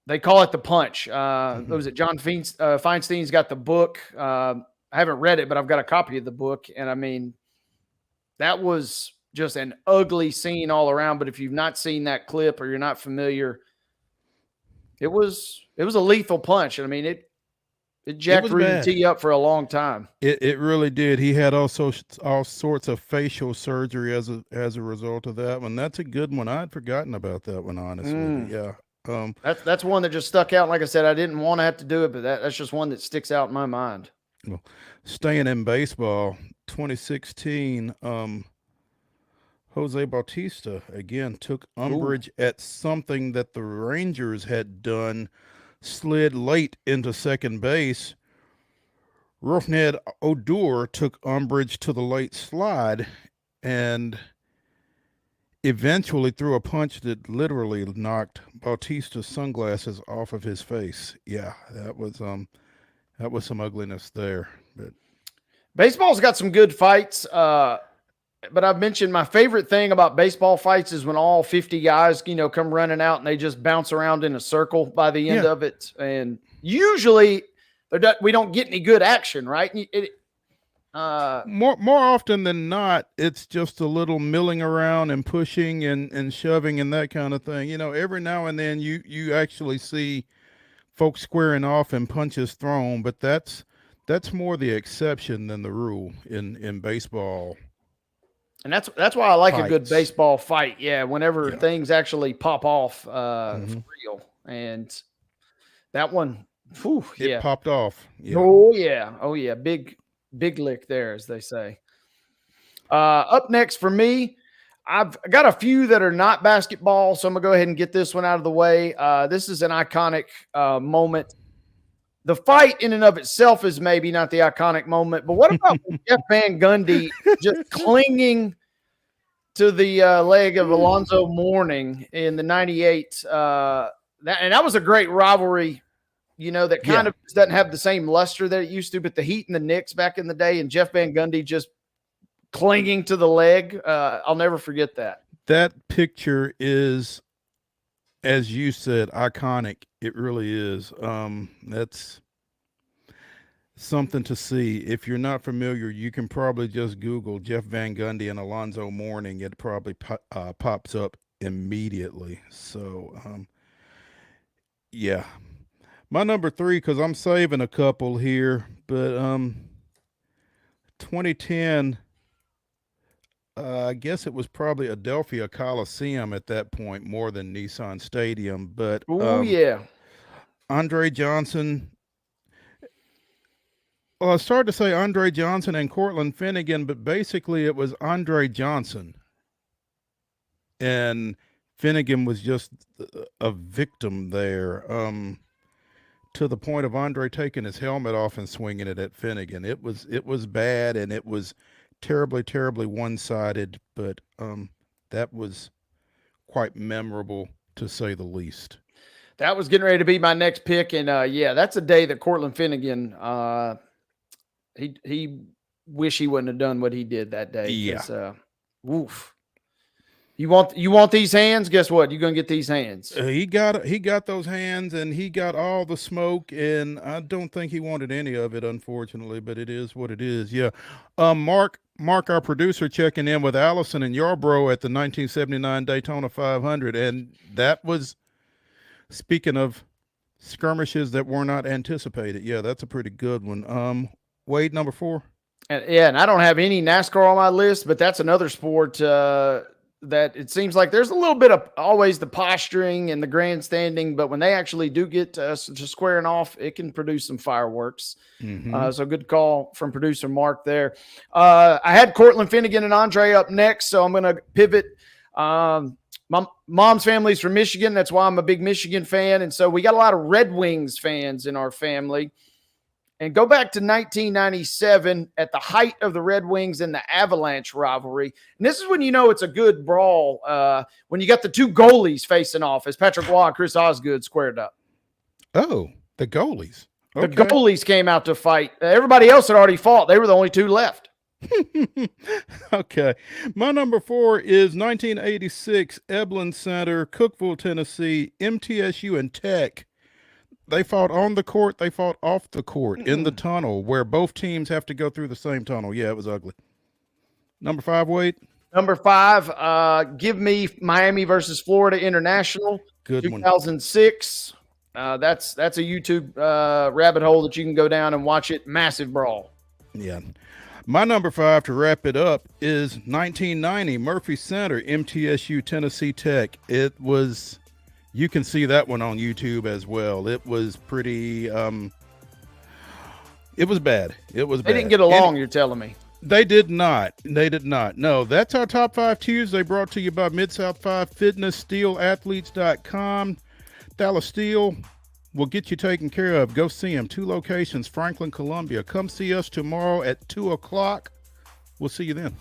[SPEAKER 2] they call it the punch. What was it? John Feinstein's got the book. I haven't read it, but I've got a copy of the book. And I mean, that was just an ugly scene all around. But if you've not seen that clip or you're not familiar, it was a lethal punch. And I mean, it jacked Rudy T up for a long time.
[SPEAKER 1] It really did. He had all sorts of facial surgery as a result of that one. That's a good one. I'd forgotten about that one, honestly. Yeah.
[SPEAKER 2] That's one that just stuck out. Like I said, I didn't want to have to do it, but that's just one that sticks out in my mind.
[SPEAKER 1] Well, staying in baseball, 2016, Jose Bautista again took umbrage at something that the Rangers had done, slid late into second base. Rougned Odor took umbrage to the late slide and eventually threw a punch that literally knocked Bautista's sunglasses off of his face. Yeah, that was some ugliness there. But
[SPEAKER 2] baseball's got some good fights. But I've mentioned my favorite thing about baseball fights is when all 50 guys, come running out and they just bounce around in a circle by the end of it. And usually we don't get any good action, right?
[SPEAKER 1] More often than not, it's just a little milling around and pushing and shoving and that kind of thing. Every now and then you actually see folks squaring off and punches thrown, but that's more the exception than the rule in baseball.
[SPEAKER 2] And that's why I like a good baseball fight. Yeah, whenever things actually pop off for real. And that one,
[SPEAKER 1] it popped off. Yeah.
[SPEAKER 2] Oh yeah. Big lick there, as they say. Up next for me, I've got a few that are not basketball, so I'm gonna go ahead and get this one out of the way. This is an iconic moment. The fight in and of itself is maybe not the iconic moment, but what about Jeff Van Gundy just clinging to the leg of Alonzo Mourning in the 98? That was a great rivalry, that kind of doesn't have the same luster that it used to, but the Heat and the Knicks back in the day, and Jeff Van Gundy just clinging to the leg. I'll never forget that.
[SPEAKER 1] That picture is, as you said, iconic. It really is. That's something to see. If you're not familiar, you can probably just Google Jeff Van Gundy and Alonzo Mourning. It probably pops up immediately. So, yeah. My number 3, because I'm saving a couple here, but 2010, I guess it was probably Adelphia Coliseum at that point more than Nissan Stadium. But Andre Johnson. Well, I started to say Andre Johnson and Cortland Finnegan, but basically it was Andre Johnson. And Finnegan was just a victim there, to the point of Andre taking his helmet off and swinging it at Finnegan. It was bad, and it was terribly, terribly one-sided, but that was quite memorable, to say the least.
[SPEAKER 2] That was getting ready to be my next pick, and that's a day that Cortland Finnegan, he wish he wouldn't have done what he did that day.
[SPEAKER 1] Yeah.
[SPEAKER 2] Woof. You want these hands? Guess what? You're gonna get these hands.
[SPEAKER 1] He got those hands, and he got all the smoke, and I don't think he wanted any of it, unfortunately. But it is what it is. Yeah. Mark, our producer, checking in with Allison and Yarbrough at the 1979 Daytona 500, and that was, speaking of skirmishes that were not anticipated. Yeah, that's a pretty good one. Wade, number 4.
[SPEAKER 2] And I don't have any NASCAR on my list, but that's another sport that it seems like there's a little bit of always the posturing and the grandstanding, but when they actually do get to squaring off, it can produce some fireworks. So good call from producer Mark there. I had Cortland Finnegan and Andre up next, so I'm going to pivot. My mom's family's from Michigan. That's why I'm a big Michigan fan. And so we got a lot of Red Wings fans in our family. And go back to 1997 at the height of the Red Wings and the Avalanche rivalry. And this is when you know it's a good brawl, when you got the two goalies facing off as Patrick Waugh and Chris Osgood squared up.
[SPEAKER 1] Oh, the goalies. Okay.
[SPEAKER 2] The goalies came out to fight. Everybody else had already fought. They were the only two left.
[SPEAKER 1] Okay. My number 4 is 1986 Eblin Center, Cookeville, Tennessee, MTSU and Tech. They fought on the court. They fought off the court in the tunnel where both teams have to go through the same tunnel. Yeah, it was ugly. Number 5, Wade.
[SPEAKER 2] Number 5, give me Miami versus Florida International.
[SPEAKER 1] Good one.
[SPEAKER 2] 2006. That's a YouTube rabbit hole that you can go down and watch it. Massive brawl.
[SPEAKER 1] Yeah. My number 5 to wrap it up is 1990 Murphy Center, MTSU, Tennessee Tech. It was, you can see that one on YouTube as well. It was pretty, it was bad. It was bad.
[SPEAKER 2] They didn't get along, you're telling me.
[SPEAKER 1] They did not. They did not. No, that's our Top 5 Tuesday brought to you by Mid-South 5 Fitness, SteelAthletes.com. Dallas Steel will get you taken care of. Go see them. 2 locations, Franklin, Columbia. Come see us tomorrow at 2 o'clock. We'll see you then.